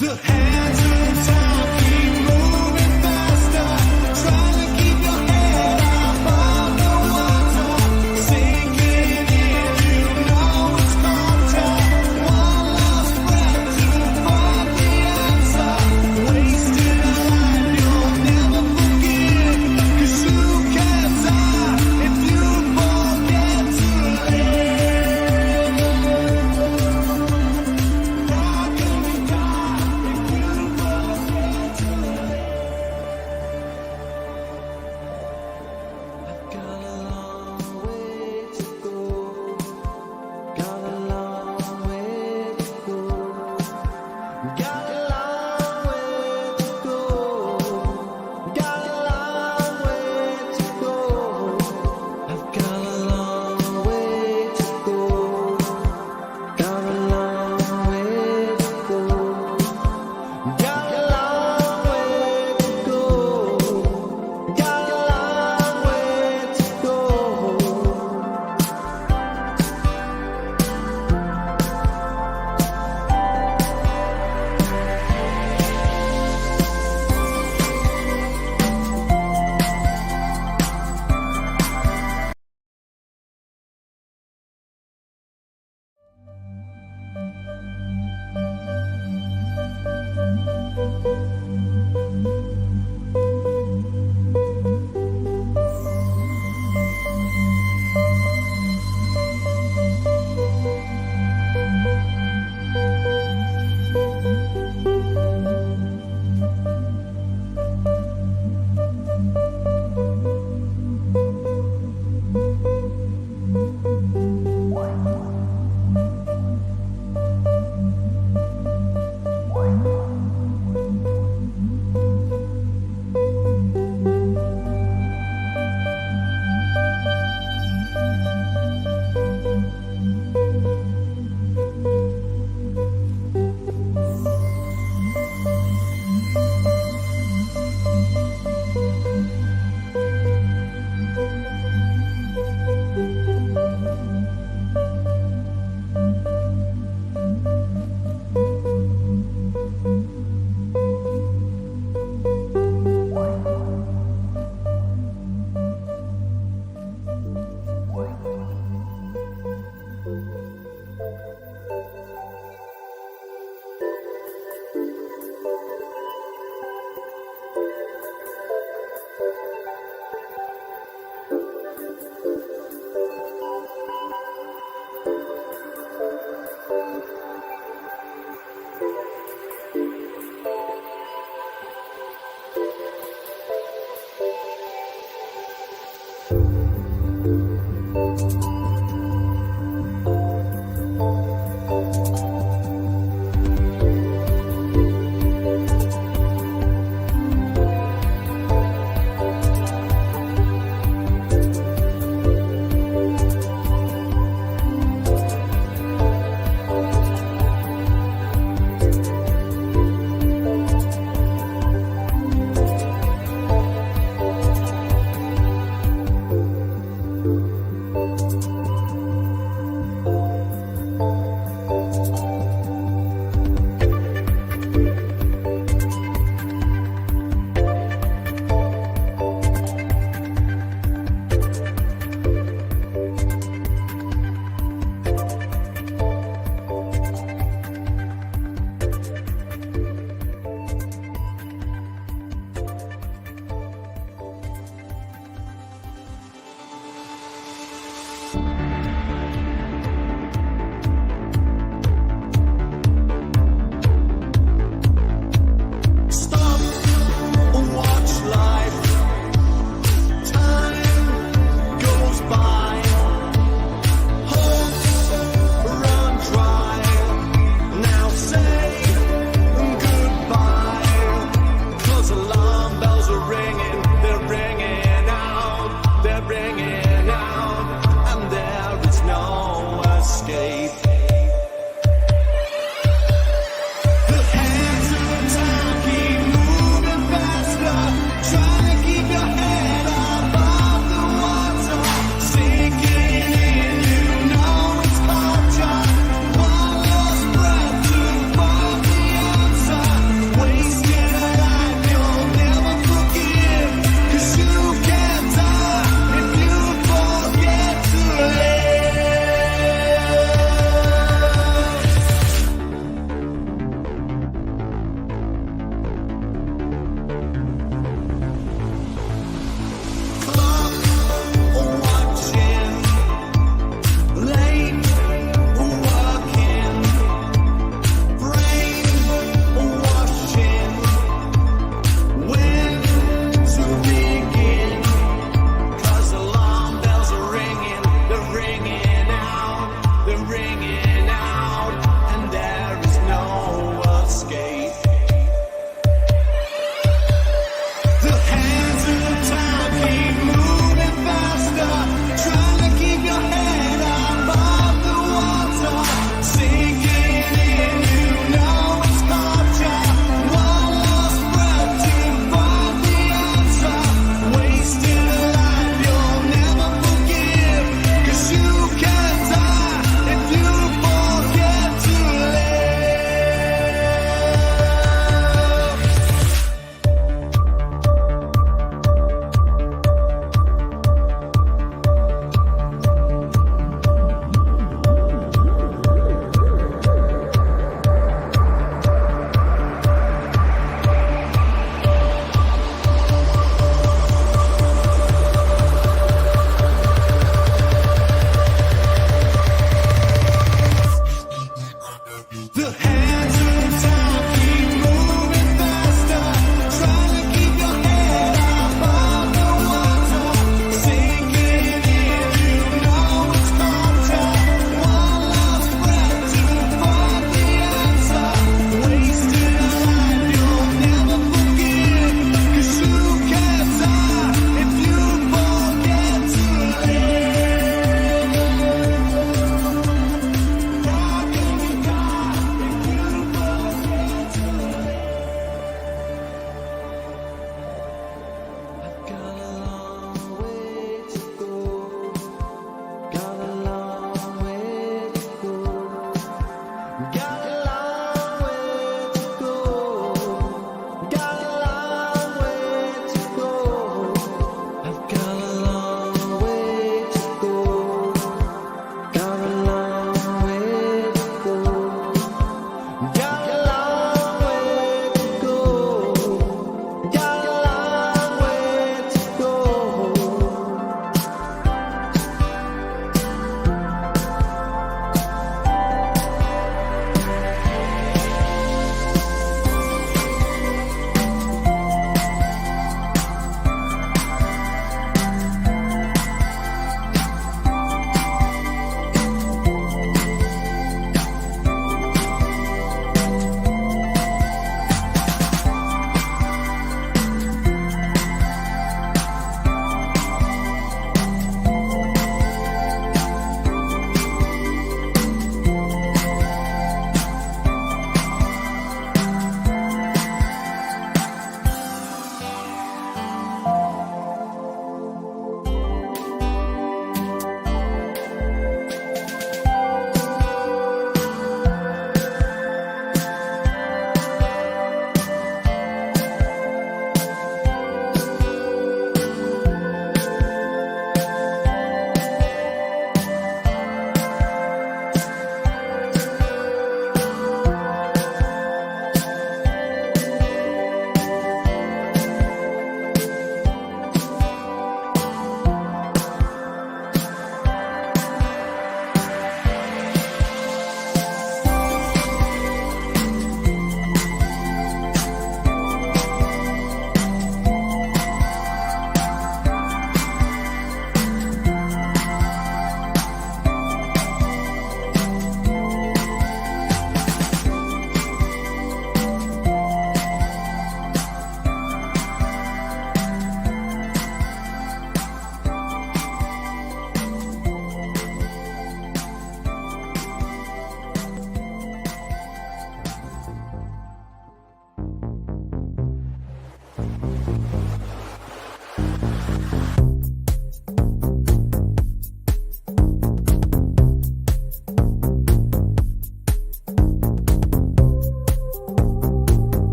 The hands of time keep moving faster, trying to keep your head above the water, sinking in, you know it's colder. One last breath to find the answer, wasted a life you'll never forget, 'cause you can't die if you forget to live. How can we die if you forget?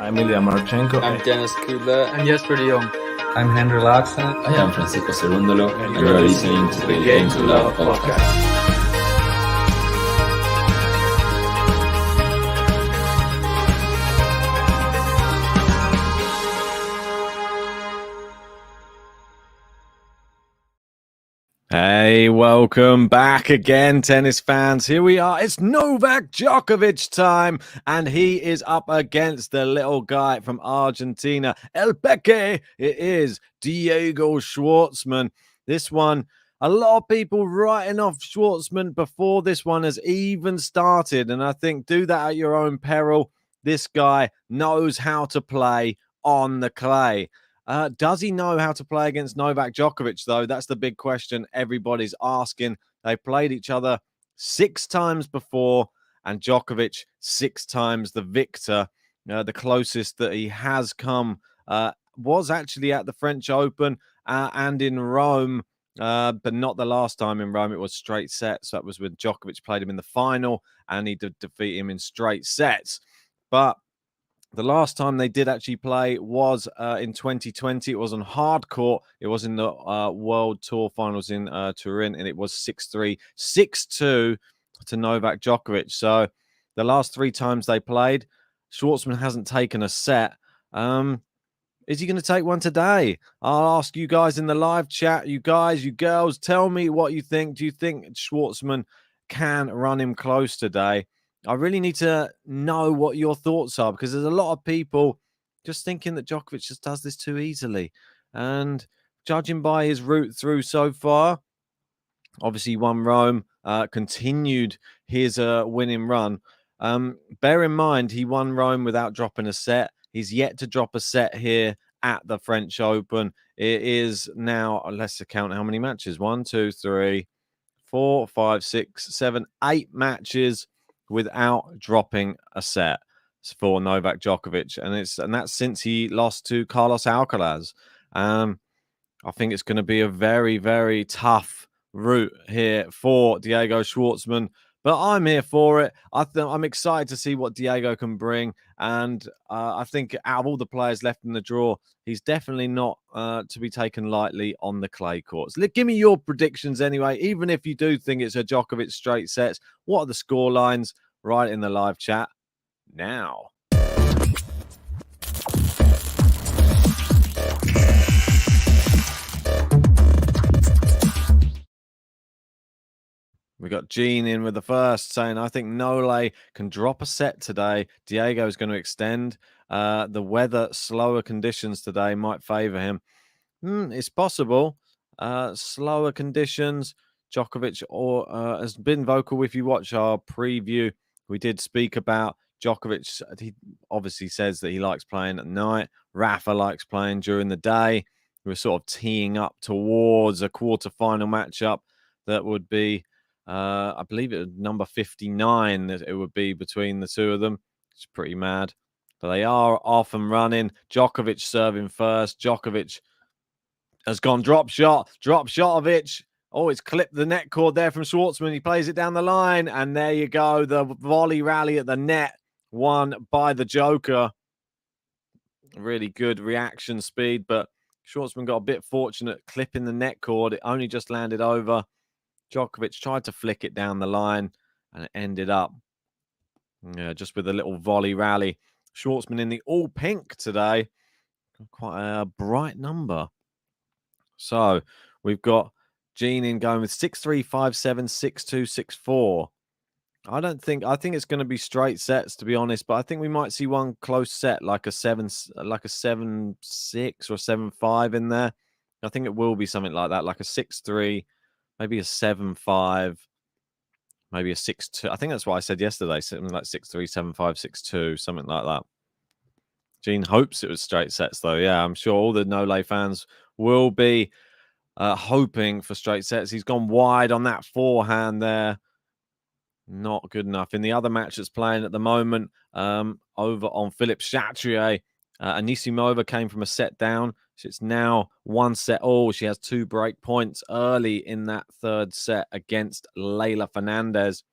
I'm Ilya Marchenko. I'm Dennis Kudla. I'm Jesper de Jong. I'm Henry Laxon. I am Francisco Cerundolo, And you are listening to the Game to Love podcast. Hey, welcome back again, tennis fans. Here we are. It's Novak Djokovic time, and he is up against the little guy from Argentina, El Peque. It is Diego Schwartzman. This one, a lot of people writing off Schwartzman before this one has even started, and I think do that at your own peril. This guy knows how to play on the clay. Does he know how to play against Novak Djokovic, though? That's the big question everybody's asking. They played each other 6 times before, and Djokovic 6 times the victor. The closest that he has come was actually at the French Open and in Rome, but not the last time in Rome. It was straight sets. That was when Djokovic played him in the final, and he did defeat him in straight sets. But the last time they did actually play was in 2020. It was on hard court. It was in the World Tour Finals in Turin, and it was 6-3, 6-2 to Novak Djokovic. So the last 3 times they played, Schwartzman hasn't taken a set. Is he going to take one today? I'll ask you guys in the live chat. You guys, you girls, tell me what you think. Do you think Schwartzman can run him close today? I really need to know what your thoughts are, because there's a lot of people just thinking that Djokovic just does this too easily. And judging by his route through so far, obviously won Rome, continued his winning run. Bear in mind, he won Rome without dropping a set. He's yet to drop a set here at the French Open. It is now, let's count how many matches. 1, 2, 3, 4, 5, 6, 7, 8 matches without dropping a set for Novak Djokovic, and that's since he lost to Carlos Alcaraz. I think it's going to be a very, very tough route here for Diego Schwartzman, but I'm here for it. I'm excited to see what Diego can bring, and I think out of all the players left in the draw, he's definitely not to be taken lightly on the clay courts. Give me your predictions anyway, even if you do think it's a Djokovic straight sets. What are the score lines? Right in the live chat now. We got Gene in with the first, saying, I think Nole can drop a set today. Diego is going to extend. The weather, slower conditions today might favor him. It's possible. Slower conditions. Djokovic has been vocal. If you watch our preview, we did speak about Djokovic. He obviously says that he likes playing at night. Rafa likes playing during the day. We're sort of teeing up towards a quarterfinal matchup that would be, I believe it was number 59 that it would be between the two of them. It's pretty mad. But they are off and running. Djokovic serving first. Djokovic has gone drop Shotovic. Oh, it's clipped the net cord there from Schwartzman. He plays it down the line, and there you go. The volley rally at the net, won by the Joker. Really good reaction speed, but Schwartzman got a bit fortunate clipping the net cord. It only just landed over. Djokovic tried to flick it down the line, and it ended up just with a little volley rally. Schwartzman in the all pink today. Quite a bright number. So we've got Gene in going with 6-3, 5-7, 6-2, 6-4. I think it's going to be straight sets, to be honest, but I think we might see one close set, like a 7-6 or 7-5 in there. I think it will be something like that, like a 6-3, maybe a 7-5, maybe a 6-2. I think that's what I said yesterday, something like 6-3, 7-5, 6-2, something like that. Gene hopes it was straight sets, though. Yeah, I'm sure all the Nole fans will be hoping for straight sets. He's gone wide on that forehand there. Not good enough. In the other match that's playing at the moment, over on Philippe Chatrier, Anisimova came from a set down. So it's now 1 set all. She has 2 break points early in that third set against Leylah Fernandez.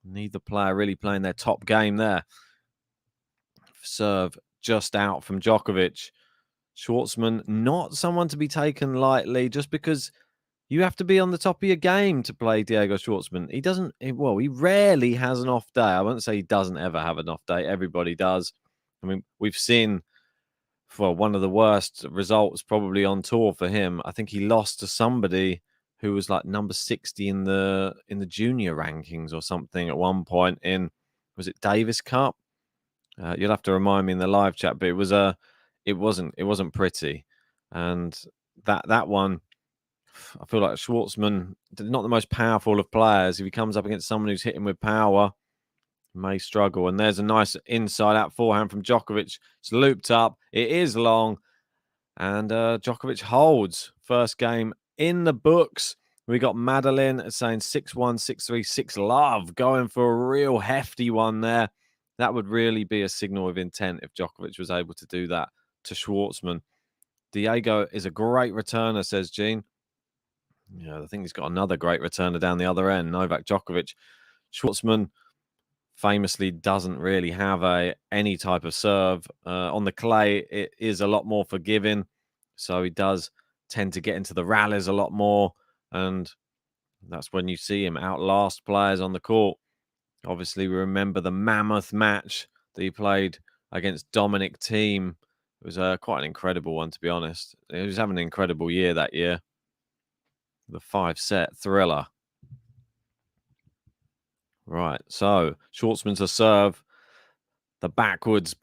Neither player really playing their top game there. serve just out from Djokovic. Schwartzman, not someone to be taken lightly just because you have to be on the top of your game to play Diego Schwartzman. He rarely has an off day. I won't say he doesn't ever have an off day. Everybody does. I mean, we've seen one of the worst results probably on tour for him. I think he lost to somebody who was like number 60 in the junior rankings or something at one point in, was it Davis Cup? You'll have to remind me in the live chat, but it wasn't pretty. And that one, I feel like Schwartzman, not the most powerful of players. If he comes up against someone who's hitting with power, may struggle. And there's a nice inside out forehand from Djokovic. It's looped up. It is long. And Djokovic holds. First game in the books. We got Madeline saying 6-1, 6-3, 6-love, going for a real hefty one there. That would really be a signal of intent if Djokovic was able to do that to Schwartzman. Diego is a great returner, says Gene. Yeah, I think he's got another great returner down the other end, Novak Djokovic. Schwartzman famously doesn't really have any type of serve. On the clay, it is a lot more forgiving. So he does tend to get into the rallies a lot more. And that's when you see him outlast players on the court. Obviously, we remember the mammoth match that he played against Dominic Thiem. It was quite an incredible one, to be honest. He was having an incredible year that year. The 5-set thriller. Right, so Schwartzman's a serve. The backwards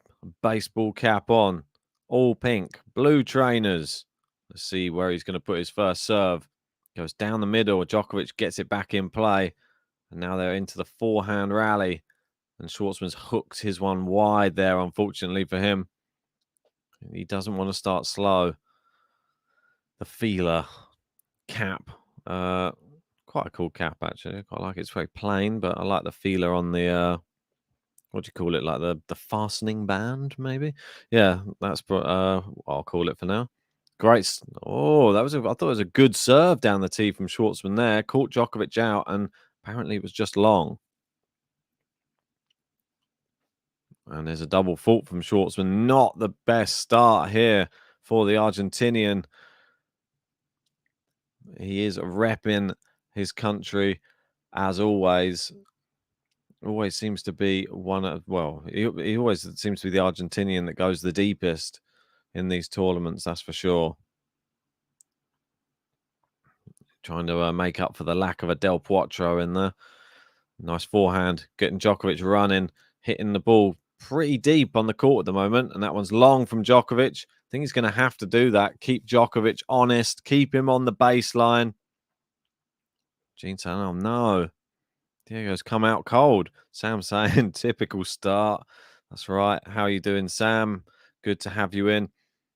baseball cap on. All pink. Blue trainers. Let's see where he's going to put his first serve. Goes down the middle. Djokovic gets it back in play. And now they're into the forehand rally. And Schwartzman's hooked his one wide there, unfortunately for him. He doesn't want to start slow. The feeler cap. Quite a cool cap, actually. I quite like it. It's very plain, but I like the feeler on the, what do you call it? Like the fastening band, maybe? Yeah, that's what I'll call it for now. Great. Oh, I thought it was a good serve down the tee from Schwartzman there. Caught Djokovic out, and apparently it was just long. And there's a double fault from Schwartzman. Not the best start here for the Argentinian. He is repping his country as always. Always seems to be he always seems to be the Argentinian that goes the deepest in these tournaments, that's for sure. Trying to make up for the lack of a Del Potro in there. Nice forehand, getting Djokovic running, hitting the ball pretty deep on the court at the moment. And that one's long from Djokovic. I think he's going to have to do that. Keep Djokovic honest. Keep him on the baseline. Gene saying, oh no. Diego's come out cold. Sam saying, typical start. That's right. How are you doing, Sam? Good to have you in.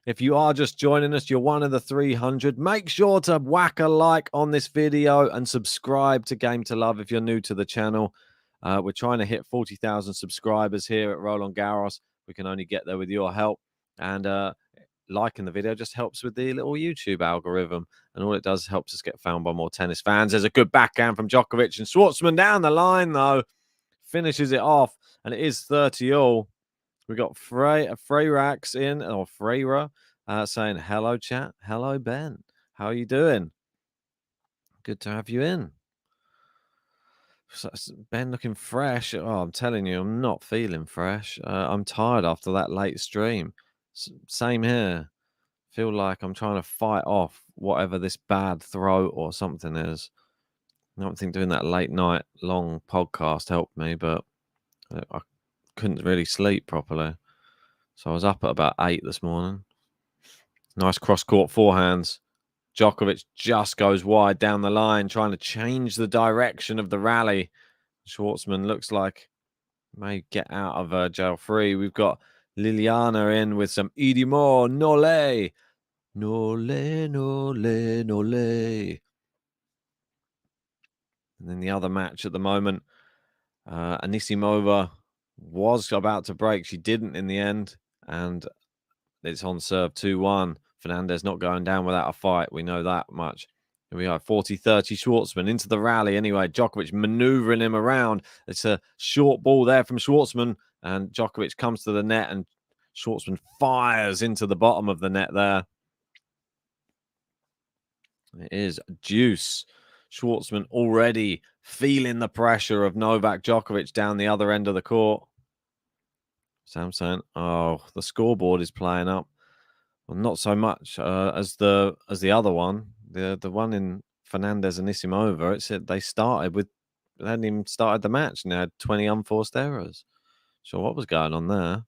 If you are just joining us, you're one of the 300. Make sure to whack a like on this video and subscribe to Game to Love if you're new to the channel. We're trying to hit 40,000 subscribers here at Roland Garros. We can only get there with your help. And liking the video just helps with the little YouTube algorithm. And all it does helps us get found by more tennis fans. There's a good backhand from Djokovic. And Schwartzman down the line, though, finishes it off. And it is 30-all. We got Freyrax in, or Freyra, saying, hello, chat. Hello, Ben. How are you doing? Good to have you in. Ben looking fresh. Oh, I'm telling you, I'm not feeling fresh. I'm tired after that late stream. Same here. Feel like I'm trying to fight off whatever this bad throat or something is. I don't think doing that late night long podcast helped me, but I couldn't really sleep properly. So I was up at about 8 this morning. Nice cross-court forehands. Djokovic just goes wide down the line, trying to change the direction of the rally. Schwartzman looks like may get out of jail free. We've got Liliana in with some Idimo, Nole. Nole, Nole, Nole. And then the other match at the moment, Anisimova was about to break. She didn't in the end. And it's on serve 2-1. Fernandez not going down without a fight. We know that much. Here we are, 40-30 Schwartzman into the rally. Anyway, Djokovic maneuvering him around. It's a short ball there from Schwartzman. And Djokovic comes to the net and Schwartzman fires into the bottom of the net there. It is deuce. Schwartzman already feeling the pressure of Novak Djokovic down the other end of the court. Sam saying, "Oh, the scoreboard is playing up." Well, not so much as the other one, the one in Fernandez and Isimova. It said they hadn't even started the match and they had 20 unforced errors. So what was going on there?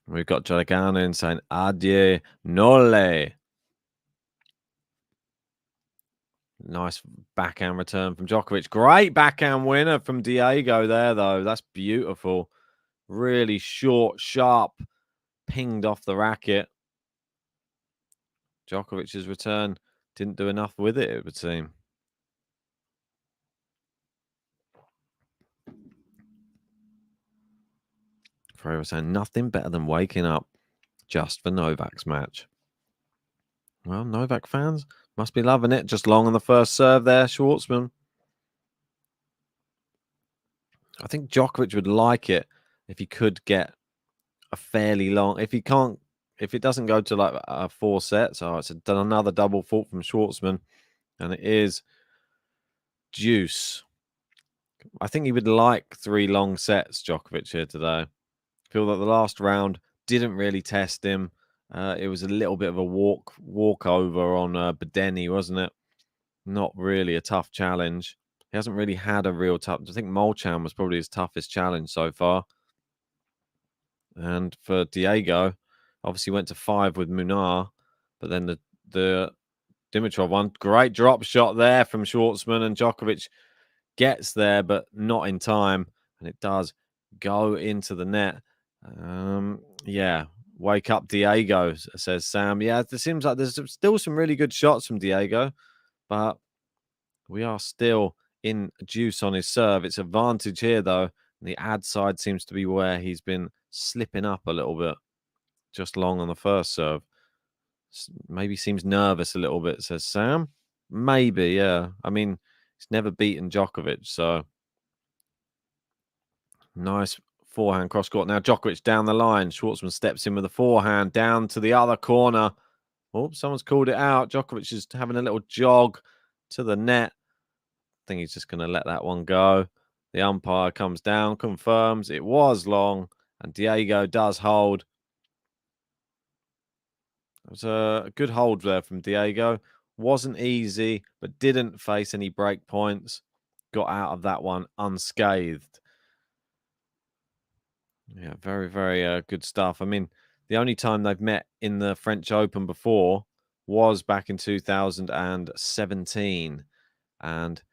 We've got Giordano saying "Adieu, Nole." Nice backhand return from Djokovic. Great backhand winner from Diego there, though. That's beautiful. Really short, sharp, pinged off the racket. Djokovic's return didn't do enough with it, it would seem. Freya was saying nothing better than waking up just for Novak's match. Well, Novak fans must be loving it. Just long on the first serve there, Schwartzman. I think Djokovic would like it if he could get a fairly long. If it doesn't go to like 4 sets, it's another double fault from Schwartzman, and it is deuce. I think he would like 3 long sets, Djokovic, here today. I feel that the last round didn't really test him. It was a little bit of a walkover on Bedeni, wasn't it? Not really a tough challenge. He hasn't really had a real tough. I think Molchan was probably his toughest challenge so far. And for Diego, obviously went to 5 with Munar, but then the Dimitrov one, great drop shot there from Schwartzman, and Djokovic gets there, but not in time, and it does go into the net. Yeah, wake up Diego, says Sam. Yeah, it seems like there's still some really good shots from Diego, but we are still in juice on his serve. It's advantage here, though. The ad side seems to be where he's been slipping up a little bit. Just long on the first serve. Maybe seems nervous a little bit, says Sam. Maybe, yeah. I mean, he's never beaten Djokovic, so nice forehand cross court. Now Djokovic down the line. Schwartzman steps in with a forehand down to the other corner. Oh, someone's called it out. Djokovic is having a little jog to the net. I think he's just going to let that one go. The umpire comes down, confirms it was long, and Diego does hold. It was a good hold there from Diego. Wasn't easy, but didn't face any break points. Got out of that one unscathed. Yeah, very, very good stuff. I mean, the only time they've met in the French Open before was back in 2017. And,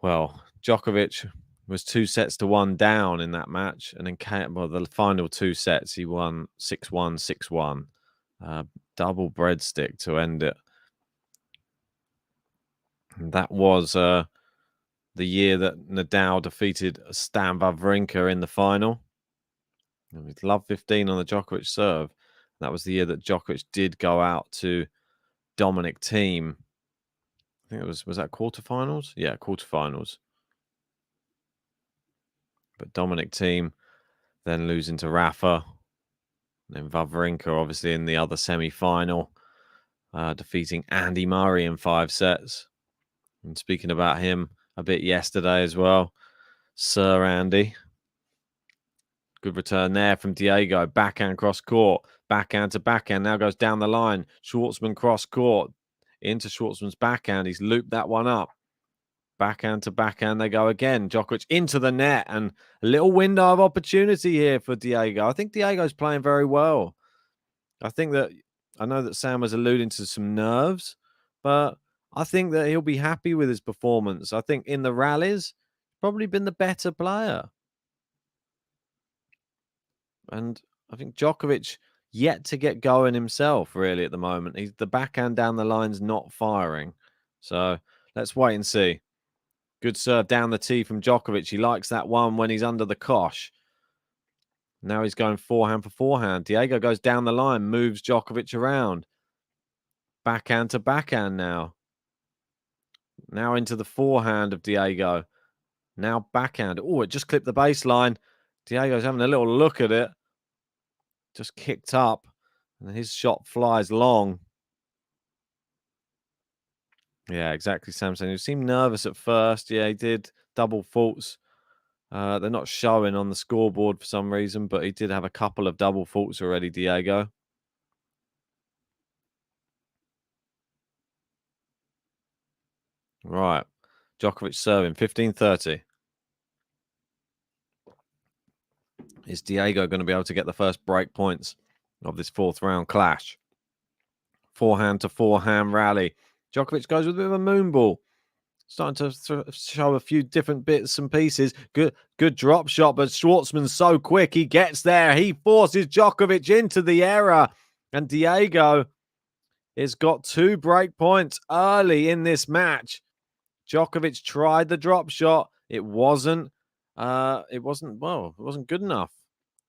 well, Djokovic was 2-1 down in that match. And then, the final 2 sets, he won 6-1, 6-1. Double breadstick to end it. And that was the year that Nadal defeated Stan Wawrinka in the final. And with love 15 on the Djokovic serve. That was the year that Djokovic did go out to Dominic Thiem. I think it was that quarterfinals? Yeah, quarterfinals. But Dominic Thiem then losing to Rafa. Then Wawrinka obviously in the other semi-final, defeating Andy Murray in 5 sets. And speaking about him a bit yesterday as well, Sir Andy. Good return there from Diego. Backhand cross court. Backhand to backhand. Now goes down the line. Schwartzman cross court. Into Schwartzman's backhand. He's looped that one up. Backhand to backhand they go again. Djokovic into the net. And a little window of opportunity here for Diego. I think Diego's playing very well. I know that Sam was alluding to some nerves, but I think that he'll be happy with his performance. I think in the rallies, probably been the better player. And I think Djokovic yet to get going himself, really, at the moment. The backhand down the line's not firing. So let's wait and see. Good serve down the tee from Djokovic. He likes that one when he's under the kosh. Now he's going forehand for forehand. Diego goes down the line, moves Djokovic around. Backhand to backhand now. Now into the forehand of Diego. Now backhand. Oh, it just clipped the baseline. Diego's having a little look at it. Just kicked up. And his shot flies long. Yeah, exactly, Samson. He seemed nervous at first. Yeah, he did. Double faults. They're not showing on the scoreboard for some reason, but he did have a couple of double faults already, Diego. Right. Djokovic serving, 15-30. Is Diego going to be able to get the first break points of this fourth round clash? Forehand to forehand rally. Djokovic goes with a bit of a moon ball. Starting to show a few different bits and pieces. Good drop shot, but Schwartzman's so quick. He gets there. He forces Djokovic into the error. And Diego has got 2 break points early in this match. Djokovic tried the drop shot. It wasn't good enough.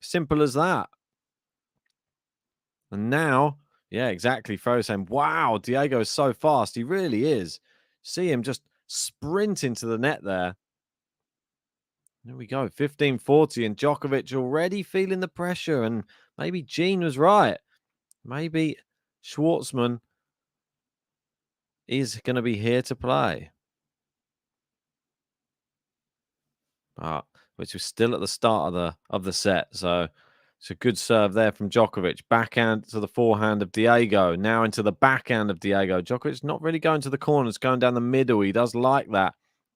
Simple as that. And now, yeah, exactly. Fro saying, wow, Diego is so fast. He really is. See him just sprint into the net there. There we go, 15-40, and Djokovic already feeling the pressure. And maybe Gene was right. Maybe Schwartzman is going to be here to play. Which was still at the start of the set. So it's a good serve there from Djokovic. Backhand to the forehand of Diego. Now into the backhand of Diego. Djokovic not really going to the corners, going down the middle. He does like that.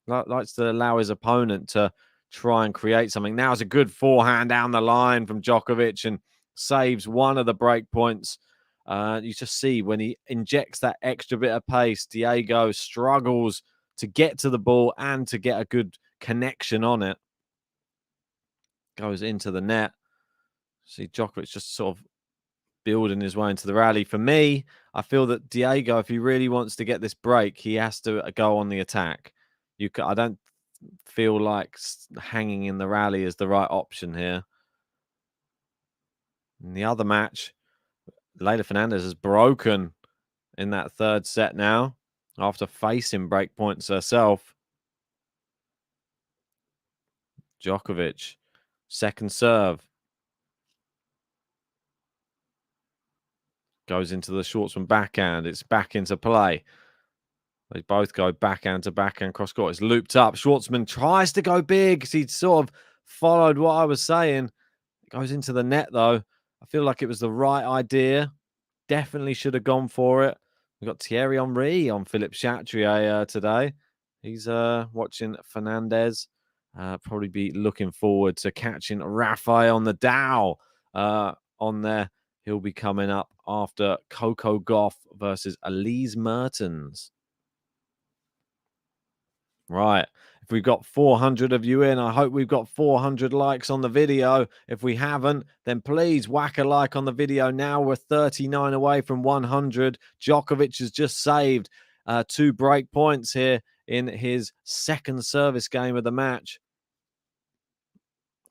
Likes to allow his opponent to try and create something. Now it's a good forehand down the line from Djokovic and saves one of the break points. You just see when he injects that extra bit of pace, Diego struggles to get to the ball and to get a good connection on it. Goes into the net. See Djokovic just sort of building his way into the rally. For me, I feel that Diego, if he really wants to get this break, he has to go on the attack. I don't feel like hanging in the rally is the right option here. In the other match, Leylah Fernandez has broken in that third set now after facing break points herself. Djokovic, second serve. Goes into the Schwartzman backhand. It's back into play. They both go backhand to backhand cross court. It's looped up. Schwartzman tries to go big. He sort of followed what I was saying. It goes into the net, though. I feel like it was the right idea. Definitely should have gone for it. We've got Thierry Henry on Philippe Chatrier today. He's watching Fernandez. Probably be looking forward to catching Rafael Nadal on there. He'll be coming up after Coco Gauff versus Elise Mertens. Right. If we've got 400 of you in, I hope we've got 400 likes on the video. If we haven't, then please whack a like on the video now. We're 39 away from 100. Djokovic has just saved 2 break points here in his second service game of the match.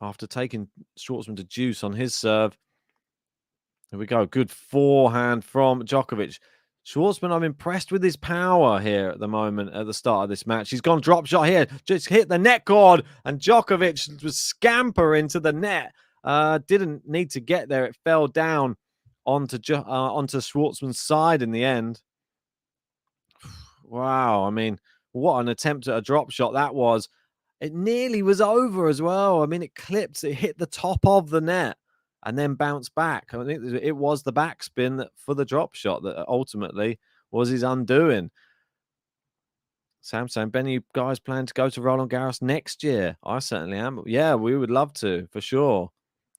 After taking Schwartzman to deuce on his serve. Here we go. Good forehand from Djokovic. Schwartzman, I'm impressed with his power here at the moment at the start of this match. He's gone drop shot here. Just hit the net cord. And Djokovic was scamper into the net. Didn't need to get there. It fell down onto Schwartzman's side in the end. Wow. I mean, what an attempt at a drop shot that was. It nearly was over as well. I mean, it clipped. It hit the top of the net. And then bounce back. I think it was the backspin for the drop shot that ultimately was his undoing. Sam saying, Ben, you guys plan to go to Roland Garros next year? I certainly am. Yeah, we would love to, for sure.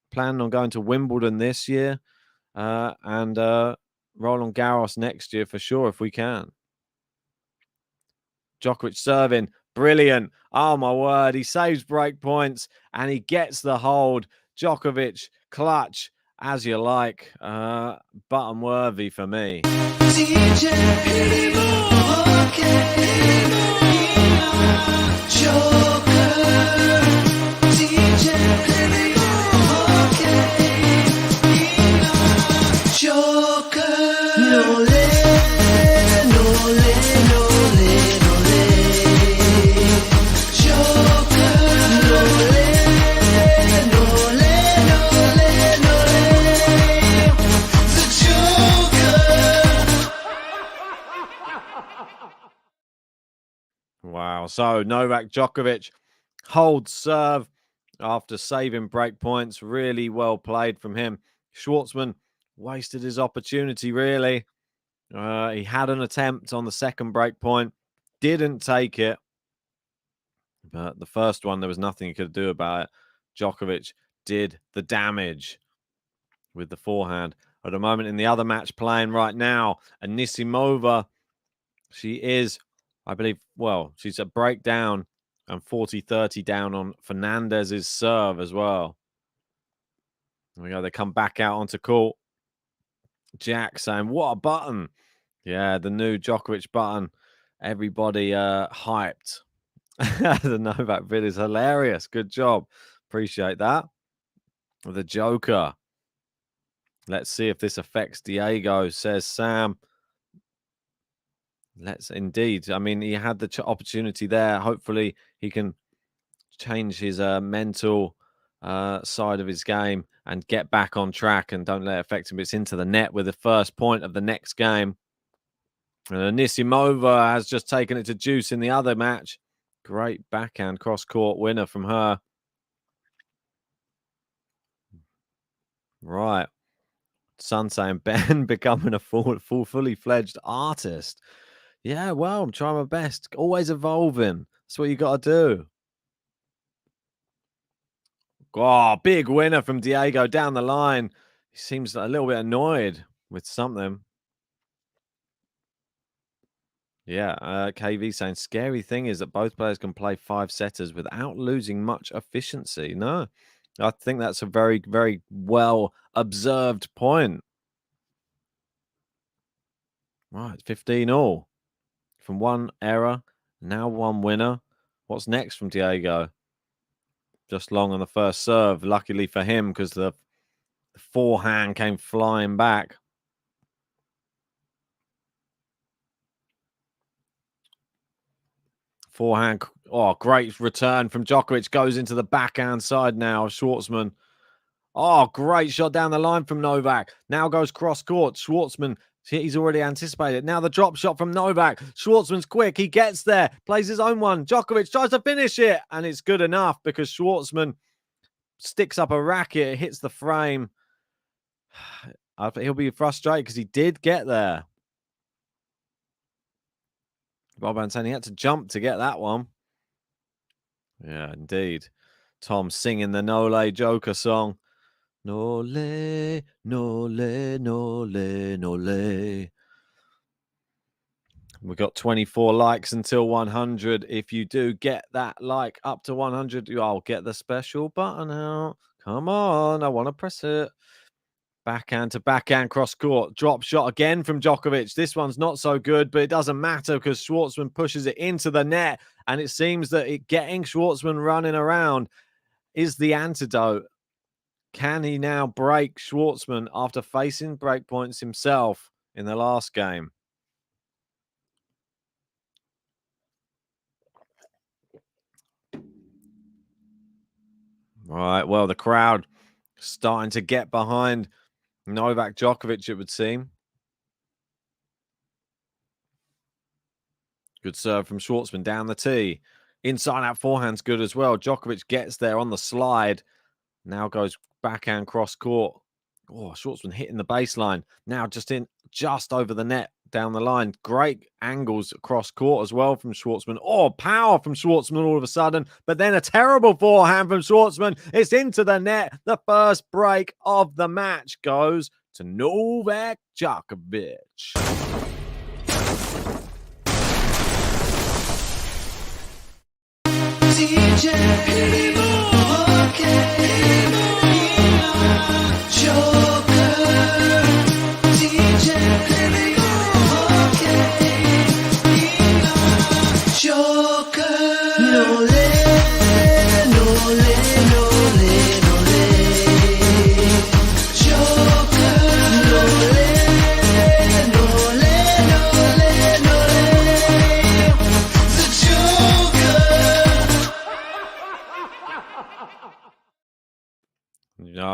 Planning on going to Wimbledon this year and Roland Garros next year for sure if we can. Djokovic serving. Brilliant. Oh, my word. He saves break points and he gets the hold. Djokovic, clutch, as you like. Button worthy for me. Wow. So Novak Djokovic holds serve after saving break points. Really well played from him. Schwartzman wasted his opportunity, really. He had an attempt on the second break point, didn't take it. But the first one, there was nothing he could do about it. Djokovic did the damage with the forehand. At the moment in the other match playing right now, Anisimova, she is, I believe, well, she's a breakdown and 40-30 down on Fernandez's serve as well. There we go. They come back out onto court. Jack saying, what a button. Yeah, the new Djokovic button. Everybody hyped. The Novak vid is hilarious. Good job. Appreciate that. The Joker. Let's see if this affects Diego, says Sam. Let's indeed. I mean, he had the opportunity there. Hopefully, he can change his mental side of his game and get back on track and don't let it affect him. It's into the net with the first point of the next game. Anisimova has just taken it to deuce in the other match. Great backhand cross-court winner from her. Right. Son saying Ben becoming a fully fledged artist. Yeah, well, I'm trying my best. Always evolving. That's what you got to do. Oh, big winner from Diego down the line. He seems a little bit annoyed with something. Yeah, KV saying scary thing is that both players can play 5 setters without losing much efficiency. No, I think that's a very, very well observed point. Right, 15 all from one error, now one winner. What's next from Diego? Just long on the first serve, luckily for him, because the forehand came flying back. Forehand. Oh, great return from Djokovic. Goes into the backhand side now of Schwartzman. Oh, great shot down the line from Novak. Now goes cross court. Schwartzman, he's already anticipated. Now the drop shot from Novak. Schwartzman's quick. He gets there. Plays his own one. Djokovic tries to finish it. And it's good enough because Schwartzman sticks up a racket. It hits the frame. He'll be frustrated because he did get there. Bob Antoni had to jump to get that one. Yeah, indeed. Tom singing the Nole Joker song. Nole, Nole, Nole, Nole. We've got 24 likes until 100. If you do get that like up to 100, I'll get the special button out. Come on, I want to press it. Backhand to backhand cross court. Drop shot again from Djokovic. This one's not so good, but it doesn't matter because Schwartzman pushes it into the net. And it seems that getting Schwartzman running around is the antidote. Can he now break Schwartzman after facing break points himself in the last game? Right, well, the crowd starting to get behind Novak Djokovic, it would seem. Good serve from Schwartzman down the tee. Inside out forehand's good as well. Djokovic gets there on the slide. Now goes backhand cross court. Oh, Schwartzman hitting the baseline. Now just over the net down the line. Great angles across court as well from Schwartzman. Oh, power from Schwartzman all of a sudden. But then a terrible forehand from Schwartzman. It's into the net. The first break of the match goes to Novak Djokovic.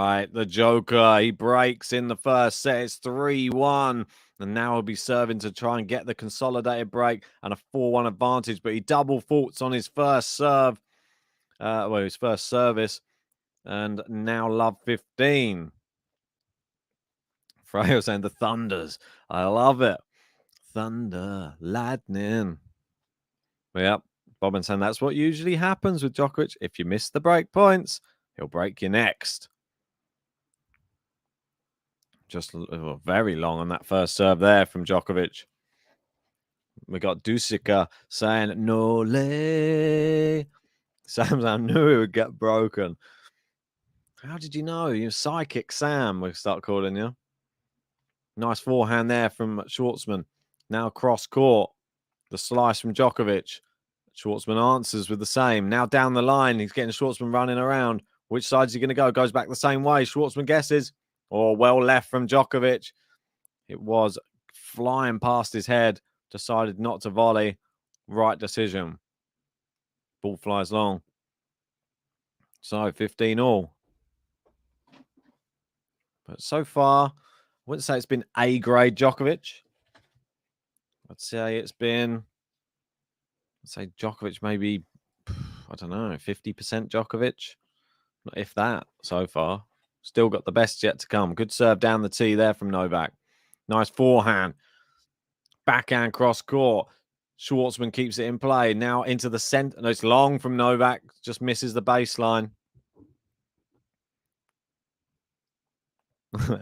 right. The Joker, he breaks in the first set. It's 3-1. And now he'll be serving to try and get the consolidated break and a 4-1 advantage. But he double faults on his first serve. His first service. And now love 15. Freyo saying the Thunders. I love it. Thunder, lightning. Yep. Bobbin saying that's what usually happens with Djokovic. If you miss the break points, he'll break you next. Just very long on that first serve there from Djokovic. We got Dusika saying, no lay. Sam, I knew it would get broken. How did you know? You're Psychic Sam, we start calling you. Nice forehand there from Schwartzman. Now cross court. The slice from Djokovic. Schwartzman answers with the same. Now down the line, he's getting Schwartzman running around. Which side is he going to go? Goes back the same way. Schwartzman guesses. Oh, well left from Djokovic. It was flying past his head. Decided not to volley. Right decision. Ball flies long. So 15 all. But so far, I wouldn't say it's been A grade Djokovic. I'd say it's been, Djokovic maybe, I don't know, 50% Djokovic. Not if that so far. Still got the best yet to come. Good serve down the tee there from Novak. Nice forehand. Backhand cross court. Schwartzman keeps it in play. Now into the center. No, it's long from Novak. Just misses the baseline.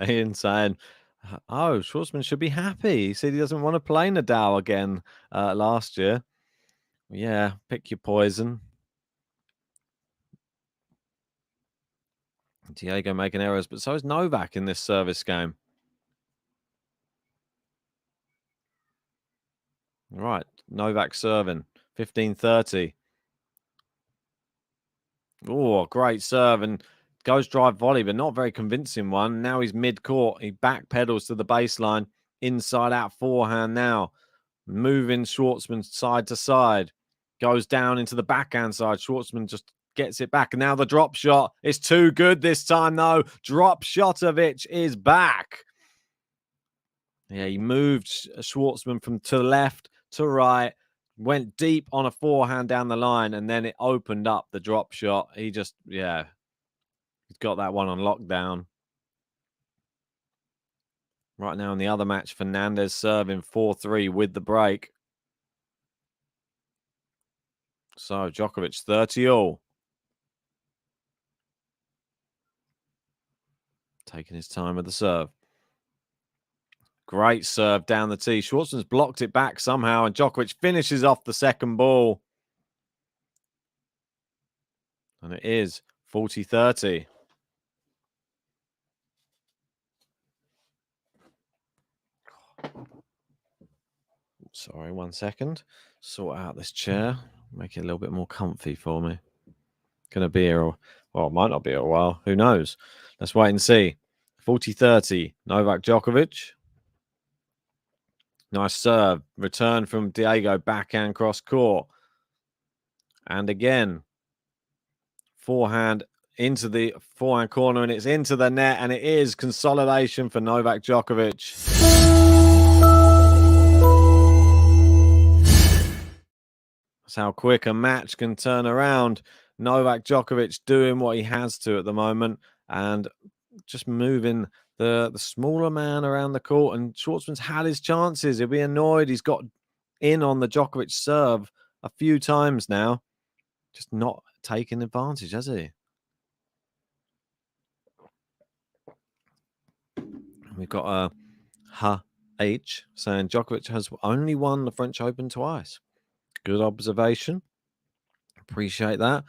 Ian saying, oh, Schwartzman should be happy. He said he doesn't want to play Nadal again last year. Yeah, pick your poison. Diego making errors, but so is Novak in this service game. Right, Novak serving. 15-30. Oh, great serve. And goes drive volley, but not very convincing one. Now he's mid-court. He backpedals to the baseline. Inside out forehand now. Moving Schwartzman side to side. Goes down into the backhand side. Schwartzman just gets it back. And now the drop shot. It's too good this time, though. Drop Shotovic is back. Yeah, he moved Schwartzman from to left to right. Went deep on a forehand down the line. And then it opened up the drop shot. He just, yeah. He's got that one on lockdown. Right now in the other match, Fernandez serving 4-3 with the break. So Djokovic 30-all. Taking his time with the serve. Great serve down the tee. Schwartzman's blocked it back somehow, and Djokovic finishes off the second ball. And it is 40-30. Sorry, 1 second. Sort out this chair. Make it a little bit more comfy for me. Gonna be here, well, it might not be a while. Who knows? Let's wait and see. 40-30. Novak Djokovic. Nice serve. Return from Diego. Backhand cross court. And again, forehand into the forehand corner, and it's into the net, and it is consolidation for Novak Djokovic. That's how quick a match can turn around. Novak Djokovic doing what he has to at the moment and just moving the smaller man around the court. And Schwartzman's had his chances. He'll be annoyed. He's got in on the Djokovic serve a few times now. Just not taking advantage, has he? We've got H saying Djokovic has only won the French Open twice. Good observation. Appreciate that.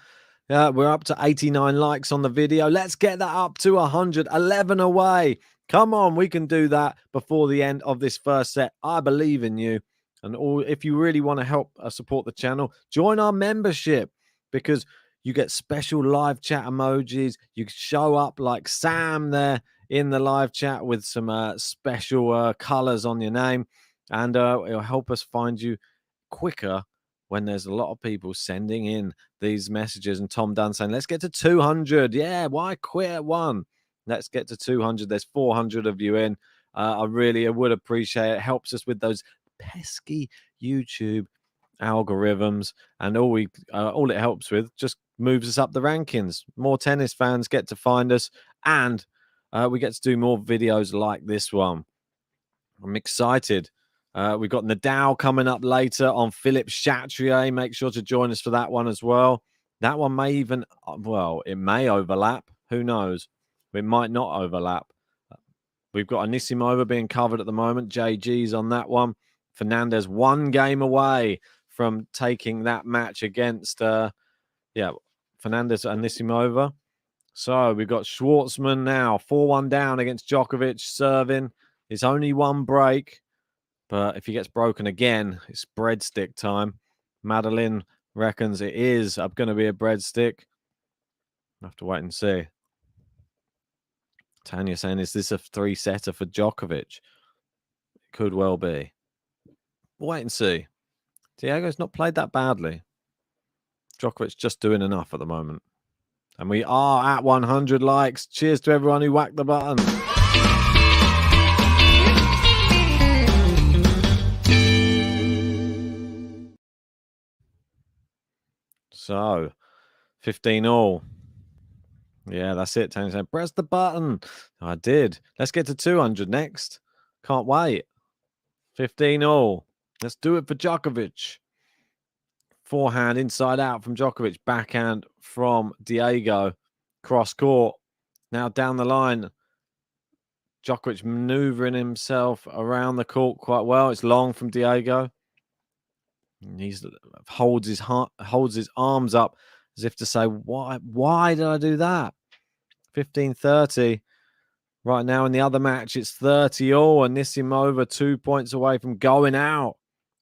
Yeah, we're up to 89 likes on the video. Let's get that up to 100. 11 away. Come on, we can do that before the end of this first set. I believe in you. And if you really want to help support the channel, join our membership because you get special live chat emojis. You show up like Sam there in the live chat with some special colors on your name. And it'll help us find you quicker when there's a lot of people sending in these messages. And Tom Dunn saying, let's get to 200. Yeah, why quit at 1? Let's get to 200. There's 400 of you in. I would appreciate it. It helps us with those pesky YouTube algorithms, and all it helps with just moves us up the rankings. More tennis fans get to find us, and we get to do more videos like this one. I'm excited. We've got Nadal coming up later on Philippe Chatrier. Make sure to join us for that one as well. That one may even, it may overlap. Who knows? It might not overlap. We've got Anisimova being covered at the moment. JG's on that one. Fernandez 1 game away from taking that match against, Fernandez Anisimova. So we've got Schwartzman now, 4-1 down against Djokovic, serving. It's only 1 break, but if he gets broken again, it's breadstick time. Madeline reckons it is going to be a breadstick. I'll have to wait and see. Tanya saying, is this a 3-setter for Djokovic? It could well be. Wait and see. Diego's not played that badly. Djokovic's just doing enough at the moment. And we are at 100 likes. Cheers to everyone who whacked the button. So, 15 all. Yeah, that's it. Tony said, press the button. I did. Let's get to 200 next. Can't wait. 15 all. Let's do it for Djokovic. Forehand inside out from Djokovic. Backhand from Diego. Cross court. Now down the line. Djokovic maneuvering himself around the court quite well. It's long from Diego. He holds his arms up as if to say, why did I do that? 15-30. Right now in the other match, it's 30 all. And Anisimova 2 points away from going out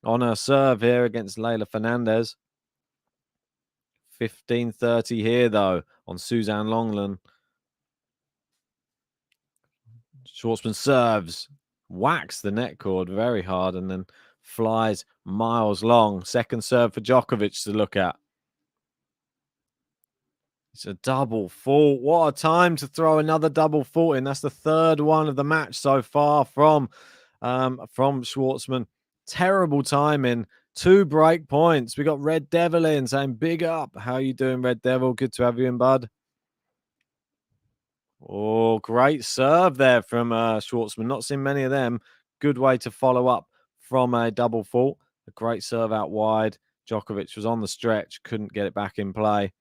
on her serve here against Leylah Fernandez. 15-30 here, though, on Suzanne Lenglen. Schwartzman serves, whacks the net cord very hard, and then flies miles long. Second serve for Djokovic to look at. It's a double fault. What a time to throw another double fault in. That's the 3rd one of the match so far from Schwartzman. Terrible timing. 2 break points. We got Red Devil in saying, big up. How you doing, Red Devil? Good to have you in, bud. Oh, great serve there from Schwartzman. Not seen many of them. Good way to follow up from a double fault. A great serve out wide. Djokovic was on the stretch. Couldn't get it back in play.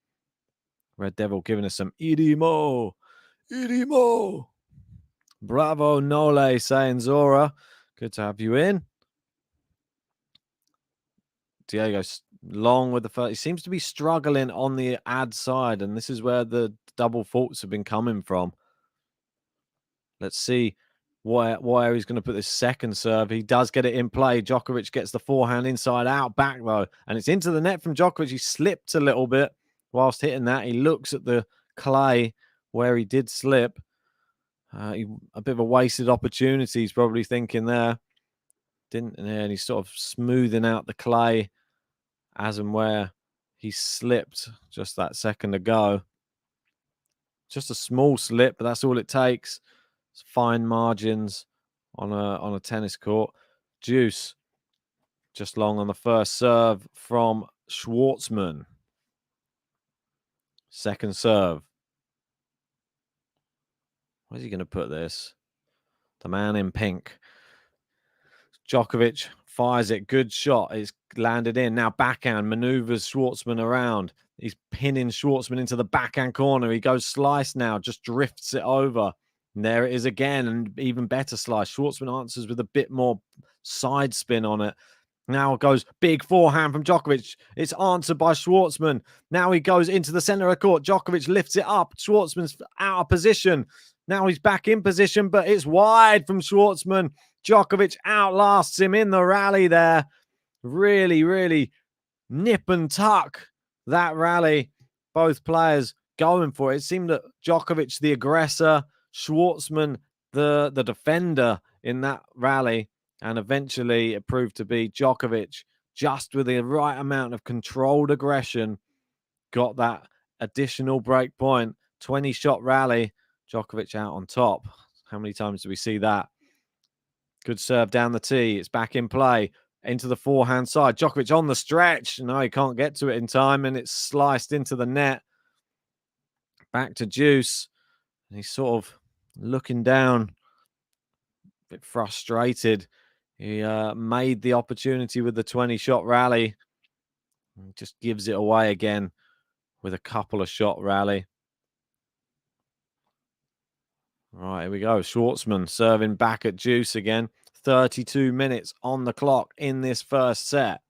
Red Devil giving us some Idimo. Idimo. Bravo, Nole, saying Zora. Good to have you in. Diego's long with the first. He seems to be struggling on the ad side, and this is where the double faults have been coming from. Let's see where he's going to put this second serve. He does get it in play. Djokovic gets the forehand inside out back, though, and it's into the net from Djokovic. He slipped a little bit whilst hitting that. He looks at the clay where he did slip. A bit of a wasted opportunity, he's probably thinking there. And he's sort of smoothing out the clay as and where he slipped just that second ago. Just a small slip, but that's all it takes. It's fine margins on a tennis court. Juice just long on the first serve from Schwartzman. Second serve. Where's he going to put this? The man in pink. Djokovic fires it. Good shot. It's landed in. Now backhand maneuvers Schwartzman around. He's pinning Schwartzman into the backhand corner. He goes slice now. Just drifts it over. And there it is again. And even better slice. Schwartzman answers with a bit more side spin on it. Now it goes big forehand from Djokovic. It's answered by Schwartzman. Now he goes into the center of the court. Djokovic lifts it up. Schwartzman's out of position. Now he's back in position, but it's wide from Schwartzman. Djokovic outlasts him in the rally there. Really, really nip and tuck that rally. Both players going for it. It seemed that Djokovic, the aggressor, Schwartzman, the defender in that rally. And eventually it proved to be Djokovic, just with the right amount of controlled aggression, got that additional break point. 20-shot rally. Djokovic out on top. How many times do we see that? Good serve down the tee. It's back in play. Into the forehand side. Djokovic on the stretch. No, he can't get to it in time, and it's sliced into the net. Back to Deuce. He's sort of looking down, a bit frustrated. He made the opportunity with the 20-shot rally. He just gives it away again with a couple of shot rally. Right, here we go. Schwartzman serving back at Deuce again. 32 minutes on the clock in this first set.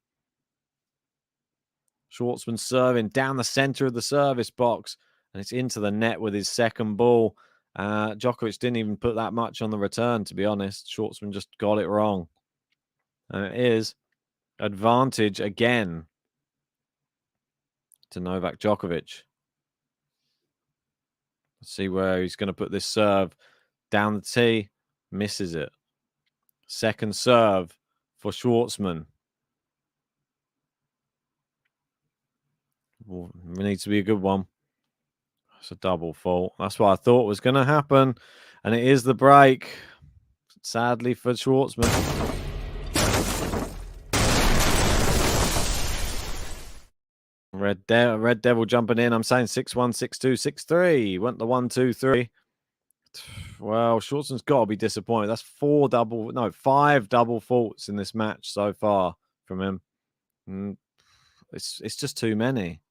Schwartzman serving down the center of the service box, and it's into the net with his second ball. Djokovic didn't even put that much on the return, to be honest. Schwartzman just got it wrong. And it is advantage again to Novak Djokovic. Let's see where he's going to put this serve. Down the tee, misses it. Second serve for Schwartzman. Well, it needs to be a good one. It's a double fault. That's what I thought was going to happen. And it is the break. Sadly for Schwartzman. Red Devil jumping in. I'm saying 6-1, 6-2, 6-3. Went the 1-2-3. Well, Schwartzman's got to be disappointed. That's 5 double faults in this match so far from him. It's just too many.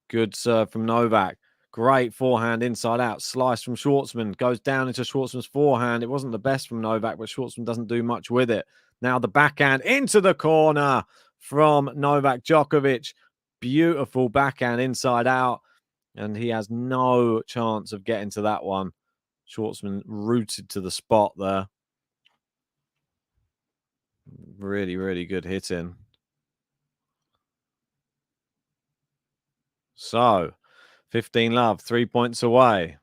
Good serve from Novak. Great forehand inside out. Slice from Schwartzman. Goes down into Schwartzman's forehand. It wasn't the best from Novak, but Schwartzman doesn't do much with it. Now the backhand into the corner from Novak Djokovic. Beautiful backhand inside out. And he has no chance of getting to that one. Schwartzman rooted to the spot there. Really, really good hitting. So, 15 love, 3 points away.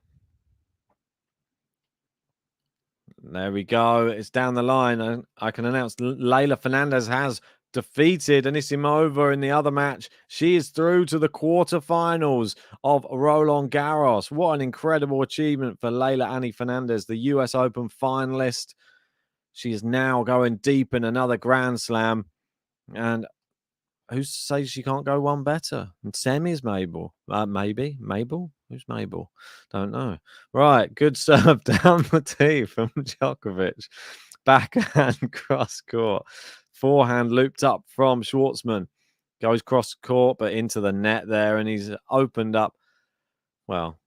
There we go. It's down the line. And I can announce Leylah Fernandez has defeated Anisimova in the other match. She is through to the quarterfinals of Roland Garros. What an incredible achievement for Leylah Annie Fernandez, the US Open finalist. She is now going deep in another Grand Slam. And who's to say she can't go one better? And semis, maybe. Mabel? Who's Mabel? Don't know. Right, good serve down the tee from Djokovic. Backhand cross court. Forehand looped up from Schwartzman. Goes cross court, but into the net there. And he's opened up, well,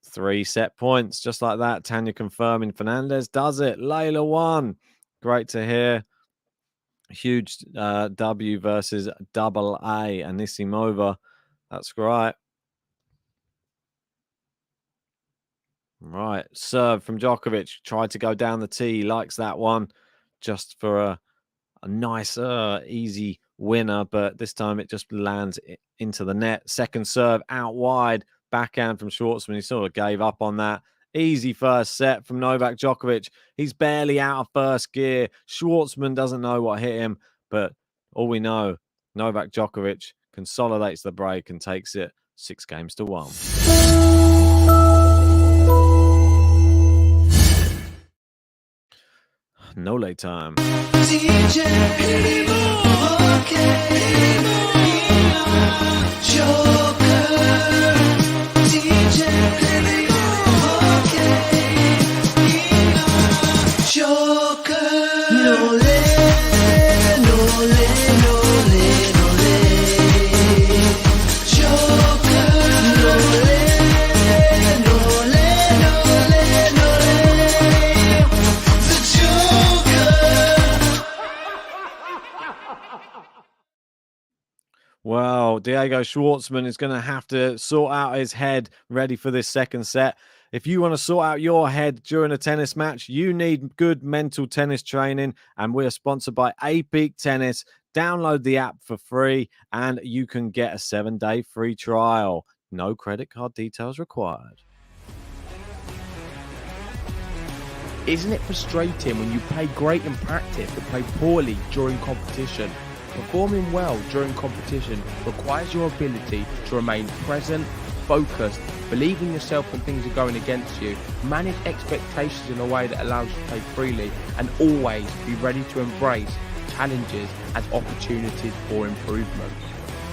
3 set points. Just like that. Tanya confirming Fernandez does it. Leylah won. Great to hear. Huge W versus double A. Anisimova. That's right. Right. Serve from Djokovic. Tried to go down the tee. Likes that one. Just for a nice, easy winner. But this time it just lands into the net. Second serve out wide. Backhand from Schwartzman. He sort of gave up on that. Easy first set from Novak Djokovic. He's barely out of first gear. Schwartzman doesn't know what hit him. But all we know, Novak Djokovic consolidates the break and takes it 6-1. No late time. Well, Diego Schwartzman is going to have to sort out his head ready for this second set. If you want to sort out your head during a tennis match, you need good mental tennis training. And we are sponsored by A-Peak Tennis. Download the app for free and you can get a 7-day free trial. No credit card details required. Isn't it frustrating when you play great in practice but play poorly during competition? Performing well during competition requires your ability to remain present, focused, believe in yourself when things are going against you, manage expectations in a way that allows you to play freely, and always be ready to embrace challenges as opportunities for improvement.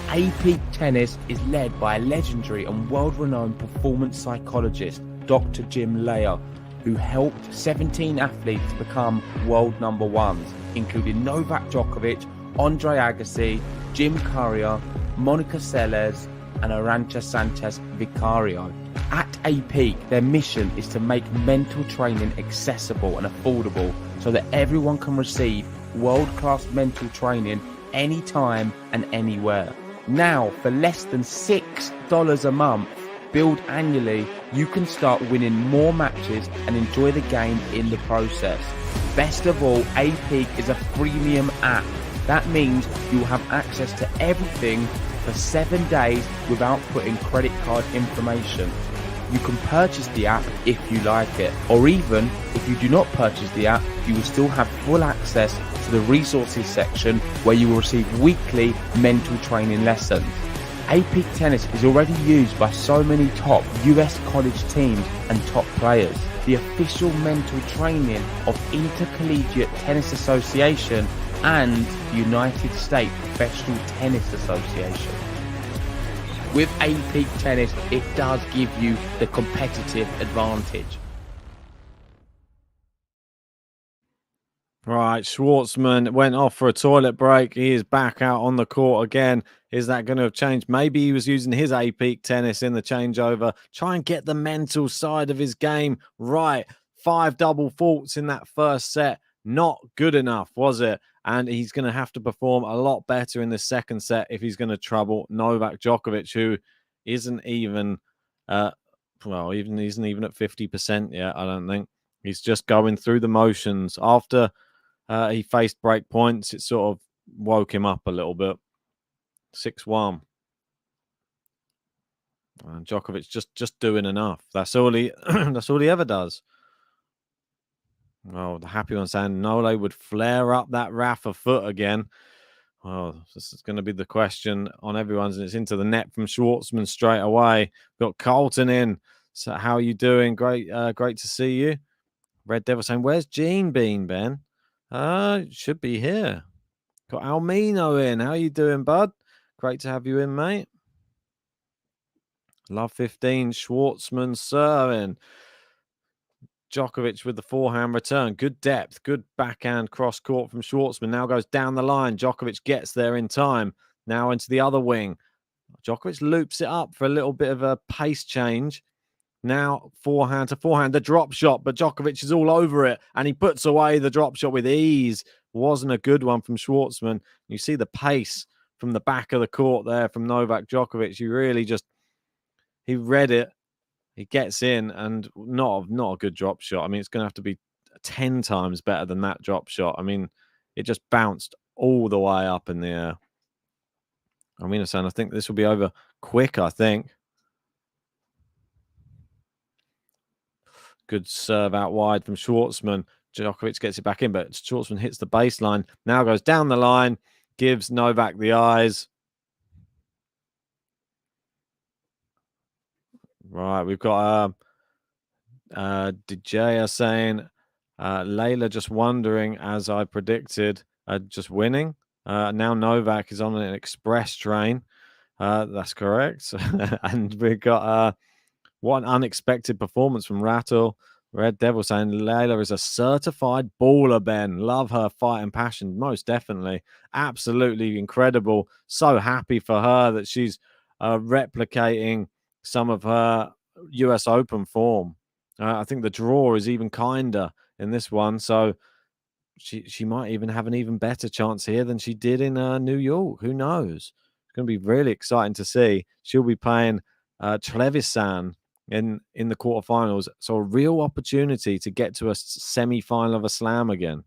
A-Peak Tennis is led by a legendary and world-renowned performance psychologist, Dr. Jim Layer, who helped 17 athletes become world number ones, including Novak Djokovic, Andre Agassi, Jim Courier, Monica Seles, and Arantxa Sanchez Vicario. At A-Peak, their mission is to make mental training accessible and affordable so that everyone can receive world-class mental training anytime and anywhere. Now, for less than $6 a month, billed annually, you can start winning more matches and enjoy the game in the process. Best of all, A-Peak is a freemium app. That means you'll have access to everything for 7 days without putting credit card information. You can purchase the app if you like it, or even if you do not purchase the app, you will still have full access to the resources section where you will receive weekly mental training lessons. A-Peak Tennis is already used by so many top US college teams and top players. The official mental training of Intercollegiate Tennis Association and the United States Professional Tennis Association. With A-Peak Tennis, it does give you the competitive advantage. Right, Schwartzman went off for a toilet break. He is back out on the court again. Is that going to have changed? Maybe he was using his A-Peak Tennis in the changeover. Try and get the mental side of his game right. 5 double faults in that first set. Not good enough, was it? And he's going to have to perform a lot better in the second set if he's going to trouble Novak Djokovic, who isn't even, isn't even at 50% yet, I don't think. He's just going through the motions. After he faced break points, it sort of woke him up a little bit. 6-1. And Djokovic just doing enough. That's all he that's all he ever does. Well, the happy one saying Nole would flare up that Rafa foot again. Well, this is going to be the question on everyone's, and it's into the net from Schwartzman straight away. Got Carlton in. So how are you doing? Great, great to see you. Red Devil saying, where's Gene been, Ben? Should be here. Got Almino in. How you doing, bud? Great to have you in, mate. Love 15. Schwartzman serving. Djokovic with the forehand return. Good depth. Good backhand cross court from Schwartzman. Now goes down the line. Djokovic gets there in time. Now into the other wing. Djokovic loops it up for a little bit of a pace change. Now forehand to forehand, the drop shot, but Djokovic is all over it, and he puts away the drop shot with ease. Wasn't a good one from Schwartzman. You see the pace from the back of the court there from Novak Djokovic. You really just, he read it. He gets in, and not a good drop shot. I mean, it's going to have to be 10 times better than that drop shot. I mean, it just bounced all the way up in the air. I mean, I think this will be over quick, I think. Good serve out wide from Schwartzman. Djokovic gets it back in, but Schwartzman hits the baseline. Now goes down the line, gives Novak the eyes. Right, we've got DJ saying, Layla just wondering, as I predicted, just winning. Now Novak is on an express train. That's correct. And we've got what an unexpected performance from Rattle. Red Devil saying Layla is a certified baller, Ben. Love her fight and passion. Most definitely. Absolutely incredible. So happy for her that she's replicating some of her US Open form. I think the draw is even kinder in this one. So she might even have an even better chance here than she did in New York. Who knows? It's going to be really exciting to see. She'll be playing Trevisan in the quarterfinals. So a real opportunity to get to a semi-final of a slam again.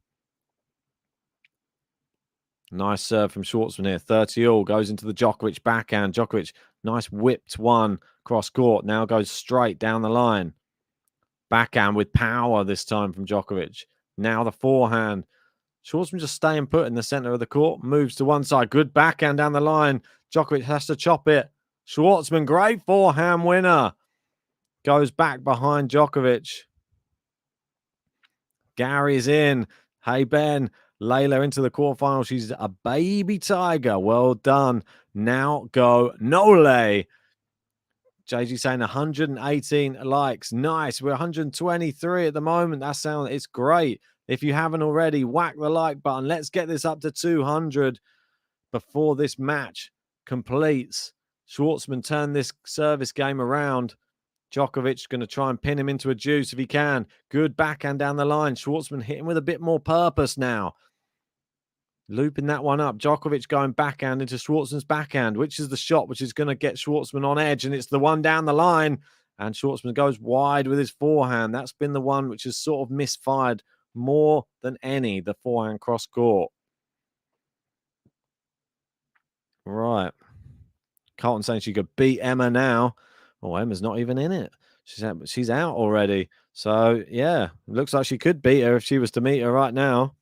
Nice serve from Schwartzman here. 30-all goes into the Djokovic backhand. Djokovic, nice whipped one cross court. Now goes straight down the line. Backhand with power this time from Djokovic. Now the forehand. Schwartzman just staying put in the center of the court. Moves to one side. Good backhand down the line. Djokovic has to chop it. Schwartzman, great forehand winner. Goes back behind Djokovic. Gary's in. Hey, Ben. Layla into the quarterfinal. She's a baby tiger. Well done. Now go Nole. JG saying 118 likes. Nice. We're 123 at the moment. It's great. If you haven't already, whack the like button. Let's get this up to 200 before this match completes. Schwartzman turned this service game around. Djokovic going to try and pin him into a deuce if he can. Good backhand down the line. Schwartzman hitting with a bit more purpose now. Looping that one up. Djokovic going backhand into Schwartzman's backhand, which is the shot which is going to get Schwartzman on edge, and it's the one down the line. And Schwartzman goes wide with his forehand. That's been the one which has sort of misfired more than any, the forehand cross court. Right. Carlton saying she could beat Emma now. Oh, Emma's not even in it. She's out already. So, yeah, looks like she could beat her if she was to meet her right now.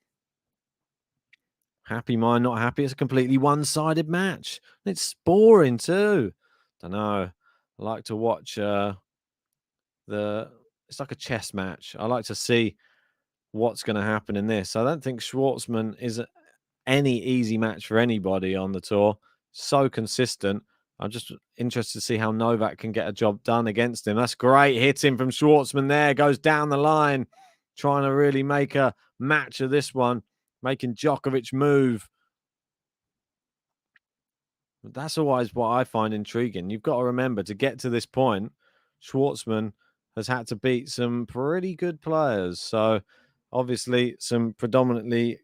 Happy mind, not happy. It's a completely one-sided match. It's boring too. Don't know. I like to watch it's like a chess match. I like to see what's going to happen in this. I don't think Schwartzman is any easy match for anybody on the tour. So consistent. I'm just interested to see how Novak can get a job done against him. That's great hitting from Schwartzman there. Goes down the line, trying to really make a match of this one, making Djokovic move. But that's always what I find intriguing. You've got to remember, to get to this point, Schwartzman has had to beat some pretty good players. So obviously some predominantly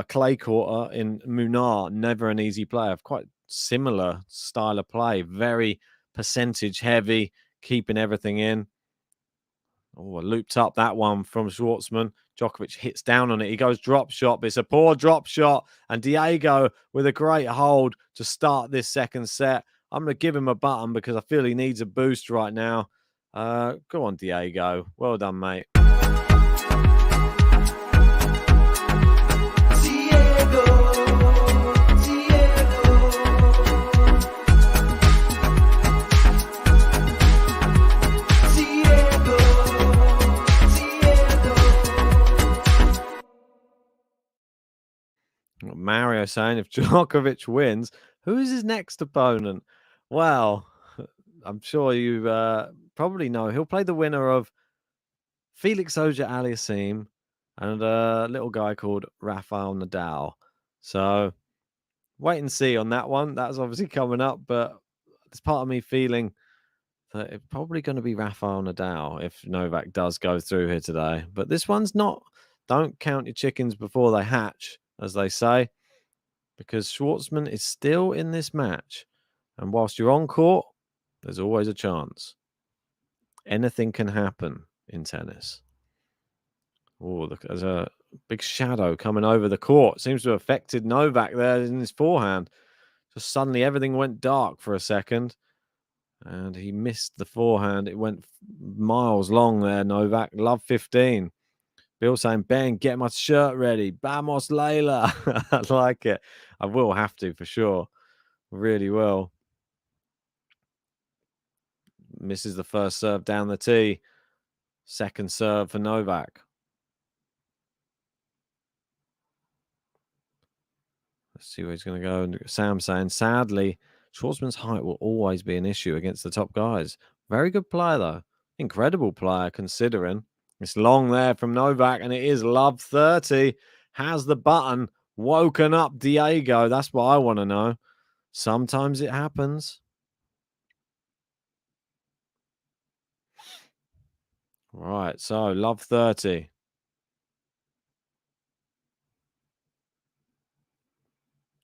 clay courter in Munar, never an easy player. Quite similar style of play, very percentage heavy, keeping everything in. Oh, I looped up that one from Schwartzman. Djokovic hits down on it. He goes drop shot, but it's a poor drop shot. And Diego with a great hold to start this second set. I'm going to give him a button because I feel he needs a boost right now. Go on, Diego. Well done, mate. Mario saying if Djokovic wins, who's his next opponent? Well, I'm sure you probably know. He'll play the winner of Felix Auger-Aliassime and a little guy called Rafael Nadal. So wait and see on that one. That's obviously coming up, but there's part of me feeling that it's probably going to be Rafael Nadal if Novak does go through here today. But this one's not. Don't count your chickens before they hatch, as they say, because Schwartzman is still in this match. And whilst you're on court, there's always a chance. Anything can happen in tennis. Oh, look, there's a big shadow coming over the court. Seems to have affected Novak there in his forehand. Just suddenly everything went dark for a second. And he missed the forehand. It went miles long there, Novak. Love 15. Bill saying, Ben, get my shirt ready. Vamos, Layla. I like it. I will have to for sure. Really will. Misses the first serve down the tee. Second serve for Novak. Let's see where he's going to go. And Sam saying, sadly, Schwartzman's height will always be an issue against the top guys. Very good player, though. Incredible player, considering. It's long there from Novak, and it is love 30. Has the button woken up Diego? That's what I want to know. Sometimes it happens. Right, so love 30.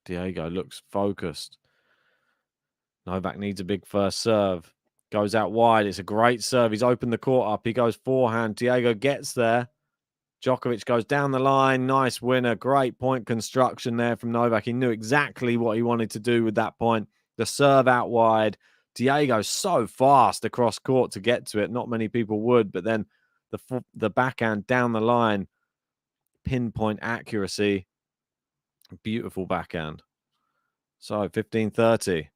Diego looks focused. Novak needs a big first serve. Goes out wide. It's a great serve. He's opened the court up. He goes forehand. Diego gets there. Djokovic goes down the line. Nice winner. Great point construction there from Novak. He knew exactly what he wanted to do with that point. The serve out wide. Diego's so fast across court to get to it. Not many people would, but then the backhand down the line. Pinpoint accuracy. Beautiful backhand. So 15-30.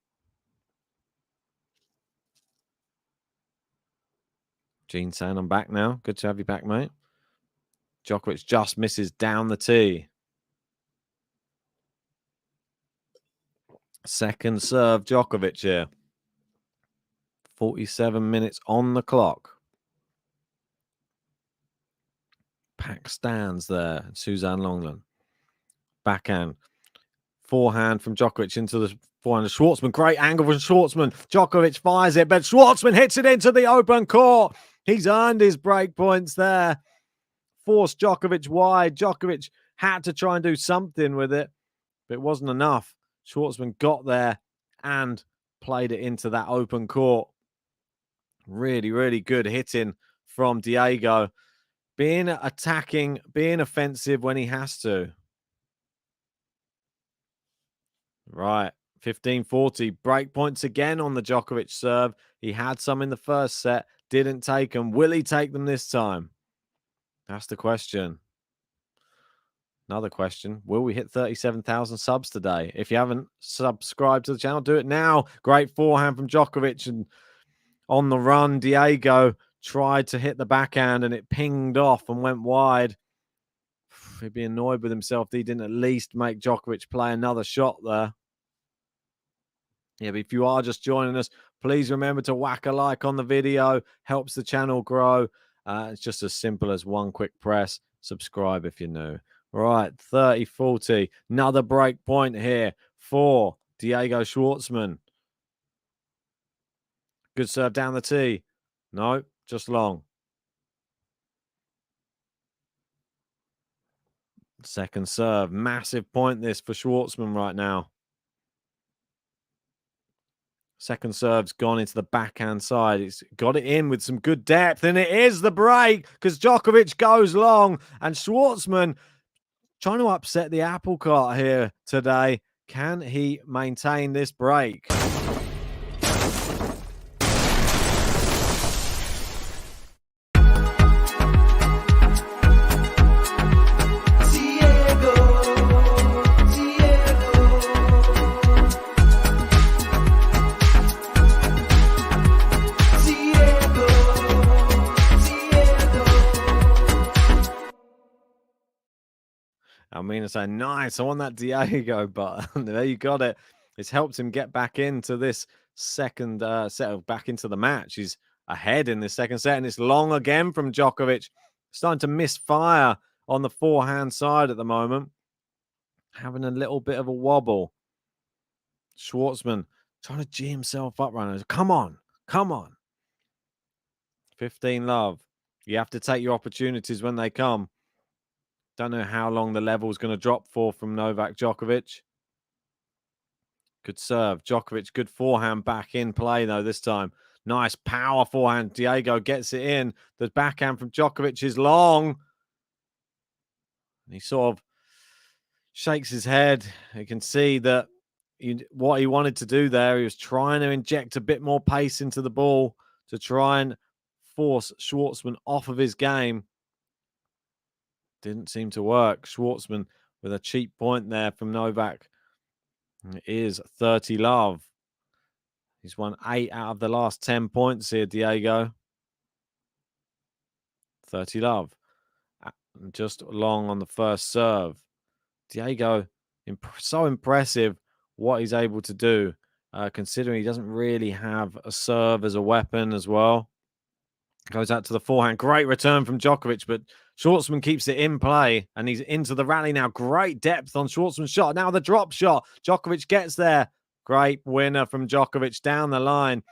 Gene saying I'm back now. Good to have you back, mate. Djokovic just misses down the tee. Second serve, Djokovic here. 47 minutes on the clock. Pack stands there. Suzanne Longland. Backhand. Forehand from Djokovic into the forehand of Schwartzman. Great angle from Schwartzman. Djokovic fires it, but Schwartzman hits it into the open court. He's earned his break points there. Forced Djokovic wide. Djokovic had to try and do something with it, but it wasn't enough. Schwartzman got there and played it into that open court. Really, really good hitting from Diego. Being attacking, being offensive when he has to. Right, 15-40. Break points again on the Djokovic serve. He had some in the first set, didn't take them. Will he take them this time? That's the question. Another question. Will we hit 37,000 subs today? If you haven't subscribed to the channel, do it now. Great forehand from Djokovic. And on the run, Diego tried to hit the backhand and it pinged off and went wide. He'd be annoyed with himself that he didn't at least make Djokovic play another shot there. Yeah, but if you are just joining us, please remember to whack a like on the video. Helps the channel grow. It's just as simple as one quick press. Subscribe if you're new. Right, 30-40. Another break point here for Diego Schwartzman. Good serve down the tee. No, just long. Second serve. Massive point this for Schwartzman right now. Second serve's gone into the backhand side. It's got it in with some good depth, and it is the break because Djokovic goes long, and Schwartzman trying to upset the apple cart here today. Can he maintain this break? Almina saying, nice. I want that Diego button. There you got it. It's helped him get back into this second set, back into the match. He's ahead in this second set, and it's long again from Djokovic. Starting to misfire on the forehand side at the moment. Having a little bit of a wobble. Schwartzman trying to G himself up right now. Come on. Come on. 15 love. You have to take your opportunities when they come. Don't know how long the level's going to drop for from Novak Djokovic. Good serve. Djokovic, good forehand back in play, though, this time. Nice power forehand. Diego gets it in. The backhand from Djokovic is long. He sort of shakes his head. You can see that what he wanted to do there, he was trying to inject a bit more pace into the ball to try and force Schwartzman off of his game. Didn't seem to work. Schwartzman with a cheap point there from Novak. It is 30 love. He's won 8 out of the last 10 points here, Diego. 30 love. Just long on the first serve. Diego, so impressive what he's able to do, considering he doesn't really have a serve as a weapon as well. Goes out to the forehand. Great return from Djokovic, but Schwartzman keeps it in play, and he's into the rally now. Great depth on Schwartzman's shot. Now the drop shot. Djokovic gets there. Great winner from Djokovic down the line.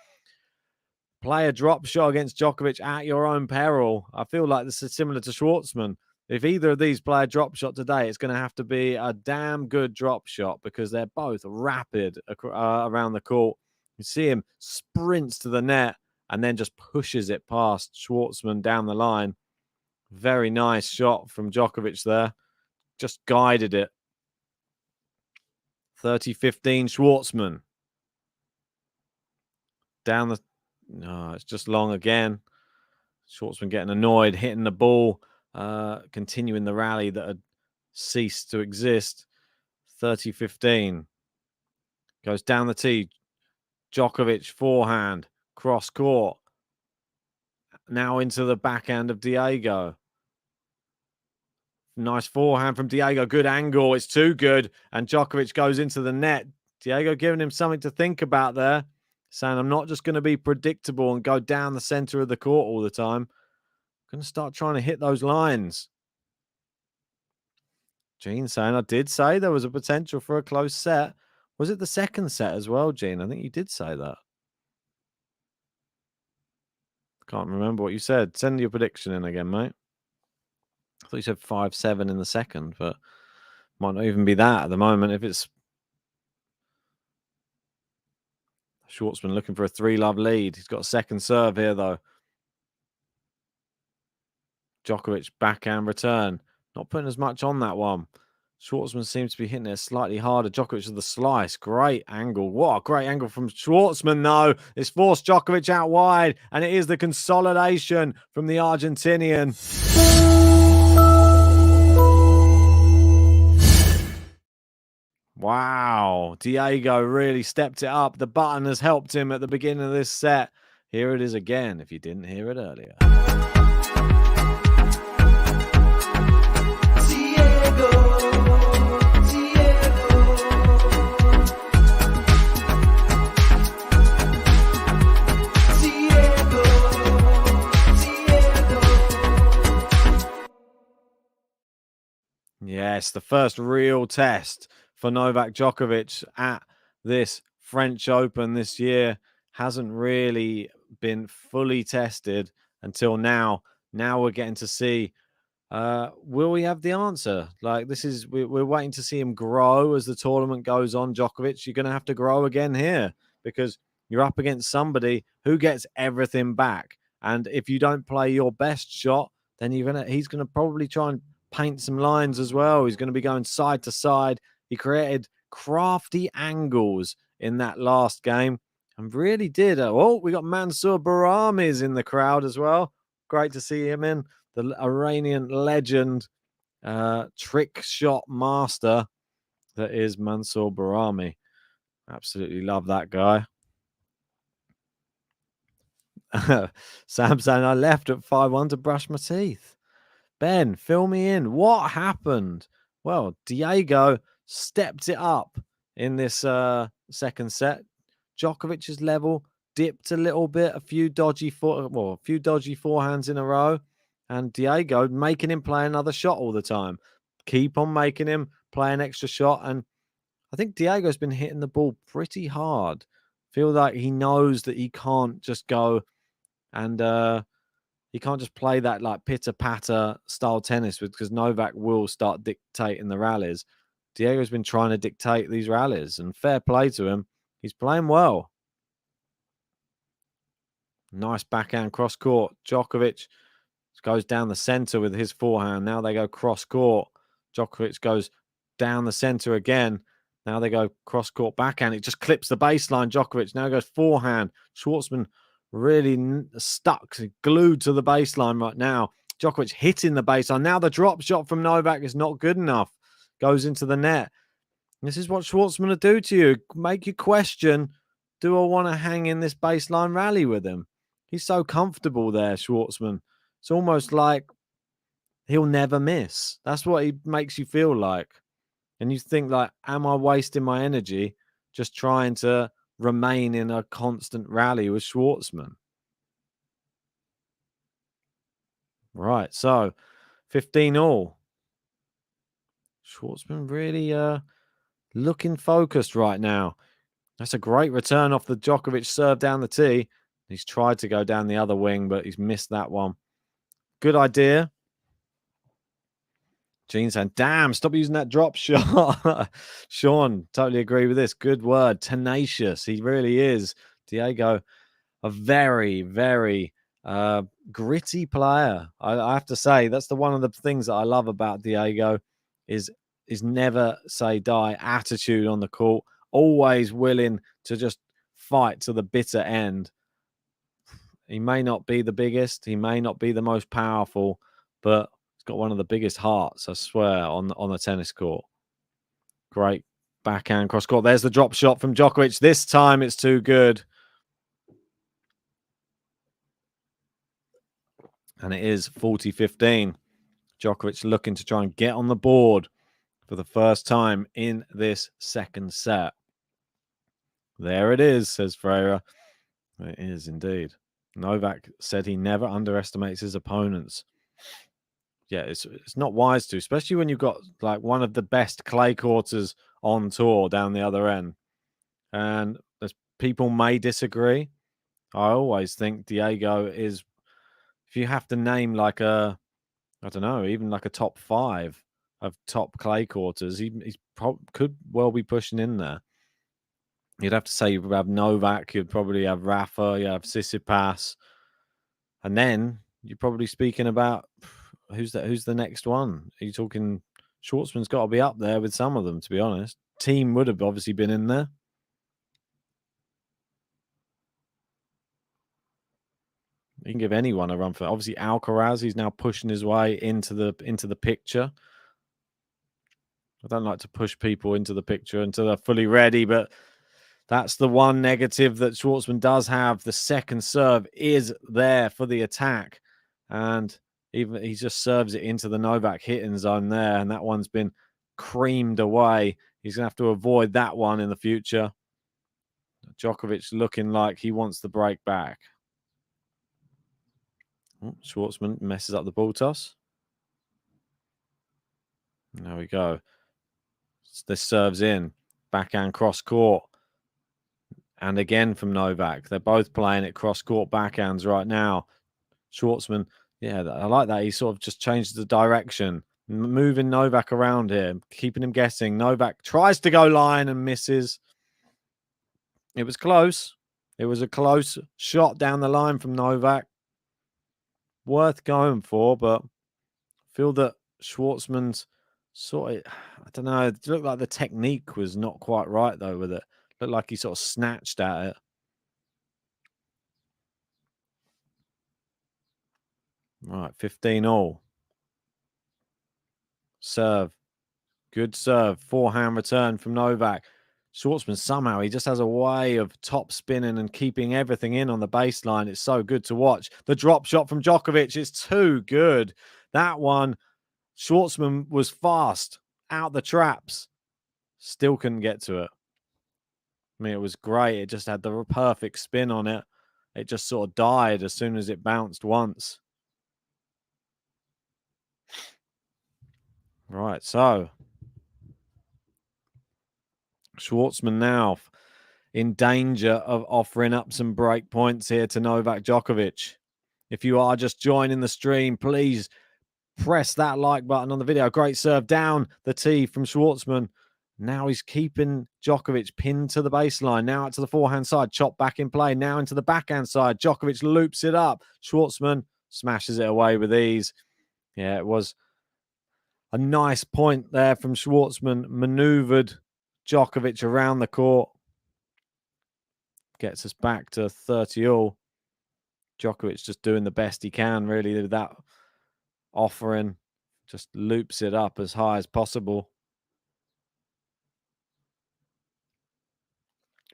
Play a drop shot against Djokovic at your own peril. I feel like this is similar to Schwartzman. If either of these play a drop shot today, it's going to have to be a damn good drop shot because they're both rapid around the court. You see him sprints to the net and then just pushes it past Schwartzman down the line. Very nice shot from Djokovic there. Just guided it. 30-15 Schwartzman. Down the... No, it's just long again. Schwartzman getting annoyed, hitting the ball, continuing the rally that had ceased to exist. 30-15. Goes down the tee. Djokovic forehand. Cross court. now into the backhand of Diego. Nice forehand from Diego. Good angle. It's too good. And Djokovic goes into the net. Diego giving him something to think about there, saying, I'm not just going to be predictable and go down the center of the court all the time. I'm going to start trying to hit those lines. Gene saying, I did say there was a potential for a close set. Was it the second set as well, Gene? I think you did say that. Can't remember what you said. Send your prediction in again, mate. I thought you said 5-7 in the second, but might not even be that at the moment. If it's Schwartzman looking for a 3-love lead. He's got a second serve here, though. Djokovic backhand return. Not putting as much on that one. Schwartzman seems to be hitting it slightly harder. Djokovic with the slice. Great angle. What a great angle from Schwartzman, though. It's forced Djokovic out wide, and it is the consolidation from the Argentinian. Wow. Diego really stepped it up. The button has helped him at the beginning of this set. Here it is again, if you didn't hear it earlier. Yes, the first real test for Novak Djokovic at this French Open this year. Hasn't really been fully tested until now. Now we're getting to see, will we have the answer? Like, this is, we're waiting to see him grow as the tournament goes on. Djokovic, you're going to have to grow again here because you're up against somebody who gets everything back. And if you don't play your best shot, then he's going to probably try and paint some lines as well. He's going to be going side to side. He created crafty angles in that last game and really did. Oh, we got Mansour Bahrami's in the crowd as well. Great to see him in. The Iranian legend, trick shot master that is Mansour Bahrami. Absolutely love that guy. Sam saying, I left at 5-1 to brush my teeth. Ben, fill me in. What happened? Well, Diego stepped it up in this second set. Djokovic's level dipped a little bit, a few dodgy forehands in a row, and Diego making him play another shot all the time. Keep on making him play an extra shot, and I think Diego's been hitting the ball pretty hard. Feel like he knows that he can't just go and he can't just play that like pitter-patter style tennis because Novak will start dictating the rallies. Diego's been trying to dictate these rallies, and fair play to him. He's playing well. Nice backhand cross court. Djokovic goes down the center with his forehand. Now they go cross court. Djokovic goes down the center again. Now they go cross court backhand. It just clips the baseline. Djokovic now goes forehand. Schwartzman really stuck, glued to the baseline right now. Djokovic hitting the baseline. Now the drop shot from Novak is not good enough. Goes into the net. This is what Schwartzman will do to you. Make you question, do I want to hang in this baseline rally with him? He's so comfortable there, Schwartzman. It's almost like he'll never miss. That's what he makes you feel like. And you think like, am I wasting my energy just trying to remain in a constant rally with Schwartzman? Right, so 15-all. Schwartzman really looking focused right now. That's a great return off the Djokovic serve down the tee. He's tried to go down the other wing, but he's missed that one. Good idea. Gene saying, damn, stop using that drop shot. Sean, totally agree with this. Good word. Tenacious. He really is. Diego, a very, very gritty player. I have to say, that's one of the things that I love about Diego is never say die attitude on the court. Always willing to just fight to the bitter end. He may not be the biggest. He may not be the most powerful, but he's got one of the biggest hearts, I swear, on the tennis court. Great backhand cross court. There's the drop shot from Djokovic. This time it's too good. And it is 40-15. Djokovic looking to try and get on the board for the first time in this second set. There it is, says Freire. It is indeed. Novak said he never underestimates his opponents. Yeah, it's not wise to, especially when you've got like one of the best clay courters on tour down the other end. And as people may disagree, I always think Diego is, if you have to name like I don't know, even like a top 5 of top clay quarters, could well be pushing in there. You'd have to say you have Novak, you'd probably have Rafa, you have Tsitsipas, and then you're probably speaking about who's the next one? Are you talking Schwartzman's got to be up there with some of them, to be honest. Team would have obviously been in there. You can give anyone a run for it. Obviously, Alcaraz, he's now pushing his way into the picture. I don't like to push people into the picture until they're fully ready, but that's the one negative that Schwartzman does have. The second serve is there for the attack, and even he just serves it into the Novak hitting zone there, and that one's been creamed away. He's going to have to avoid that one in the future. Djokovic looking like he wants the break back. Schwartzman messes up the ball toss. There we go. This serves in. Backhand cross court. And again from Novak. They're both playing at cross court backhands right now. Schwartzman, yeah, I like that. He sort of just changed the direction. Moving Novak around here. Keeping him guessing. Novak tries to go line and misses. It was close. It was a close shot down the line from Novak. Worth going for, but I feel that Schwartzman's sort of, I don't know, it looked like the technique was not quite right though with it. Looked like he sort of snatched at it. Right, 15-all. Serve. Good serve. Forehand return from Novak. Schwartzman somehow, he just has a way of top spinning and keeping everything in on the baseline. It's so good to watch. The drop shot from Djokovic is too good. That one, Schwartzman was fast, out the traps. Still couldn't get to it. I mean, it was great. It just had the perfect spin on it. It just sort of died as soon as it bounced once. Right, so Schwartzman now in danger of offering up some break points here to Novak Djokovic. If you are just joining the stream, please press that like button on the video. Great serve down the tee from Schwartzman. Now he's keeping Djokovic pinned to the baseline. Now out to the forehand side. Chop back in play. Now into the backhand side. Djokovic loops it up. Schwartzman smashes it away with ease. Yeah, it was a nice point there from Schwartzman. Maneuvered Djokovic around the court. Gets us back to 30-all. Djokovic just doing the best he can, really, with that offering. Just loops it up as high as possible.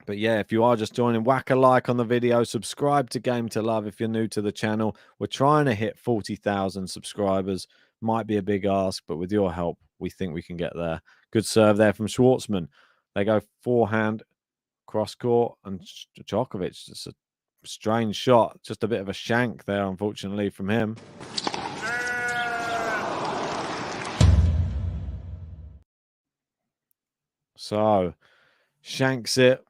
But yeah, if you are just joining, whack a like on the video. Subscribe to Game to Love if you're new to the channel. We're trying to hit 40,000 subscribers. Might be a big ask, but with your help, we think we can get there. Good serve there from Schwartzman. They go forehand, cross court, and Djokovic. Just a strange shot. Just a bit of a shank there, unfortunately, from him. So, shanks it.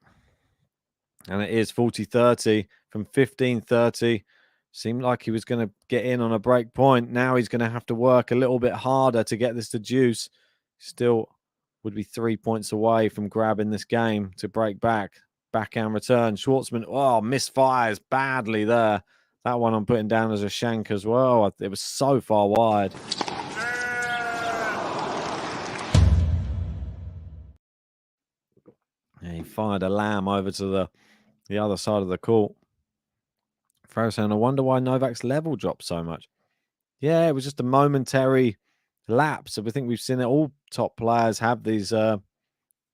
And it is 40-30 from 15-30. Seemed like he was going to get in on a break point. Now he's going to have to work a little bit harder to get this to juice. Still would be 3 points away from grabbing this game to break back. Backhand return. Schwartzman, misfires badly there. That one I'm putting down as a shank as well. It was so far wide. Yeah, he fired a lamb over to the other side of the court. Farrow saying, I wonder why Novak's level dropped so much. Yeah, it was just a momentary lapse. I think we've seen it. All top players have these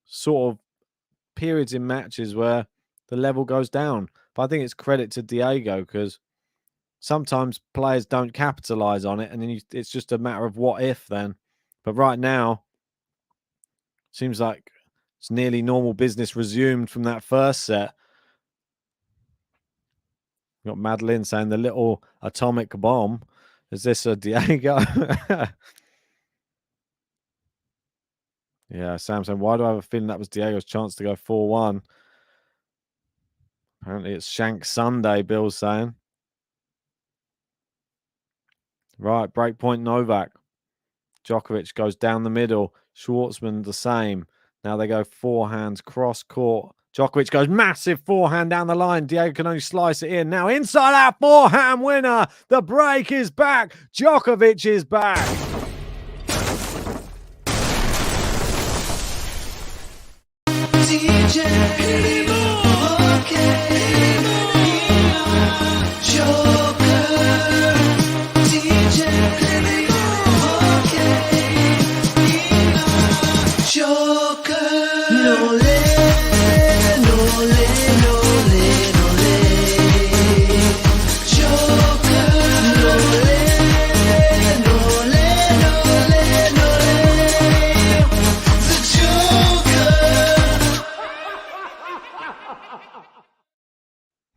sort of periods in matches where the level goes down. But I think it's credit to Diego because sometimes players don't capitalize on it, and then it's just a matter of what if then. But right now, seems like it's nearly normal business resumed from that first set. We've got Madeline saying the little atomic bomb. Is this a Diego? Yeah, Sam saying, why do I have a feeling that was Diego's chance to go 4-1? Apparently it's Shank Sunday, Bill's saying. Right, breakpoint Novak. Djokovic goes down the middle. Schwartzman the same. Now they go forehands cross court. Djokovic goes massive forehand down the line. Diego can only slice it in. Now inside out forehand winner. The break is back. Djokovic is back. DJ, Joker, DJ, Joker, no le, no le, no le, no le, Joker, no le, no le, no le, no le, the Joker.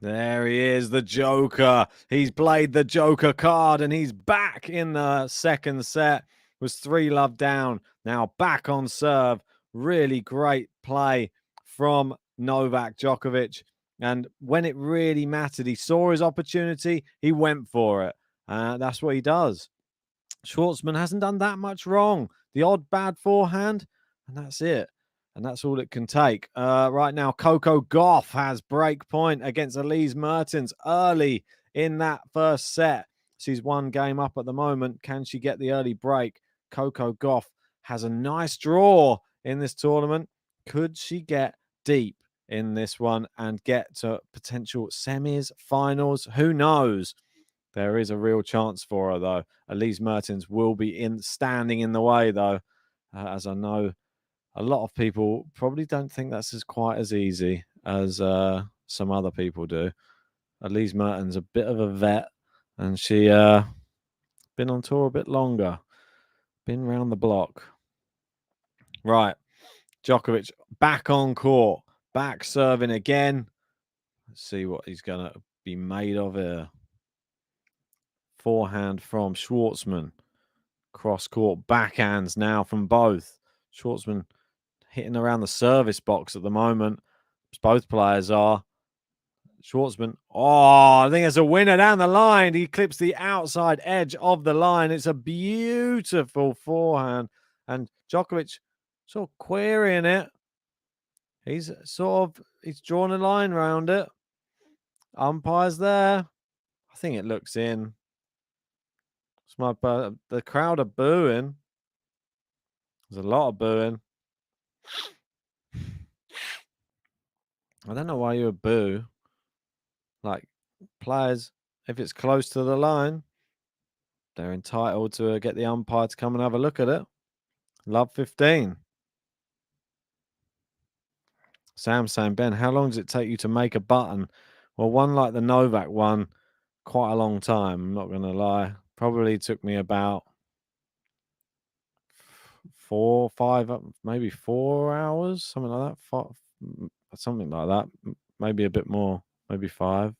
There he is, the Joker. He's played the Joker card and he's back in the second set. Was 3-love down. Now back on serve. Really great play from Novak Djokovic. And when it really mattered, he saw his opportunity. He went for it. That's what he does. Schwartzman hasn't done that much wrong. The odd bad forehand, and that's it. And that's all it can take. Right now, Coco Gauff has break point against Elise Mertens early in that first set. She's one game up at the moment. Can she get the early break? Coco Gauff has a nice draw in this tournament. Could she get deep in this one and get to potential semis, finals? Who knows? There is a real chance for her, though. Elise Mertens will be standing in the way, though, as I know a lot of people probably don't think that's quite as easy as some other people do. Elise Mertens a bit of a vet, and she been on tour a bit longer. Been round the block. Right. Djokovic back on court. Back serving again. Let's see what he's going to be made of here. Forehand from Schwartzman. Cross court backhands now from both. Schwartzman hitting around the service box at the moment. Both players are. Schwartzman. Oh, I think it's a winner down the line. He clips the outside edge of the line. It's a beautiful forehand. And Djokovic sort of querying it. He's drawn a line around it. Umpire's there. I think it looks in. The crowd are booing. There's a lot of booing. I don't know why you would boo. Like, players, if it's close to the line, they're entitled to get the umpire to come and have a look at it. Love 15. Sam saying, Ben, how long does it take you to make a button? Well, one like the Novak one, quite a long time. I'm not going to lie. Probably took me about 4, 5, maybe 4 hours, something like that. Something like that. Maybe a bit more, maybe 5.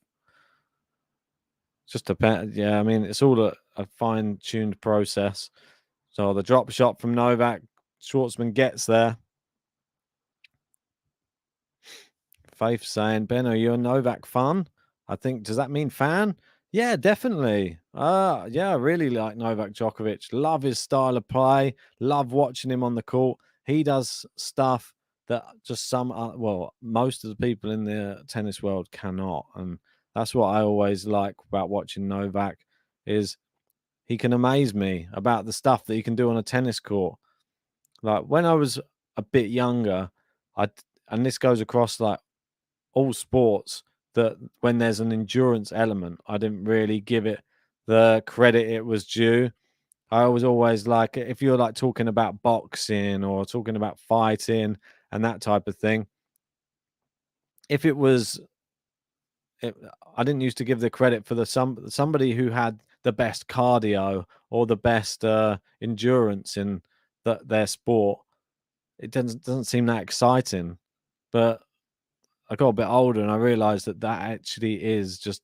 Just depends. Yeah, I mean, it's all a fine-tuned process. So the drop shot from Novak, Schwartzman gets there. Faith saying, Ben, are you a Novak fan? I think, does that mean fan? Yeah, definitely. Yeah, I really like Novak Djokovic. Love his style of play. Love watching him on the court. He does stuff that just most of the people in the tennis world cannot. And that's what I always like about watching Novak, is he can amaze me about the stuff that he can do on a tennis court. Like when I was a bit younger, and this goes across like all sports, that when there's an endurance element, I didn't really give it the credit it was due. I was always like, if you're like talking about boxing or talking about fighting and that type of thing, if it was I didn't used to give the credit for somebody who had the best cardio or the best endurance in their sport. It doesn't seem that exciting, but I got a bit older and I realized that actually is just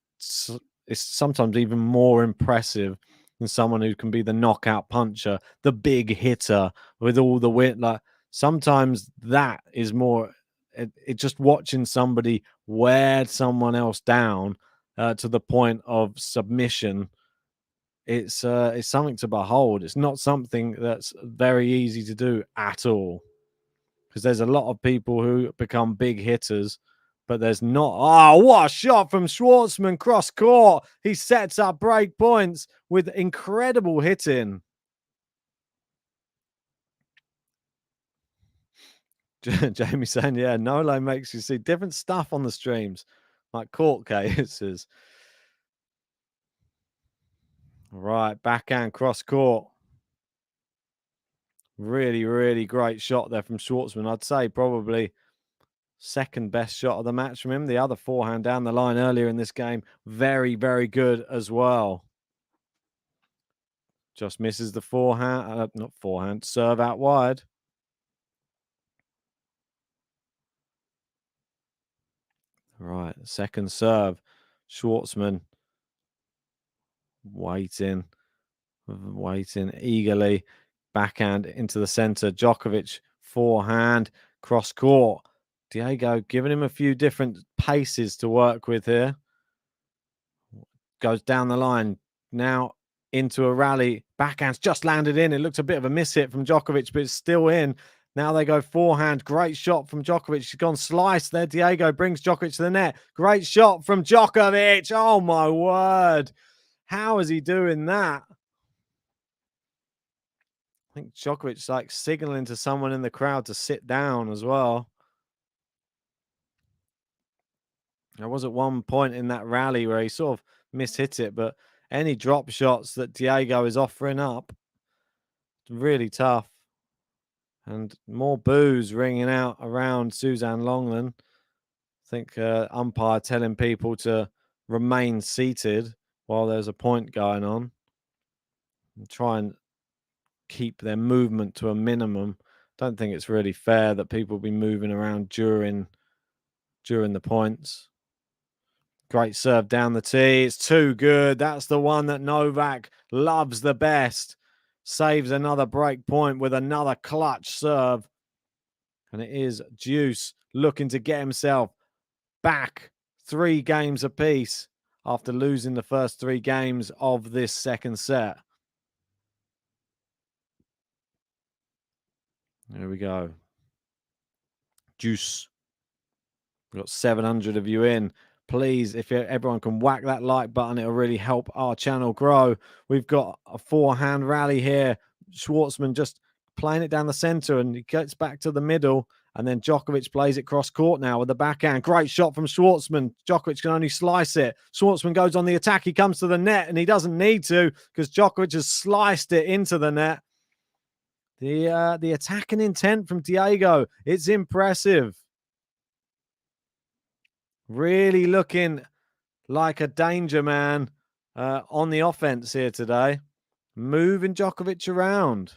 it's sometimes even more impressive than someone who can be the knockout puncher, the big hitter with all the wit. Like sometimes that is more. It just watching somebody wear someone else down to the point of submission. It's something to behold. It's not something that's very easy to do at all, because there's a lot of people who become big hitters, but there's not. Oh, what a shot from Schwartzman cross court. He sets up break points with incredible hitting. Jamie saying, yeah, Nolo makes you see different stuff on the streams, like court cases. Right, backhand cross court. Really, really great shot there from Schwartzman. I'd say probably second best shot of the match from him. The other forehand down the line earlier in this game, very, very good as well. Just misses the forehand, not forehand, serve out wide. Right, second serve. Schwartzman waiting eagerly. Backhand into the center. Djokovic, forehand, cross court. Diego giving him a few different paces to work with here. Goes down the line. Now into a rally. Backhand's just landed in. It looked a bit of a miss hit from Djokovic, but it's still in. Now they go forehand. Great shot from Djokovic. She's gone slice there. Diego brings Djokovic to the net. Great shot from Djokovic. Oh, my word. How is he doing that? I think Djokovic's like signaling to someone in the crowd to sit down as well. There was at one point in that rally where he sort of mishit it, but any drop shots that Diego is offering up, really tough. And more boos ringing out around Suzanne Longland. I think umpire telling people to remain seated while there's a point going on and try and keep their movement to a minimum. Don't think it's really fair that people be moving around during the points. Great serve down the tee. It's too good. That's the one that Novak loves the best. Saves another break point with another clutch serve. And it is Deuce looking to get himself back 3 games apiece after losing the first 3 games of this second set. There we go. Deuce. We've got 700 of you in. Please, if everyone can whack that like button, it'll really help our channel grow. We've got a forehand rally here. Schwartzman just playing it down the center and he gets back to the middle. And then Djokovic plays it cross court now with the backhand. Great shot from Schwartzman. Djokovic can only slice it. Schwartzman goes on the attack. He comes to the net and he doesn't need to because Djokovic has sliced it into the net. The attacking intent from Diego, it's impressive. Really looking like a danger man on the offense here today. Moving Djokovic around.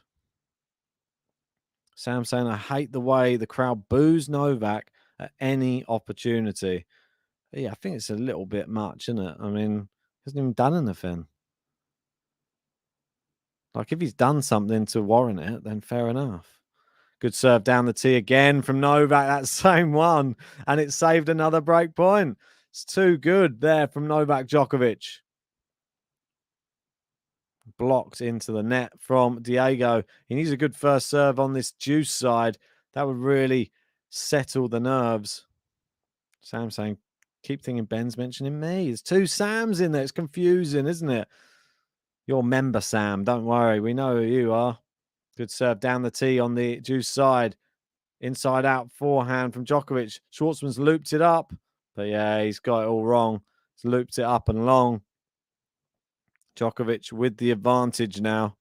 Sam saying, I hate the way the crowd boos Novak at any opportunity. Yeah, I think it's a little bit much, isn't it? I mean, he hasn't even done anything. Like, if he's done something to warrant it, then fair enough. Good serve down the tee again from Novak, that same one. And it saved another break point. It's too good there from Novak Djokovic. Blocked into the net from Diego. He needs a good first serve on this Deuce side. That would really settle the nerves. Sam saying, keep thinking Ben's mentioning me. There's 2 Sams in there. It's confusing, isn't it? You're member Sam. Don't worry. We know who you are. Good serve down the tee on the Deuce side. Inside out forehand from Djokovic. Schwartzman's looped it up. But yeah, he's got it all wrong. He's looped it up and long. Djokovic with the advantage now.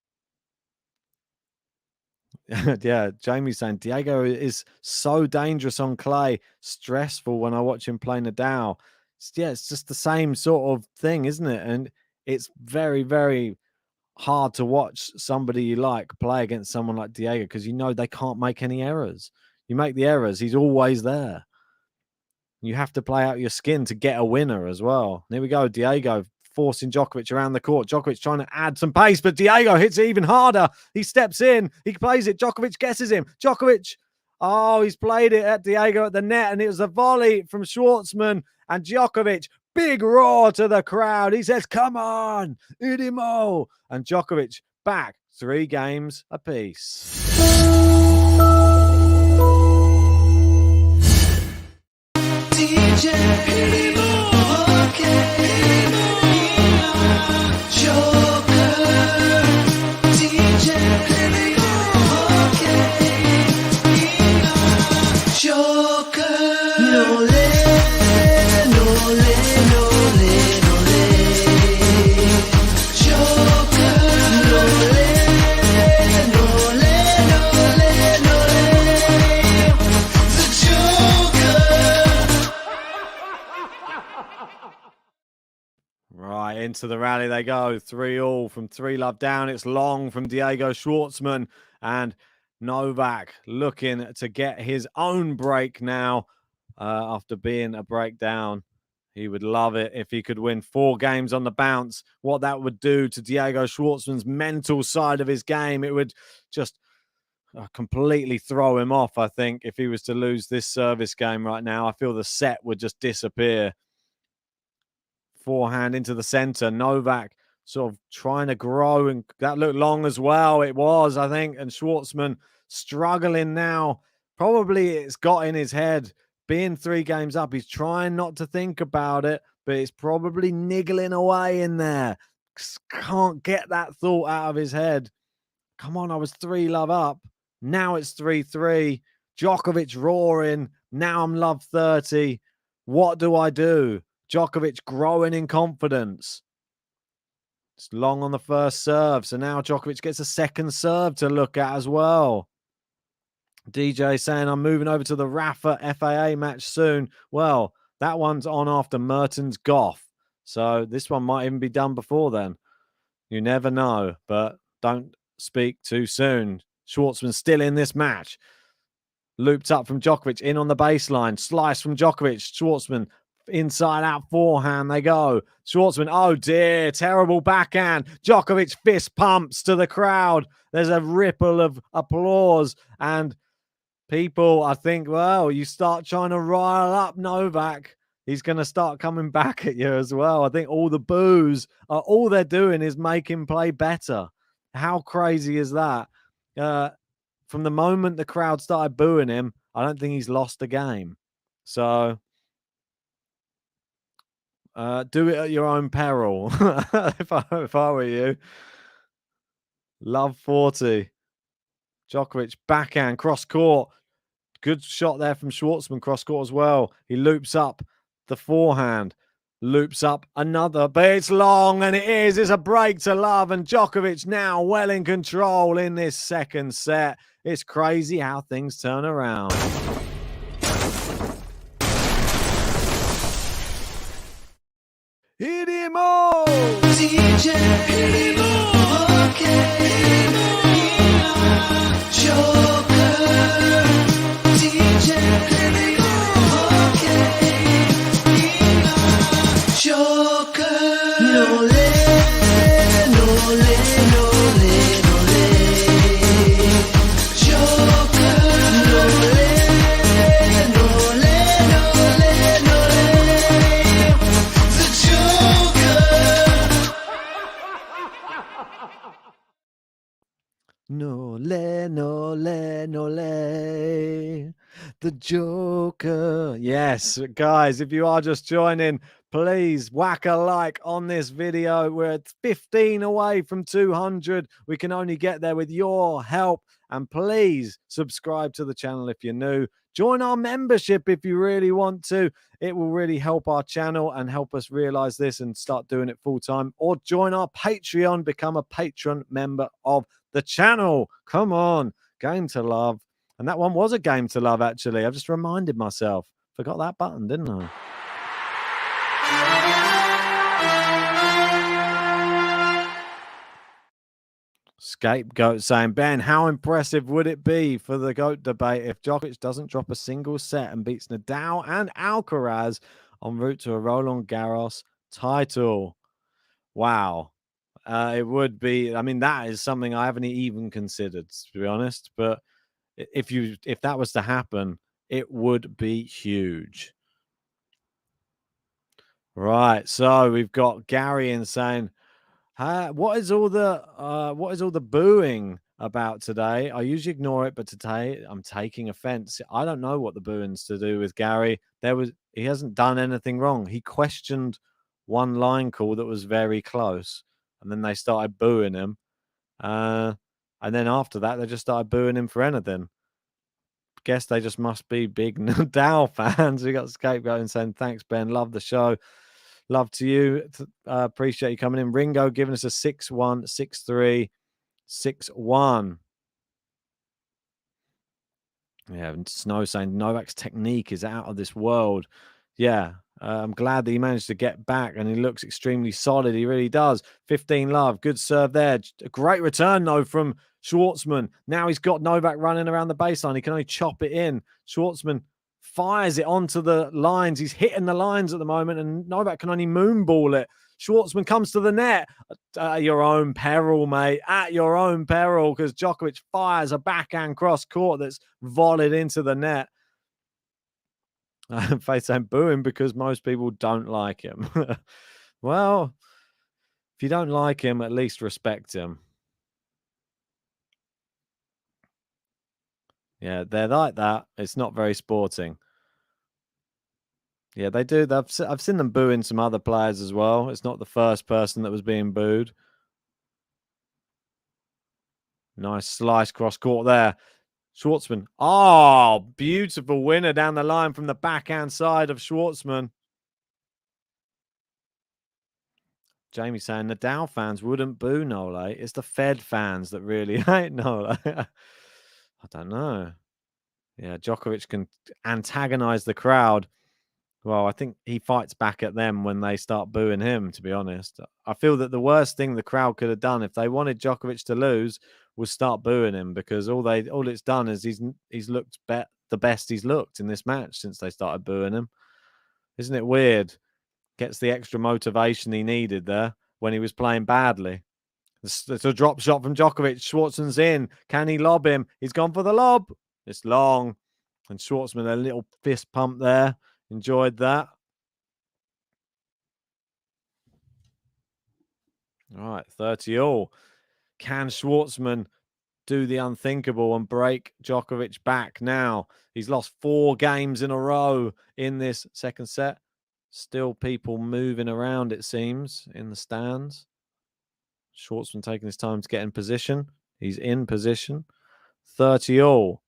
Yeah, Jamie's saying Diego is so dangerous on clay. Stressful when I watch him play Nadal. it's just the same sort of thing, isn't it? And it's very, very hard to watch somebody you like play against someone like Diego because you know they can't make any errors. You make the errors, he's always there. You have to play out your skin to get a winner as well. Here we go, Diego forcing Djokovic around the court. Djokovic trying to add some pace, but Diego hits it even harder. He steps in, he plays it. Djokovic guesses him. Djokovic, oh, he's played it at Diego at the net, and it was a volley from Schwartzman. And Djokovic, big roar to the crowd. He says, come on, Idimo. And Djokovic back 3 games apiece. DJ, Joker, DJ, Joker, no le, no le, no le, no le, Joker, no le, no le, no le, no le, the Joker. Right, into the rally they go. 3-all from 3-love down. It's long from Diego Schwartzman. And Novak looking to get his own break now after being a breakdown. He would love it if he could win 4 games on the bounce. What that would do to Diego Schwartzman's mental side of his game, it would just completely throw him off, I think, if he was to lose this service game right now. I feel the set would just disappear. Forehand into the center. Novak sort of trying to grow, and that looked long as well. It was, I think, and Schwartzman struggling now. Probably it's got in his head. Being 3 games up, he's trying not to think about it, but it's probably niggling away in there. Can't get that thought out of his head. Come on, I was 3-love up. Now it's 3-3. Djokovic roaring. Now I'm love 30. What do I do? Djokovic growing in confidence. It's long on the first serve. So now Djokovic gets a second serve to look at as well. DJ saying, I'm moving over to the Rafa FAA match soon. Well, that one's on after Mertens Goff. So this one might even be done before then. You never know, but don't speak too soon. Schwartzman still in this match. Looped up from Djokovic, in on the baseline. Slice from Djokovic. Schwartzman inside out forehand they go. Schwartzman, oh dear, terrible backhand. Djokovic fist pumps to the crowd. There's a ripple of applause, and people, I think, well, you start trying to rile up Novak, he's going to start coming back at you as well. I think all the boos, all they're doing is make him play better. How crazy is that? From the moment the crowd started booing him, I don't think he's lost a game. So do it at your own peril. if I were you. Love 40. Djokovic backhand cross court. Good shot there from Schwartzman, cross court as well. He loops up the forehand. Loops up another, but it's long, and it is. It's a break to love, and Djokovic now well in control in this second set. It's crazy how things turn around. Hit him all! DJ, Joker, DJ, Joker, no le, no le, no le, no le, Joker, no le, no le, no le, no le, the Joker. Nole, nole, nole. The Joker. Yes, guys, if you are just joining, please whack a like on this video. We're at 15 away from 200. We can only get there with your help. And please subscribe to the channel if you're new. Join our membership if you really want to. It will really help our channel and help us realize this and start doing it full time. Or join our Patreon, become a patron member of the channel. Come on, game to love. And that one was a game to love, actually. I've just reminded myself. Forgot that button, didn't I? Scapegoat saying, Ben, how impressive would it be for the GOAT debate if Djokovic doesn't drop a single set and beats Nadal and Alcaraz en route to a Roland Garros title? Wow. It would be, I mean, that is something I haven't even considered, to be honest. But if that was to happen, it would be huge. Right. So we've got Gary in saying, what is all the booing about today? I usually ignore it, but today I'm taking offense. I don't know what the booing's to do with Gary. He hasn't done anything wrong. He questioned one line call that was very close, and then they started booing him. And then after that, they just started booing him for anything. Guess they just must be big Nadal fans. We got Scapegoat and saying, thanks, Ben. Love the show. Love to you. Appreciate you coming in. Ringo giving us a 6-1, 6-3, 6-1. Yeah, and Snow saying Novak's technique is out of this world. Yeah, I'm glad that he managed to get back and he looks extremely solid. He really does. 15 love. Good serve there. A great return, though, from Schwartzman. Now he's got Novak running around the baseline. He can only chop it in. Schwartzman fires it onto the lines. He's hitting the lines at the moment, and Novak can only moonball it. Schwartzman comes to the net. At your own peril, mate. At your own peril, because Djokovic fires a backhand cross court that's volleyed into the net. Faith saying booing because most people don't like him. Well, if you don't like him, at least respect him. Yeah, they're like that. It's not very sporting. Yeah, they do. I've seen them booing some other players as well. It's not the first person that was being booed. Nice slice cross court there. Schwartzman. Oh, beautiful winner down the line from the backhand side of Schwartzman. Jamie saying Nadal fans wouldn't boo Nole. It's the Fed fans that really hate Nole. I don't know. Yeah, Djokovic can antagonize the crowd. Well, I think he fights back at them when they start booing him, to be honest. I feel that the worst thing the crowd could have done if they wanted Djokovic to lose was start booing him, because all it's done is he's looked the best he's looked in this match since they started booing him. Isn't it weird? Gets the extra motivation he needed there when he was playing badly. It's a drop shot from Djokovic. Schwartzman's in. Can he lob him? He's gone for the lob. It's long. And Schwartzman, a little fist pump there. Enjoyed that. All right, 30 all. Can Schwartzman do the unthinkable and break Djokovic back now? He's lost 4 games in a row in this second set. Still people moving around, it seems, in the stands. Schwartzman taking his time to get in position. He's in position. 30 all.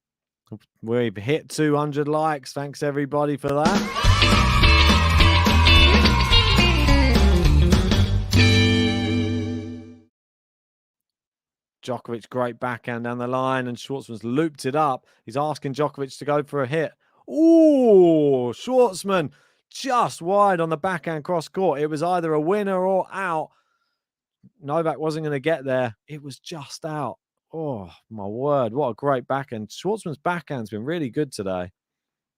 We've hit 200 likes. Thanks, everybody, for that. Djokovic, great backhand down the line, and Schwartzman's looped it up. He's asking Djokovic to go for a hit. Ooh, Schwartzman just wide on the backhand cross court. It was either a winner or out. Novak wasn't going to get there. It was just out. Oh, my word. What a great backhand. Schwartzman's backhand's been really good today.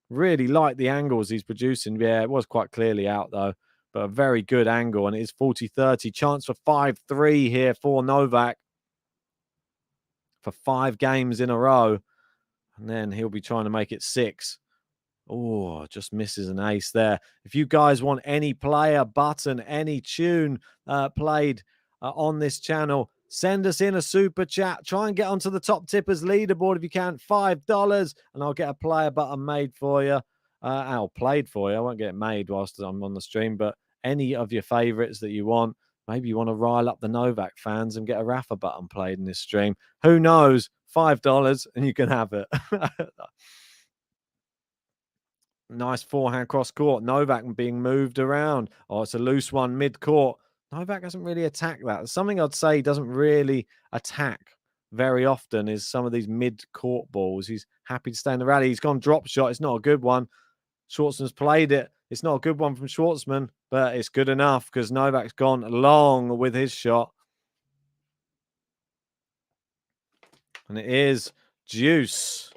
Really like the angles he's producing. Yeah, it was quite clearly out, though, but a very good angle, and it is 40-30. Chance for 5-3 here for Novak for 5 games in a row, and then he'll be trying to make it 6. Oh, just misses an ace there. If you guys want any player button, any tune played on this channel, send us in a super chat. Try and get onto the top tippers leaderboard if you can. $5, and I'll get a player button made for you. I'll played for you. I won't get it made whilst I'm on the stream, but any of your favorites that you want. Maybe you want to rile up the Novak fans and get a Rafa button played in this stream. Who knows? $5 and you can have it. Nice forehand cross court. Novak being moved around. Oh, it's a loose one mid-court. Novak hasn't really attacked that. Something I'd say he doesn't really attack very often is some of these mid-court balls. He's happy to stay in the rally. He's gone drop shot. It's not a good one. Schwartzman's played it. It's not a good one from Schwartzman, but it's good enough because Novak's gone long with his shot. And it is deuce.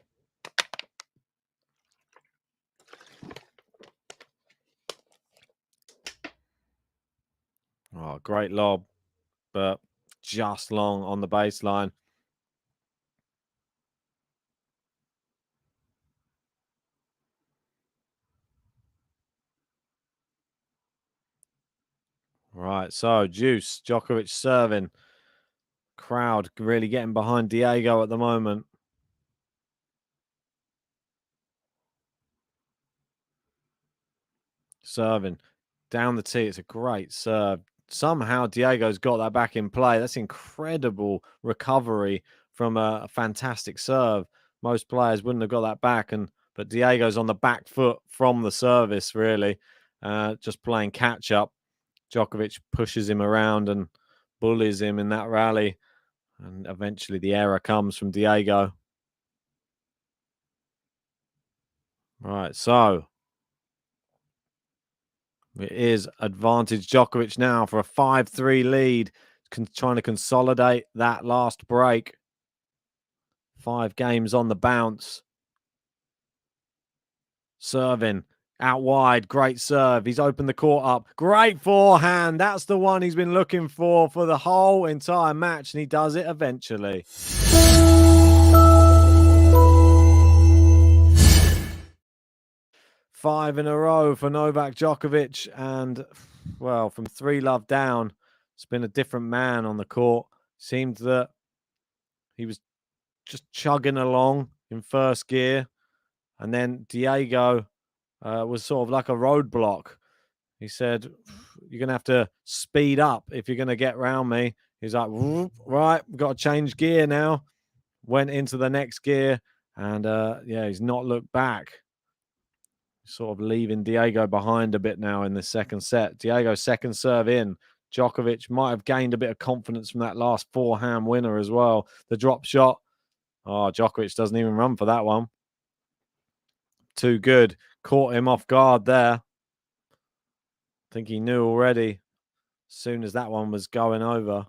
Oh, great lob, but just long on the baseline. Right, so deuce, Djokovic serving. Crowd really getting behind Diego at the moment. Serving down the tee. It's a great serve. Somehow Diego's got that back in play. That's incredible recovery from a fantastic serve. Most players wouldn't have got that back, but Diego's on the back foot from the service, really. Just playing catch up. Djokovic pushes him around and bullies him in that rally. And eventually the error comes from Diego. Right, so it is advantage Djokovic now for a 5-3 lead. Trying to consolidate that last break. 5 games on the bounce. Serving out wide. Great serve. He's opened the court up. Great forehand. That's the one he's been looking for the whole entire match, and he does it eventually. Five in a row for Novak Djokovic, and well, from 3-love down, it's been a different man on the court. Seemed that he was just chugging along in first gear, and then Diego was sort of like a roadblock. He said, "You're going to have to speed up if you're going to get round me." He's like, "Right, we've got to change gear now." Went into the next gear, and yeah, he's not looked back. Sort of leaving Diego behind a bit now in the second set. Diego's second serve in. Djokovic might have gained a bit of confidence from that last forehand winner as well. The drop shot. Oh, Djokovic doesn't even run for that one. Too good. Caught him off guard there. I think he knew already as soon as that one was going over.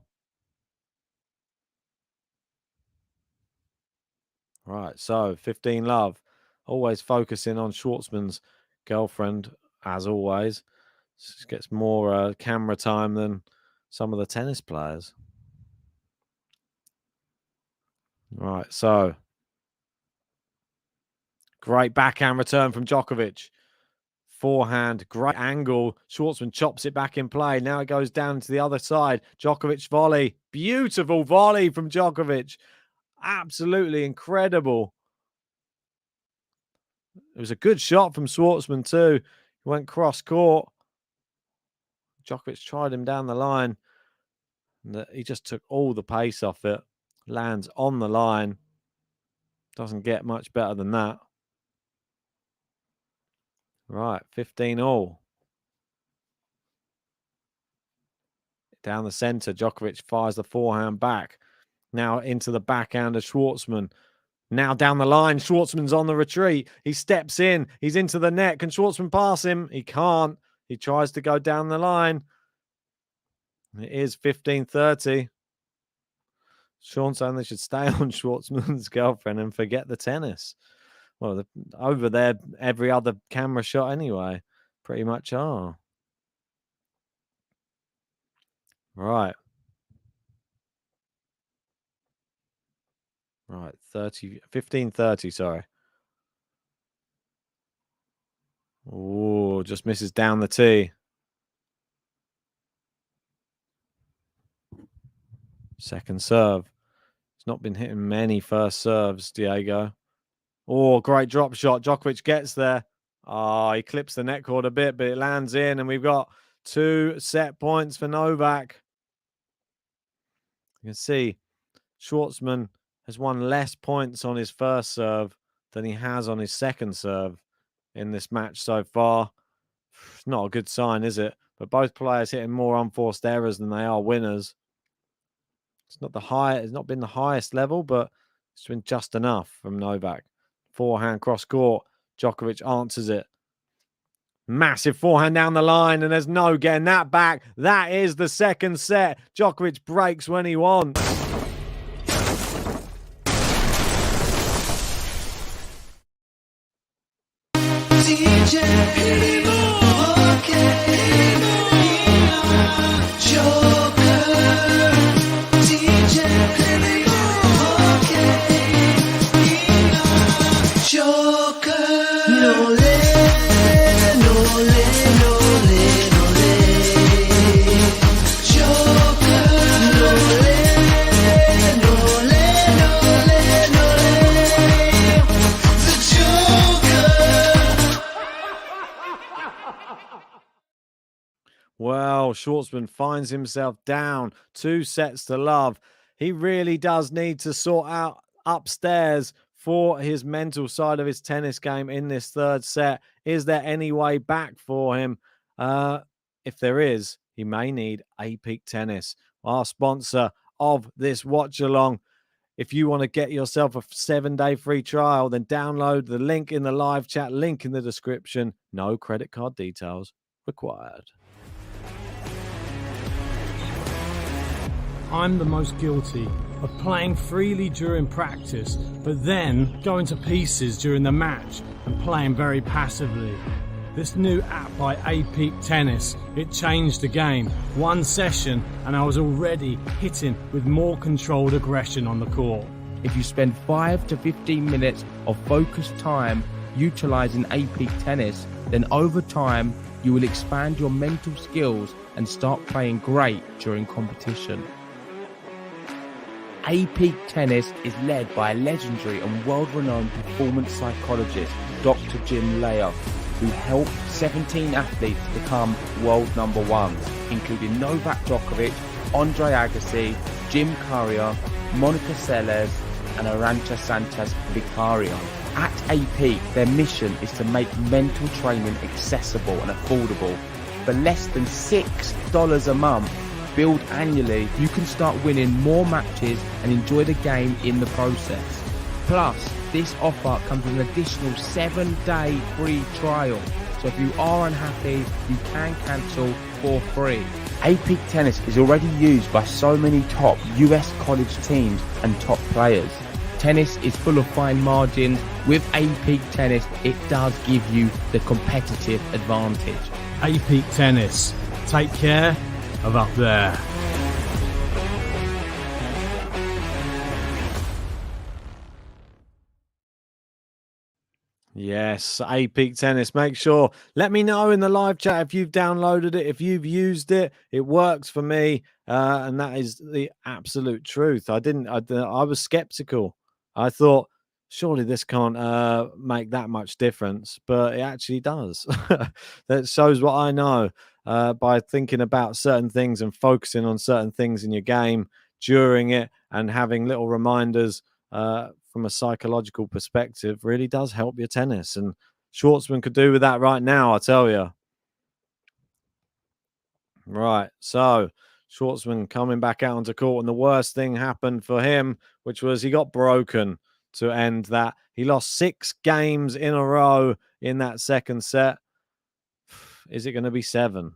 Right, so 15-love. Always focusing on Schwartzman's girlfriend, as always. She gets more camera time than some of the tennis players. Right, so great backhand return from Djokovic. Forehand, great angle. Schwartzman chops it back in play. Now it goes down to the other side. Djokovic volley. Beautiful volley from Djokovic. Absolutely incredible. It was a good shot from Schwartzman too. He went cross court. Djokovic tried him down the line. He just took all the pace off it. Lands on the line. Doesn't get much better than that. Right, 15-all. Down the center, Djokovic fires the forehand back. Now into the backhand of Schwartzman. Now down the line, Schwartzman's on the retreat. He steps in. He's into the net. Can Schwartzman pass him? He can't. He tries to go down the line. It is 15-30. Sean saying they should stay on Schwartzman's girlfriend and forget the tennis. Well, over there, every other camera shot anyway. Pretty much are. Right. Right, 15-30, sorry. Oh, just misses down the tee. Second serve. He's not been hitting many first serves, Diego. Oh, great drop shot. Djokovic gets there. Oh, he clips the net cord a bit, but it lands in, and we've got 2 set points for Novak. You can see Schwartzman has won less points on his first serve than he has on his second serve in this match so far. It's not a good sign, is it? But both players hitting more unforced errors than they are winners. It's not been the highest level, but it's been just enough from Novak. Forehand cross court. Djokovic answers it. Massive forehand down the line, and there's no getting that back. That is the second set. Djokovic breaks when he wants. DJ, okay, Joker, DJ, okay, Joker, no le, no le, no le, no le, Joker, no le, no le, no le, no le, the Joker. Well, Schwartzman finds himself down 2 sets to love. He really does need to sort out upstairs for his mental side of his tennis game in this third set. Is there any way back for him? If there is, he may need A Peak Tennis, our sponsor of this watch along. If you want to get yourself a 7-day free trial, then download the link in the live chat, link in the description. No credit card details required. I'm the most guilty of playing freely during practice, but then going to pieces during the match and playing very passively. This new app by A Peak Tennis, it changed the game. 1 session and I was already hitting with more controlled aggression on the court. If you spend 5 to 15 minutes of focused time utilizing A Peak Tennis, then over time you will expand your mental skills and start playing great during competition. A Peak Tennis is led by a legendary and world-renowned performance psychologist, Dr. Jim Layer, who helped 17 athletes become world number ones, including Novak Djokovic, Andre Agassi, Jim Courier, Monica Seles, and Arantxa Sanchez Vicario. At A Peak, their mission is to make mental training accessible and affordable. For less than $6 a month, billed annually, you can start winning more matches and enjoy the game in the process. Plus, this offer comes with an additional 7-day free trial. So if you are unhappy, you can cancel for free. A Peak Tennis is already used by so many top US college teams and top players. Tennis is full of fine margins. With A Peak Tennis, it does give you the competitive advantage. A Peak Tennis, take care of up there. Yes, A Peak Tennis. Make sure, let me know in the live chat if you've downloaded it, if you've used it. It works for me, and that is the absolute truth. I was skeptical. I thought, surely this can't make that much difference, but it actually does. That shows what I know by thinking about certain things and focusing on certain things in your game during it and having little reminders from a psychological perspective really does help your tennis. And Schwartzman could do with that right now, I tell you. Right, so Schwartzman coming back out onto court, and the worst thing happened for him, which was he got broken to end that. He lost 6 games in a row in that second set. Is it going to be 7?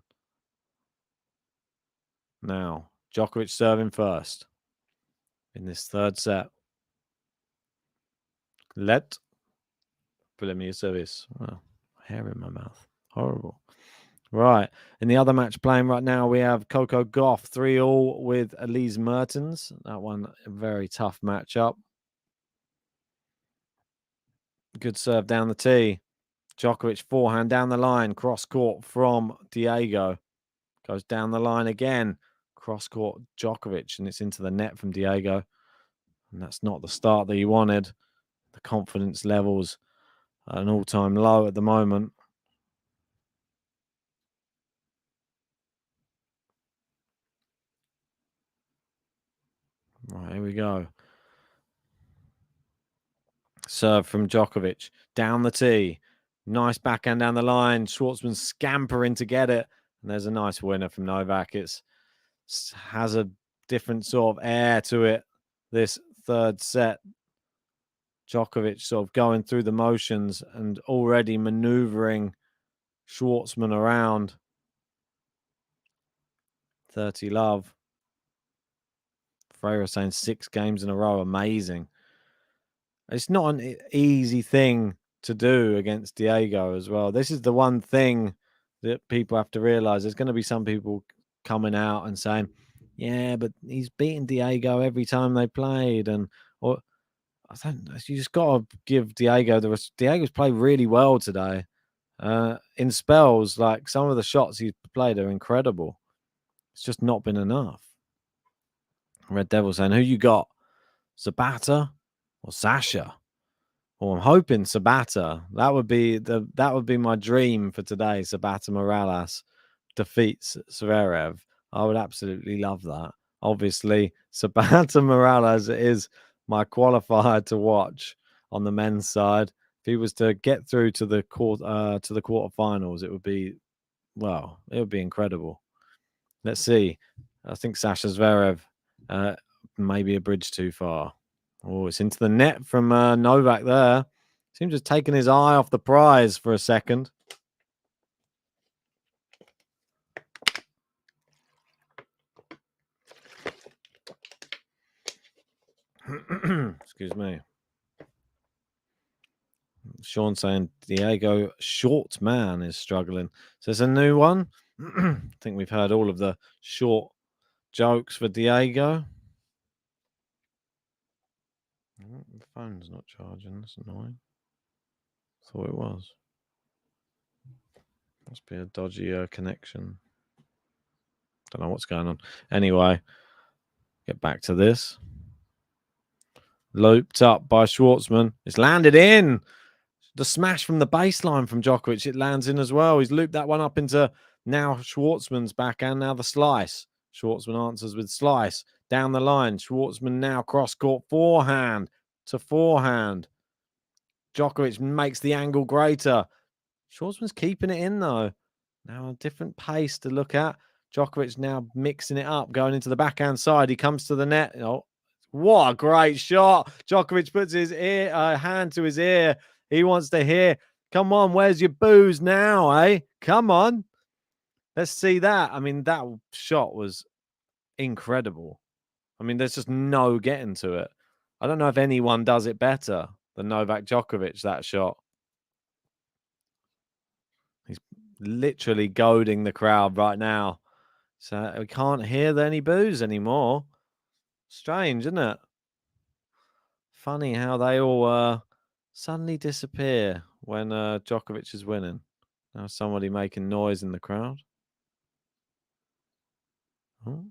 Now, Djokovic serving first in this third set. Put me a service. Well, hair in my mouth. Horrible. Right. In the other match playing right now, we have Coco Gauff 3-all with Elise Mertens. That one, a very tough matchup. Good serve down the tee. Djokovic forehand down the line. Cross court from Diego. Goes down the line again. Cross court Djokovic, and it's into the net from Diego. And that's not the start that he wanted. The confidence levels at an all-time low at the moment. Right, here we go. Serve from Djokovic. Down the tee. Nice backhand down the line. Schwartzman scampering to get it. And there's a nice winner from Novak. It has a different sort of air to it, this third set. Djokovic sort of going through the motions and already maneuvering Schwartzman around. 30 love. Freire saying 6 games in a row. Amazing. It's not an easy thing to do against Diego as well. This is the one thing that people have to realize. There's going to be some people coming out and saying, yeah, but he's beaten Diego every time they played. And or I don't know, you just got to give Diego Diego's played really well today. In spells, like some of the shots he's played are incredible. It's just not been enough. Red Devil saying, who you got? Sabata or Sasha? Well, I'm hoping Sabata. That would be my dream for today. Sabata Morales defeats Zverev. I would absolutely love that. Obviously, Sabata Morales is my qualifier to watch on the men's side. If he was to get through to the quarterfinals, it would be incredible. Let's see. I think Sasha Zverev maybe a bridge too far. Oh, it's into the net from Novak there. Seems just taking his eye off the prize for a second. Excuse me. Sean saying Diego SCHWARTZMAN is struggling. So it's a new one. I think we've heard all of the short jokes for Diego. The phone's not charging. That's annoying. Thought it was. Must be a dodgy connection. Don't know what's going on. Anyway, get back to this. Looped up by Schwartzman. It's landed in. The smash from the baseline from Djokovic. It lands in as well. He's looped that one up into now Schwartzman's backhand. Now the slice. Schwartzman answers with slice. Down the line. Schwartzman now cross-court forehand to forehand. Djokovic makes the angle greater. Schwartzman's keeping it in, though. Now a different pace to look at. Djokovic now mixing it up, going into the backhand side. He comes to the net. Oh, what a great shot. Djokovic puts his hand to his ear. He wants to hear, come on, where's your booze now, eh? Come on. Let's see that. I mean, that shot was incredible. I mean, there's just no getting to it. I don't know if anyone does it better than Novak Djokovic, that shot. He's literally goading the crowd right now. So we can't hear any boos anymore. Strange, isn't it? Funny how they all suddenly disappear when Djokovic is winning. Now somebody making noise in the crowd. Oh,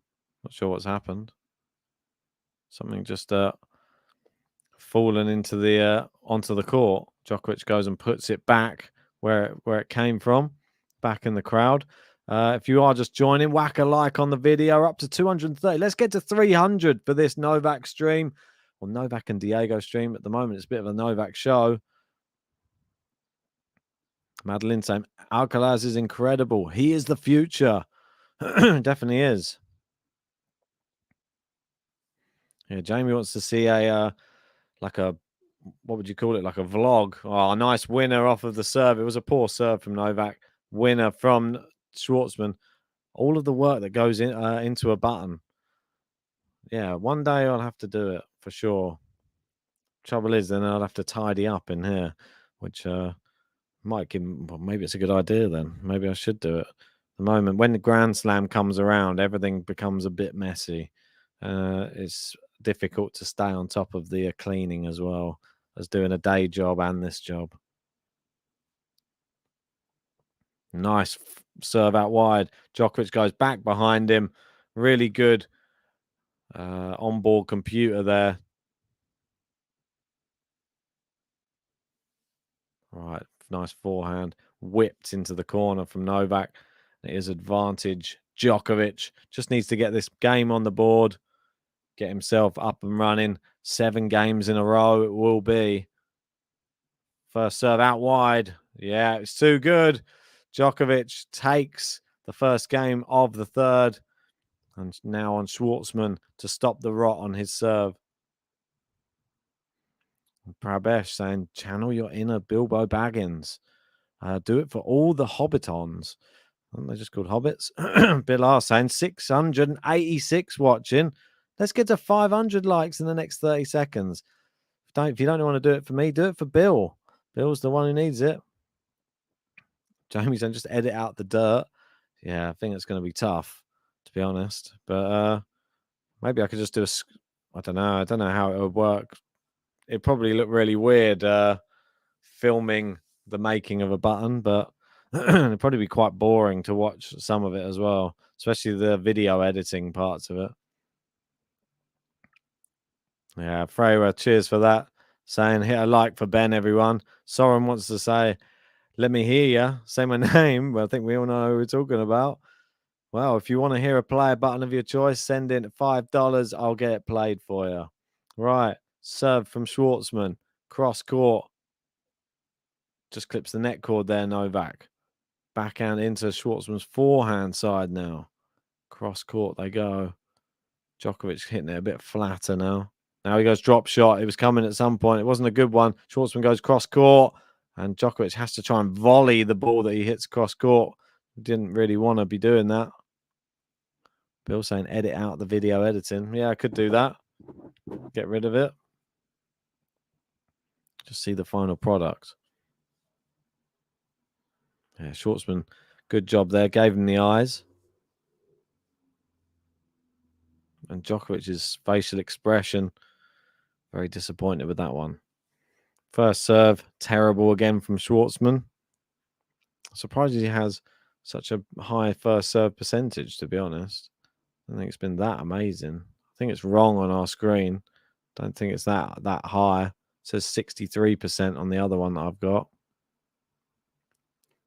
not sure what's happened. Something just fallen into the onto the court. Djokovic goes and puts it back where it came from, back in the crowd. If you are just joining, whack a like on the video. Up to 230. Let's get to 300 for this Novak stream. Well, Novak and Diego stream. At the moment, it's a bit of a Novak show. Madeline saying, Alcaraz is incredible. He is the future. Definitely is. Yeah, Jamie wants to see a what would you call it? Like a vlog. Oh, a nice winner off of the serve. It was a poor serve from Novak. Winner from Schwartzman. All of the work that goes in into a button. Yeah, one day I'll have to do it for sure. Trouble is, then I'll have to tidy up in here, which might give. Well, maybe it's a good idea then. Maybe I should do it. At the moment, when the Grand Slam comes around, everything becomes a bit messy. It's difficult to stay on top of the cleaning as well as doing a day job and this job. Nice serve out wide. Djokovic goes back behind him. Really good onboard computer there. Right, nice forehand. Whipped into the corner from Novak. It is advantage. Djokovic just needs to get this game on the board. Get himself up and running. 7 games in a row it will be. First serve out wide. Yeah, it's too good. Djokovic takes the first game of the third. And now on Schwartzman to stop the rot on his serve. Prabesh saying, channel your inner Bilbo Baggins. Do it for all the Hobbitons. Aren't they just called hobbits? Bill R saying 686 watching. Let's get to 500 likes in the next 30 seconds. If you don't want to do it for me, do it for Bill. Bill's the one who needs it. Jamie's then just edit out the dirt. Yeah, I think it's going to be tough, to be honest. But maybe I could just do I don't know. I don't know how it would work. It'd probably look really weird filming the making of a button, but it'd probably be quite boring to watch some of it as well, especially the video editing parts of it. Yeah, Freya, cheers for that. Saying hit a like for Ben, everyone. Soren wants to say, let me hear you. Say my name. Well, I think we all know who we're talking about. Well, if you want to hear a play button of your choice, send in $5. I'll get it played for you. Right. Serve from Schwartzman. Cross court. Just clips the net cord there, Novak. Backhand into Schwartzman's forehand side now. Cross court they go. Djokovic hitting it a bit flatter now. Now he goes drop shot. It was coming at some point. It wasn't a good one. Schwartzman goes cross court. And Djokovic has to try and volley the ball that he hits cross court. Didn't really want to be doing that. Bill saying edit out the video editing. Yeah, I could do that. Get rid of it. Just see the final product. Yeah, Schwartzman, good job there. Gave him the eyes. And Djokovic's facial expression, very disappointed with that one. First serve, terrible again from Schwartzman. Surprised he has such a high first serve percentage, to be honest. I don't think it's been that amazing. I think it's wrong on our screen. Don't think it's that high. It says 63% on the other one that I've got.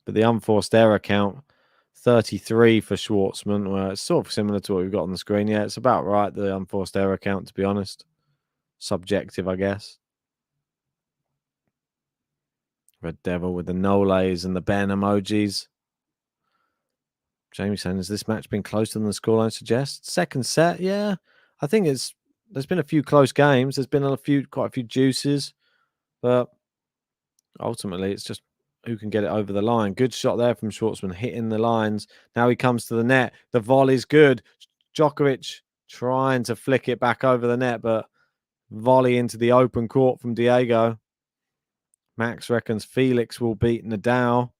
But the unforced error count, 33 for Schwartzman. Well, it's sort of similar to what we've got on the screen. Yeah, it's about right, the unforced error count, to be honest. Subjective, I guess. Red Devil with the no-lays and the Ben emojis. Jamie saying, has this match been closer than the scoreline suggests? Second set, yeah. I think there's been a few close games. There's been quite a few juices. But ultimately, it's just who can get it over the line. Good shot there from Schwartzman, hitting the lines. Now he comes to the net. The volley's good. Djokovic trying to flick it back over the net, but volley into the open court from Diego. Max reckons Felix will beat Nadal.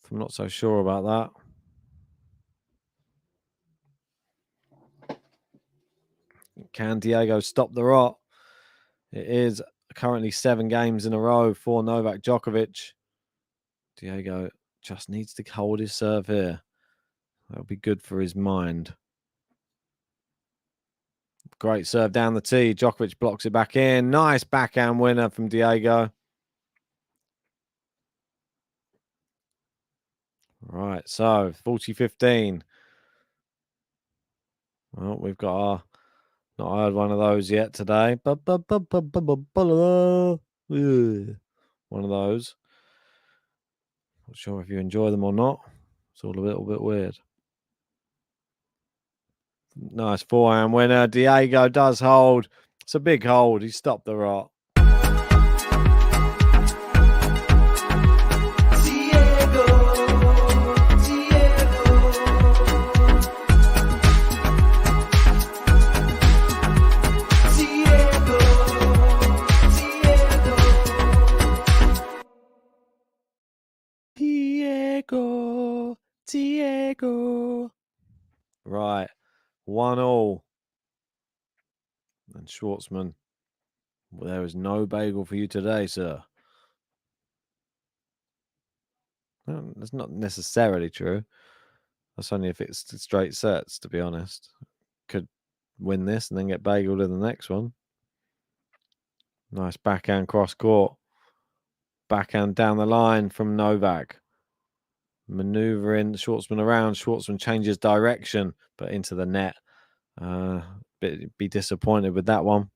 I'm not so sure about that. Can Diego stop the rot? It is currently 7 games in a row for Novak Djokovic. Diego just needs to hold his serve here. That'll be good for his mind. Great serve down the tee. Djokovic blocks it back in. Nice backhand winner from Diego. Right, so 40-15. Well, we've got not heard one of those yet today. One of those. Not sure if you enjoy them or not. It's all a little bit weird. Nice forehand winner. Diego does hold. It's a big hold. He stopped the rot. Diego. Right. 1-1. And Schwartzman, well, there is no bagel for you today, sir. Well, that's not necessarily true. That's only if it's straight sets, to be honest. Could win this and then get bageled in the next one. Nice backhand cross court. Backhand down the line from Novak. Maneuvering Schwartzman around. Schwartzman changes direction, but into the net. Be disappointed with that one.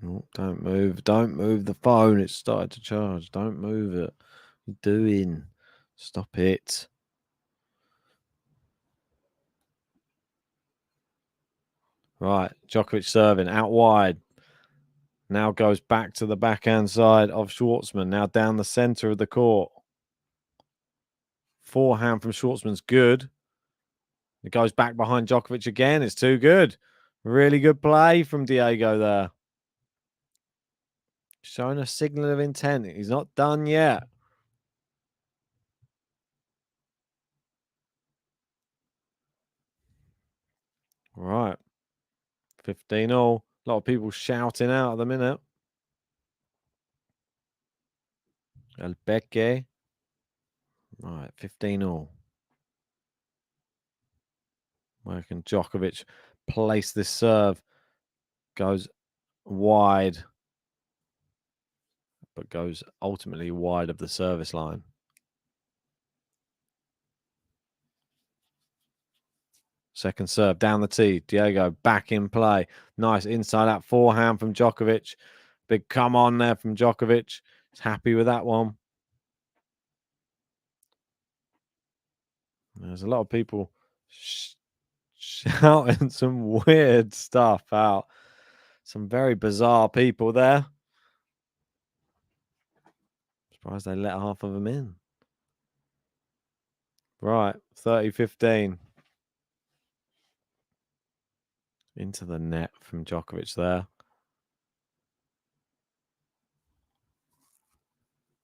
Oh, don't move. Don't move the phone. It's started to charge. Don't move it. What are you doing? Stop it. Right. Djokovic serving out wide. Now goes back to the backhand side of Schwartzman. Now down the center of the court. Forehand from Schwartzman's good. It goes back behind Djokovic again. It's too good. Really good play from Diego there. Showing a signal of intent. He's not done yet. Right. 15-all. A lot of people shouting out at the minute. El Peque. Right, 15-all. Where can Djokovic place this serve? Goes wide, but goes ultimately wide of the service line. Second serve down the tee. Diego back in play. Nice inside out forehand from Djokovic. Big come on there from Djokovic. He's happy with that one. There's a lot of people shouting some weird stuff out. Some very bizarre people there. Surprised they let half of them in. Right, 30-15. Into the net from Djokovic there.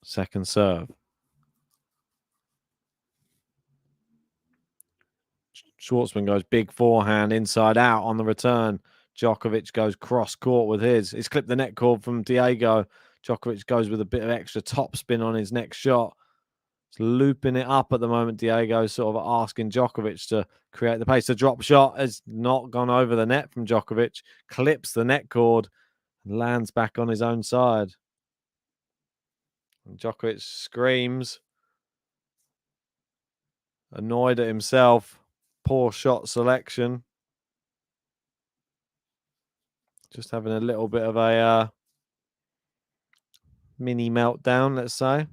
Second serve. Schwartzman goes big forehand inside out on the return. Djokovic goes cross court with his. He's clipped the net cord from Diego. Djokovic goes with a bit of extra top spin on his next shot. He's looping it up at the moment. Diego's sort of asking Djokovic to create the pace. The drop shot has not gone over the net from Djokovic. Clips the net cord and lands back on his own side. And Djokovic screams, annoyed at himself. Poor shot selection. Just having a little bit of a mini meltdown, let's say.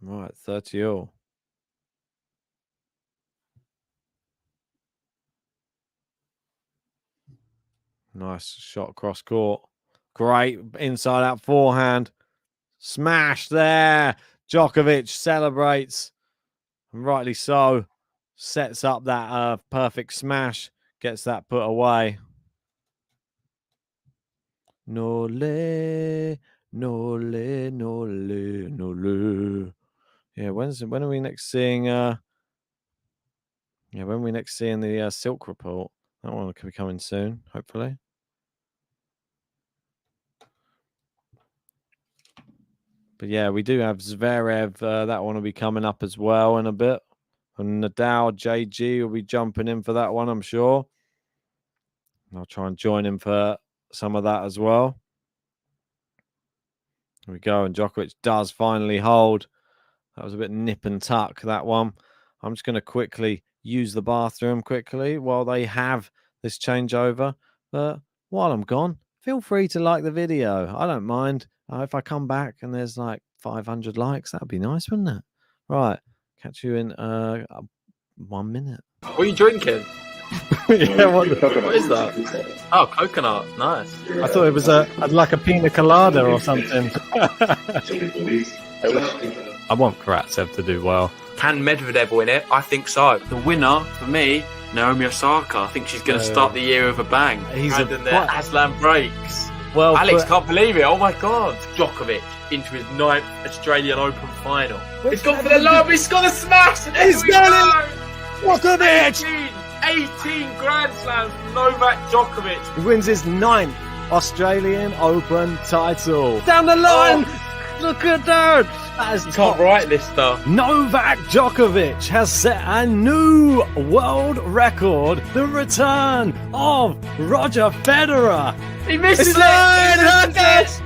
Right, 30-all. Nice shot cross court. Great inside out forehand. Smash there. Djokovic celebrates. And rightly so. Sets up that perfect smash. Gets that put away. Nole, nole, nole, nole. Yeah, when are we next seeing when are we next seeing the Silk Report? That one could be coming soon, hopefully. But yeah, we do have Zverev. That one will be coming up as well in a bit. And Nadal, JG will be jumping in for that one, I'm sure. I'll try and join him for some of that as well. Here we go. And Djokovic does finally hold. That was a bit nip and tuck, that one. I'm just going to quickly use the bathroom quickly while they have this changeover. But while I'm gone, feel free to like the video. I don't mind. If I come back and there's like 500 likes, that would be nice, wouldn't it? Right. Catch you in 1 minute. What are you drinking? Yeah, what is that? Oh, coconut. Nice. I thought it was like a pina colada or something. I want Karatsev to do well. Can Medvedev win it? I think so. The winner, for me, Naomi Osaka. I think she's going to start the year with a bang. He's and then the Aslan breaks. Well, Alex can't believe it. Oh my God. Djokovic into his 9th Australian Open final. He's gone for the lob. He's got a smash. And He's got it. Djokovic. 18 Grand Slams from Novak Djokovic. He wins his 9th Australian Open title. Down the line. Look at that. That is You can't write this stuff. Novak Djokovic has set a new world record. The return of Roger Federer. He misses It's it. Herkash!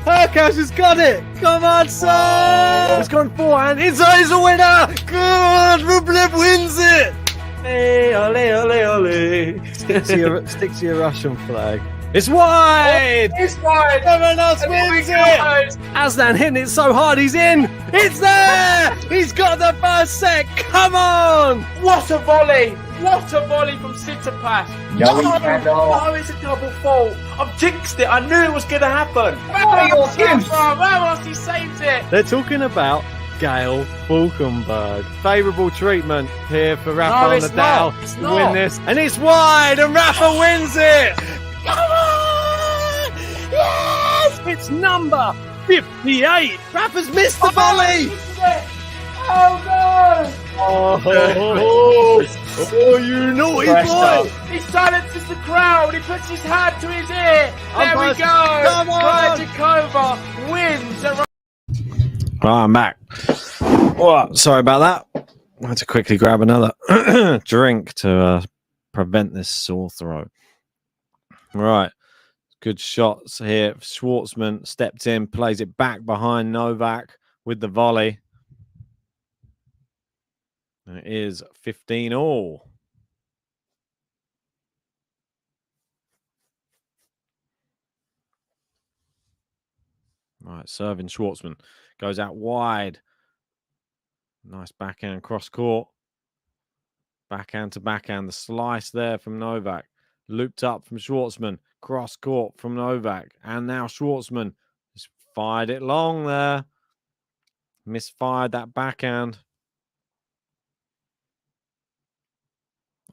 Herkash has got it! Come on, son! He's gone forehand. He's a winner! Good! Rublev wins it! Hey, ole, ole, ole. Stick to your Russian flag. It's wide. It's wide. Sevenos wins it. Aslan hitting it so hard, he's in. It's there. He's got the first set. Come on. What a volley! What a volley from Tsitsipas! No, it's a double fault. I've jinxed it. I knew it was going to happen. Ramos, he saves it. They're talking about Gail Falkenberg. Favourable treatment here for Rafa it's Nadal not. It's to not. win this. And it's wide, and Rafa wins it. Come on! Yes! It's number 58. Rafa's missed the volley. Oh no! Oh, you naughty boy! He silences the crowd. He puts his hand to his ear. There we go. Come on. Krejcikova wins. Right, I'm back. Oh, sorry about that. I had to quickly grab another drink to prevent this sore throat. Right. Good shots here. Schwartzman stepped in, plays it back behind Novak with the volley. And it is 15 all. Right, serving Schwartzman. Goes out wide. Nice backhand cross court. Backhand to backhand. The slice there from Novak. Looped up from Schwartzman. Cross court from Novak. And now Schwartzman just fired it long there. Misfired that backhand.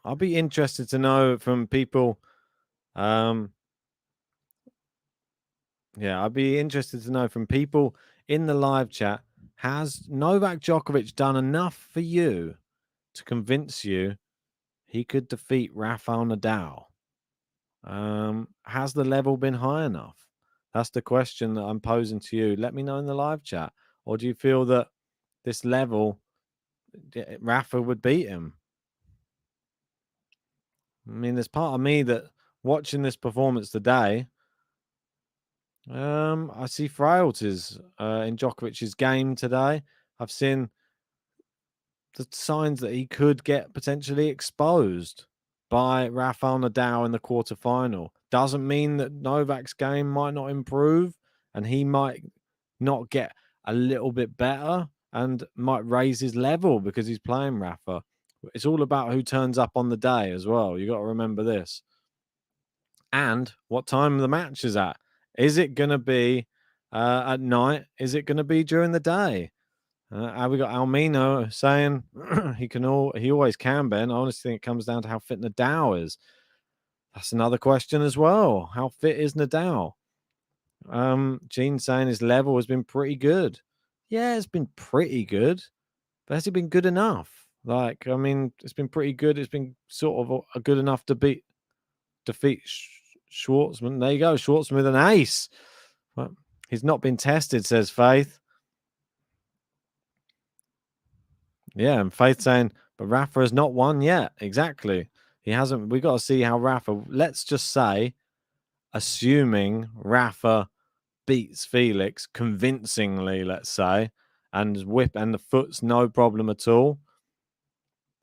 I'll be interested to know from people. I'd be interested to know from people in the live chat. Has Novak Djokovic done enough for you to convince you he could defeat Rafael Nadal? Has the level been high enough? That's the question that I'm posing to you. Let me know in the live chat. Or do you feel that this level, Rafa would beat him? I mean, there's part of me that watching this performance today, I see frailties in Djokovic's game today. I've seen the signs that he could get potentially exposed by Rafael Nadal in the quarterfinal. Doesn't mean that Novak's game might not improve and he might not get a little bit better and might raise his level because he's playing Rafa. It's all about who turns up on the day as well. You got to remember this. And what time the match is at. Is it going to be at night? Is it going to be during the day? We got Almino saying he always can, Ben. I honestly think it comes down to how fit Nadal is. That's another question as well. How fit is Nadal? Gene saying his level has been pretty good. Yeah, it's been pretty good. But has it been good enough? Like, I mean, it's been pretty good. It's been sort of a good enough to defeat Schwartzman. There you go. Schwartzman with an ace. Well, he's not been tested, says Faith. Yeah, and Faith saying, but Rafa has not won yet. Exactly. He hasn't. We got to see how Rafa, let's just say, assuming Rafa beats Felix convincingly, let's say, and the foot's no problem at all.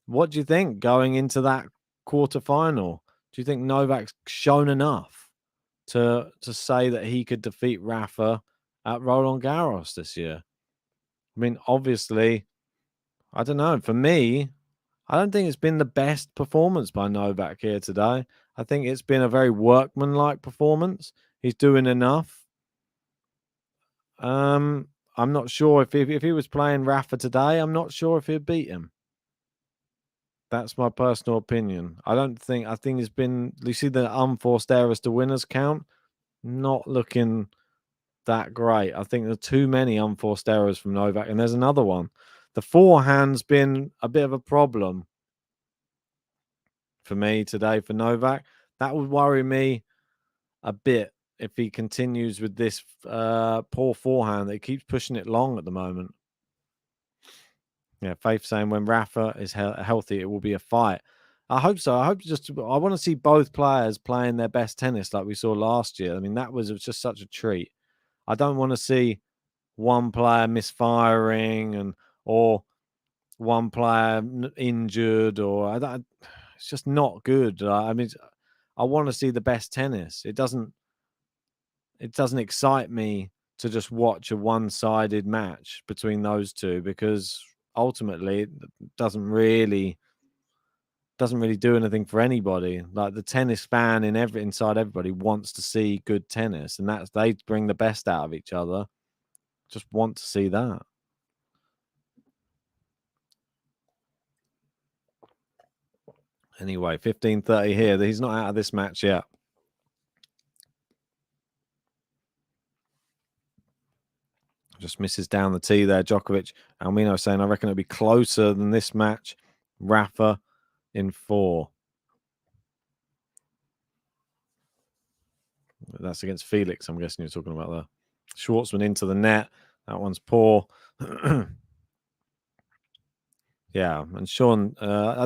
What do you think going into that quarterfinal? Do you think Novak's shown enough to say that he could defeat Rafa at Roland Garros this year? I mean, obviously, I don't know. For me, I don't think it's been the best performance by Novak here today. I think it's been a very workmanlike performance. He's doing enough. I'm not sure if he was playing Rafa today, I'm not sure if he'd beat him. That's my personal opinion. I think it's been, you see the unforced errors to winners count, not looking that great. I think there are too many unforced errors from Novak, and there's another one. The forehand's been a bit of a problem for me today for Novak. That would worry me a bit if he continues with this poor forehand that he keeps pushing it long at the moment. Yeah, Faith saying when Rafa is healthy, it will be a fight. I hope so. I want to see both players playing their best tennis like we saw last year. I mean, that was just such a treat. I don't want to see one player misfiring or one player injured it's just not good. I mean, I want to see the best tennis. It doesn't excite me to just watch a one-sided match between those two, because ultimately it doesn't really do anything for anybody. Like, the tennis fan inside everybody wants to see good tennis, and they bring the best out of each other. Just want to see that. Anyway, 15:30 here. He's not out of this match yet. Just misses down the tee there, Djokovic. Almino saying, I reckon it'll be closer than this match. Rafa in 4. That's against Felix, I'm guessing you're talking about there. Schwartzman into the net. That one's poor. Yeah, and Sean,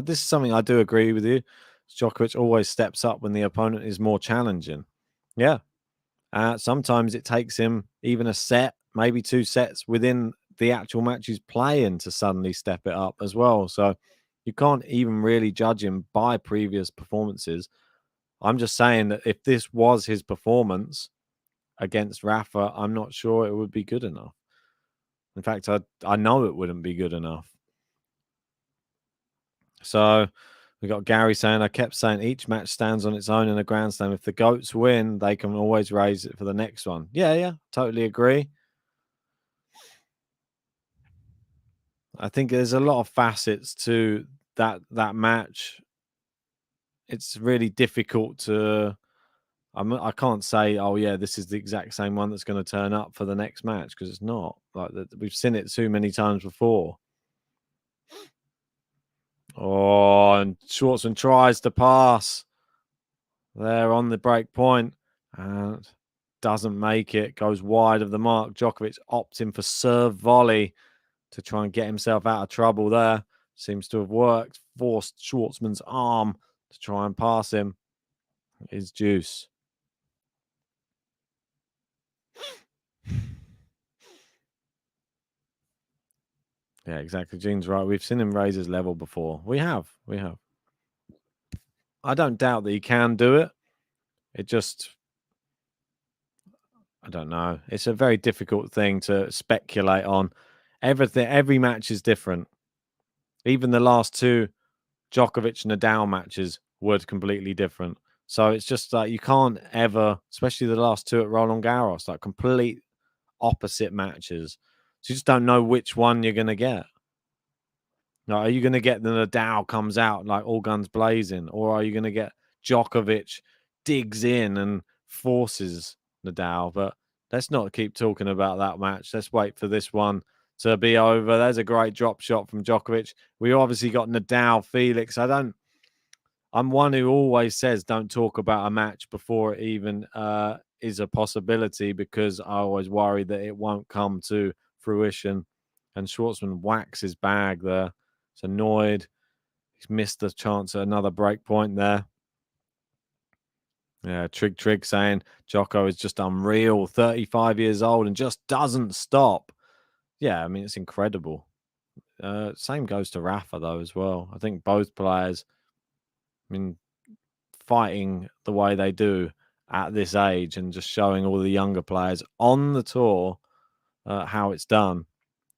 this is something I do agree with you. Djokovic always steps up when the opponent is more challenging. Yeah. Sometimes it takes him even a set, maybe 2 sets within the actual match he's playing to suddenly step it up as well. So you can't even really judge him by previous performances. I'm just saying that if this was his performance against Rafa, I'm not sure it would be good enough. In fact, I know it wouldn't be good enough. So we got Gary saying, I kept saying each match stands on its own in a Grand Slam. If the GOATs win, they can always raise it for the next one. Yeah, totally agree. I think there's a lot of facets to that match. It's really difficult to... I can't say, oh, yeah, this is the exact same one that's going to turn up for the next match, because it's not. Like, we've seen it too many times before. Oh, and Schwartzman tries to pass there on the break point and doesn't make it, goes wide of the mark. Djokovic opting for serve volley to try and get himself out of trouble there. Seems to have worked. Forced Schwartzman's arm to try and pass him. His juice. Yeah, exactly. Gene's right. We've seen him raise his level before. We have. I don't doubt that he can do it. It just... I don't know. It's a very difficult thing to speculate on. Every match is different. Even the last 2 Djokovic-Nadal matches were completely different. So it's just like you can't ever, especially the last 2 at Roland Garros, like complete opposite matches. So you just don't know which one you're going to get. Now, are you going to get the Nadal comes out like all guns blazing? Or are you going to get Djokovic digs in and forces Nadal? But let's not keep talking about that match. Let's wait for this one to be over. There's a great drop shot from Djokovic. We obviously got Nadal, Felix. I'm one who always says don't talk about a match before it even is a possibility, because I always worry that it won't come to fruition. And Schwartzman whacks his bag there. He's annoyed. He's missed the chance at another break point there. Yeah, Trig saying Jocko is just unreal. 35 years old and just doesn't stop. Yeah, I mean, it's incredible. Same goes to Rafa, though, as well. I think both players, I mean, fighting the way they do at this age and just showing all the younger players on the tour how it's done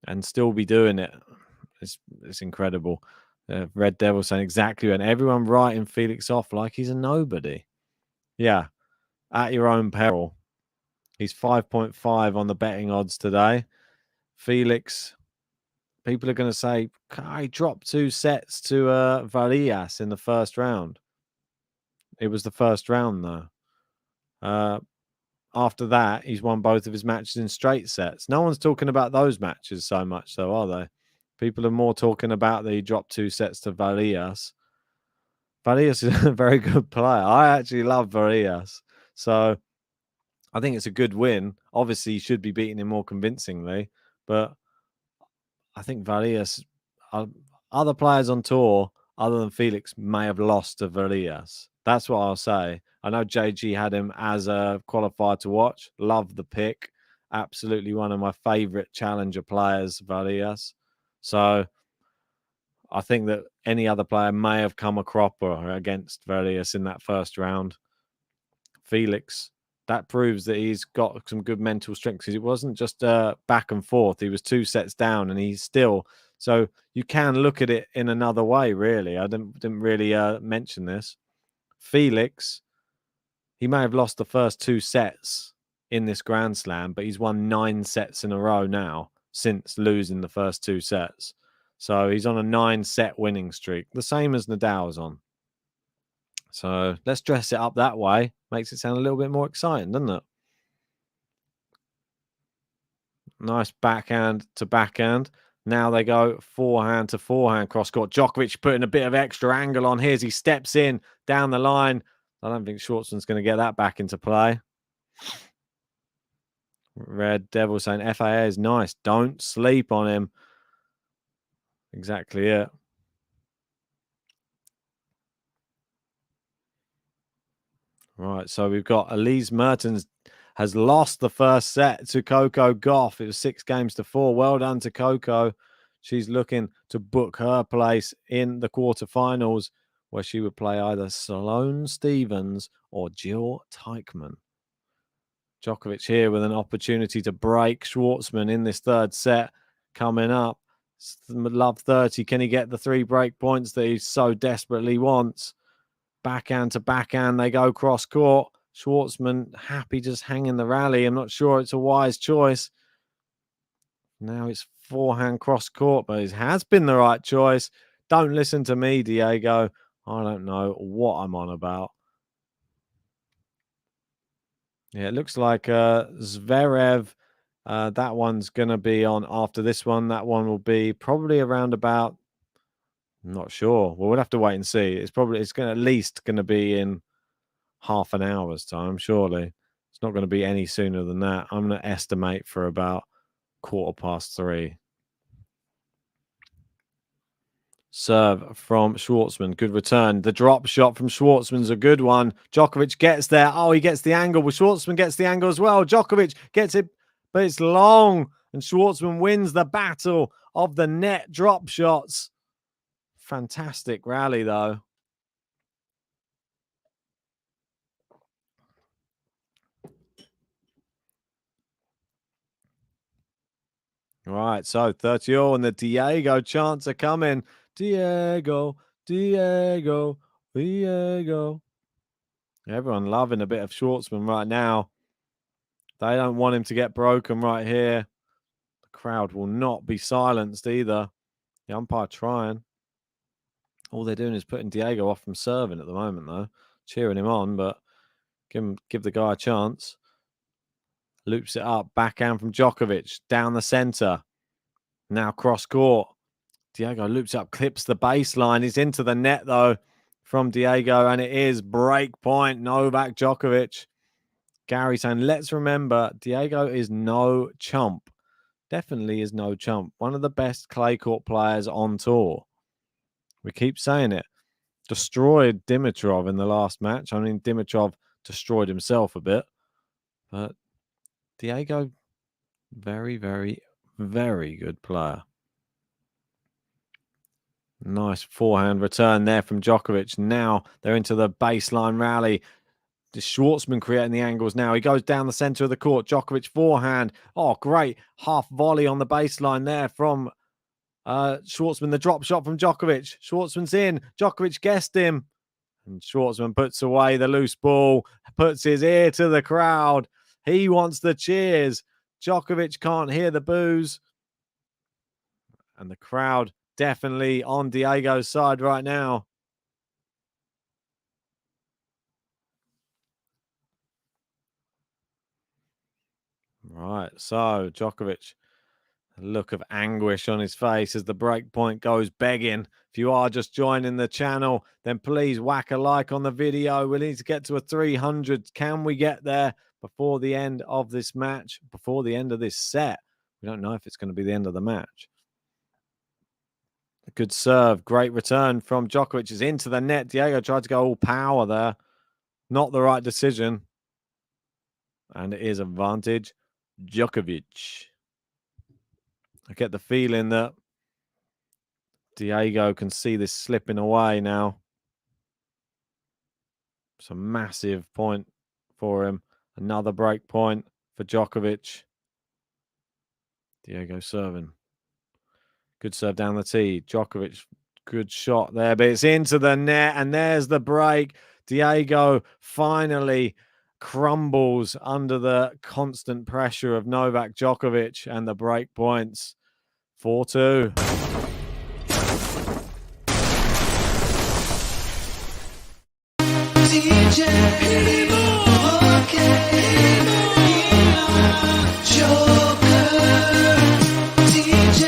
and still be doing it. It's incredible. Red Devil saying exactly, and everyone writing Felix off like he's a nobody. Yeah, at your own peril. He's 5.5 on the betting odds today. Felix, people are going to say, he dropped 2 sets to Varillas in the first round. It was the first round, though. After that, he's won both of his matches in straight sets. No one's talking about those matches so much, though, are they? People are more talking about that he dropped 2 sets to Varillas. Varillas is a very good player. I actually love Varillas. So I think it's a good win. Obviously, he should be beating him more convincingly. But I think Varillas, other players on tour, other than Felix, may have lost to Varillas. That's what I'll say. I know JG had him as a qualifier to watch. Love the pick. Absolutely one of my favourite challenger players, Varillas. So I think that any other player may have come a cropper against Velius in that first round. Felix, that proves that he's got some good mental strength, because it wasn't just back and forth. He was 2 sets down, and he's still. So you can look at it in another way, really. I didn't really mention this. Felix, he may have lost the first 2 sets in this Grand Slam, but he's won 9 sets in a row now since losing the first 2 sets. So he's on a 9-set winning streak, the same as Nadal's on. So let's dress it up that way. Makes it sound a little bit more exciting, doesn't it? Nice backhand to backhand. Now they go forehand to forehand cross court. Djokovic putting a bit of extra angle on his. He steps in down the line. I don't think Schwartzman's going to get that back into play. Red Devil saying FAA is nice. Don't sleep on him. Exactly it. Right, so we've got Elise Mertens has lost the first set to Coco Gauff. It was 6-4. Well done to Coco. She's looking to book her place in the quarterfinals, where she would play either Sloane Stephens or Jill Teichmann. Djokovic here with an opportunity to break Schwartzman in this third set coming up. Love 30. Can he get the 3 break points that he so desperately wants? Backhand to backhand, they go cross court. Schwartzman happy just hanging the rally. I'm not sure it's a wise choice. Now it's forehand cross court, but it has been the right choice. Don't listen to me, Diego. I don't know what I'm on about. Yeah, it looks like Zverev. That one's going to be on after this one. That one will be probably around about. I'm not sure. Well, we'll have to wait and see. It's at least going to be in half an hour's time, surely. It's not going to be any sooner than that. I'm going to estimate for about 3:15. Serve from Schwartzman. Good return. The drop shot from Schwartzman's a good one. Djokovic gets there. Oh, he gets the angle. Well, Schwartzman gets the angle as well. Djokovic gets it, but it's long. And Schwartzman wins the battle of the net drop shots. Fantastic rally, though. Right, so 30-all, and the Diego chants are coming. Diego, Diego, Diego. Everyone loving a bit of Schwartzman right now. They don't want him to get broken right here. The crowd will not be silenced either. The umpire trying. All they're doing is putting Diego off from serving at the moment, though. Cheering him on, but give the guy a chance. Loops it up. Backhand from Djokovic. Down the center. Now cross court. Diego loops up, clips the baseline. He's into the net, though, from Diego, and it is break point. Novak Djokovic. Gary saying, let's remember, Diego is no chump. Definitely is no chump. One of the best clay court players on tour. We keep saying it. Destroyed Dimitrov in the last match. I mean, Dimitrov destroyed himself a bit. But Diego, very, very, very good player. Nice forehand return there from Djokovic. Now they're into the baseline rally. The Schwartzman creating the angles now. He goes down the center of the court. Djokovic forehand. Oh, great. Half volley on the baseline there from Schwartzman. The drop shot from Djokovic. Schwartzman's in. Djokovic guessed him. And Schwartzman puts away the loose ball. Puts his ear to the crowd. He wants the cheers. Djokovic can't hear the boos. And the crowd definitely on Diego's side right now. Right, so Djokovic, a look of anguish on his face as the break point goes begging. If you are just joining the channel, then please whack a like on the video. We need to get to a 300. Can we get there before the end of this match, before the end of this set? We don't know if it's going to be the end of the match. A good serve, great return from Djokovic. Is into the net. Diego tried to go all power there. Not the right decision. And it is advantage Djokovic. I get the feeling that Diego can see this slipping away now. It's a massive point for him. Another break point for Djokovic. Diego serving. Good serve down the tee. Djokovic, good shot there, but it's into the net, and there's the break. Diego finally crumbles under the constant pressure of Novak Djokovic, and the break points. 4-2. DJ, Joker, DJ,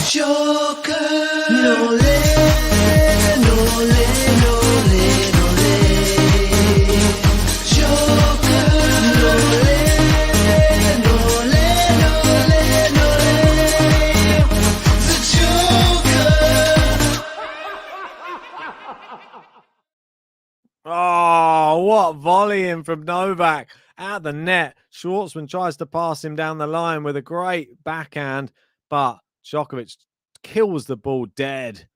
Joker, no le, no le, no le, no le, Joker, no le, no le, no le, no le, the Joker. Oh, what volleying from Novak at the net. Schwartzman tries to pass him down the line with a great backhand, but Djokovic kills the ball dead. It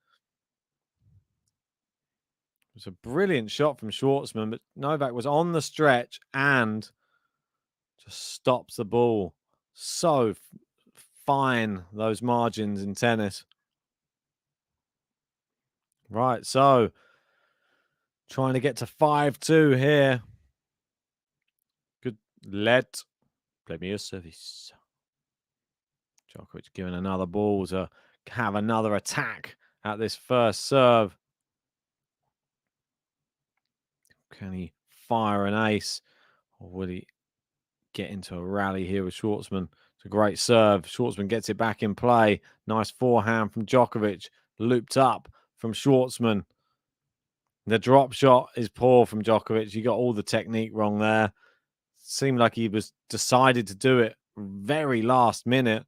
was a brilliant shot from Schwartzman, but Novak was on the stretch and just stops the ball. So fine, those margins in tennis. Right, so trying to get to 5-2 here. Good let. Play me a service. Djokovic giving another ball to have another attack at this first serve. Can he fire an ace, or will he get into a rally here with Schwartzman? It's a great serve. Schwartzman gets it back in play. Nice forehand from Djokovic. Looped up from Schwartzman. The drop shot is poor from Djokovic. You got all the technique wrong there. Seemed like he was decided to do it very last minute.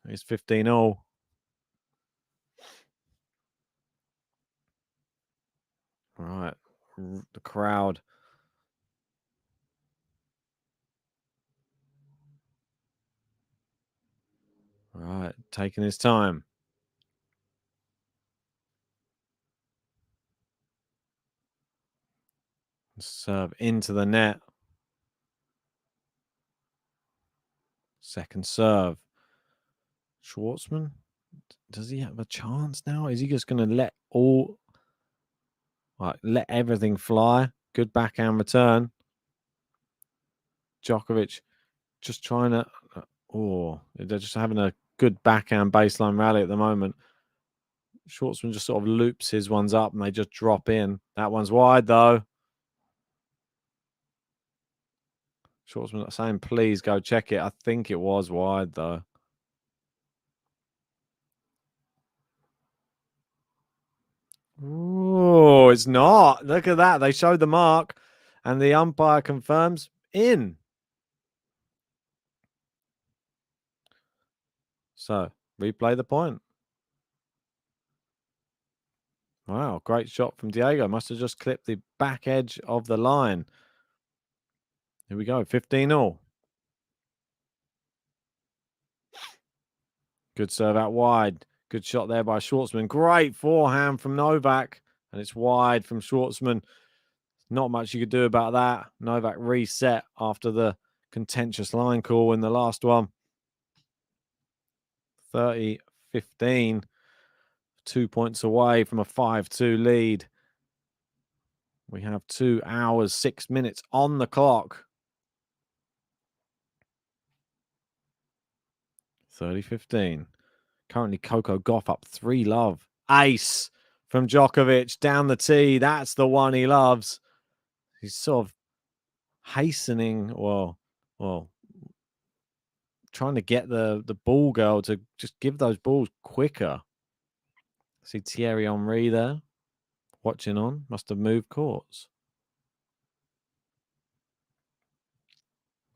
It's 15-0. Right, the crowd. Right, taking his time. Serve into the net. Second serve. Schwartzman, does he have a chance now? Is he just going to let everything fly? Good backhand return. Djokovic just trying to... they're just having a good backhand baseline rally at the moment. Schwartzman just sort of loops his ones up and they just drop in. That one's wide though. Schwartzman saying, please go check it. I think it was wide though. Oh, it's not. Look at that. They showed the mark and the umpire confirms in. So, replay the point. Wow, great shot from Diego. Must have just clipped the back edge of the line. Here we go, 15-0. Good serve out wide. Good shot there by Schwartzman. Great forehand from Novak. And it's wide from Schwartzman. Not much you could do about that. Novak reset after the contentious line call in the last one. 30-15. 2 points away from a 5-2 lead. We have 2 hours, 6 minutes on the clock. 30-15. Currently, Coco Gauff up 3-love. Ace from Djokovic down the tee. That's the one he loves. He's sort of hastening, well, trying to get the ball girl to just give those balls quicker. See Thierry Henry there watching on. Must have moved courts.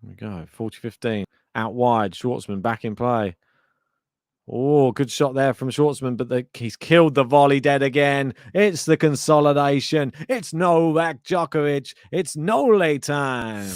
There we go. 40-15. Out wide. Schwartzman back in play. Oh, good shot there from Schwartzman, but he's killed the volley dead again. It's the consolidation. It's Novak Djokovic. It's Nole time.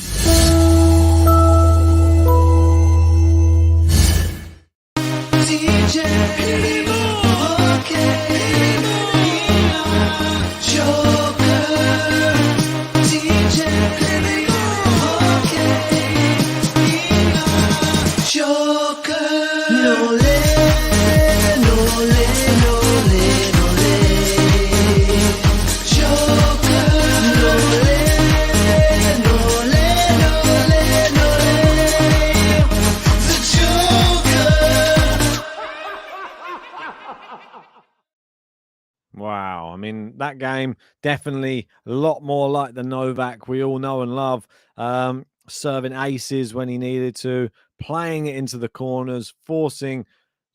wow. I mean, that game definitely a lot more like the Novak we all know and love. Serving aces when he needed to, playing it into the corners, forcing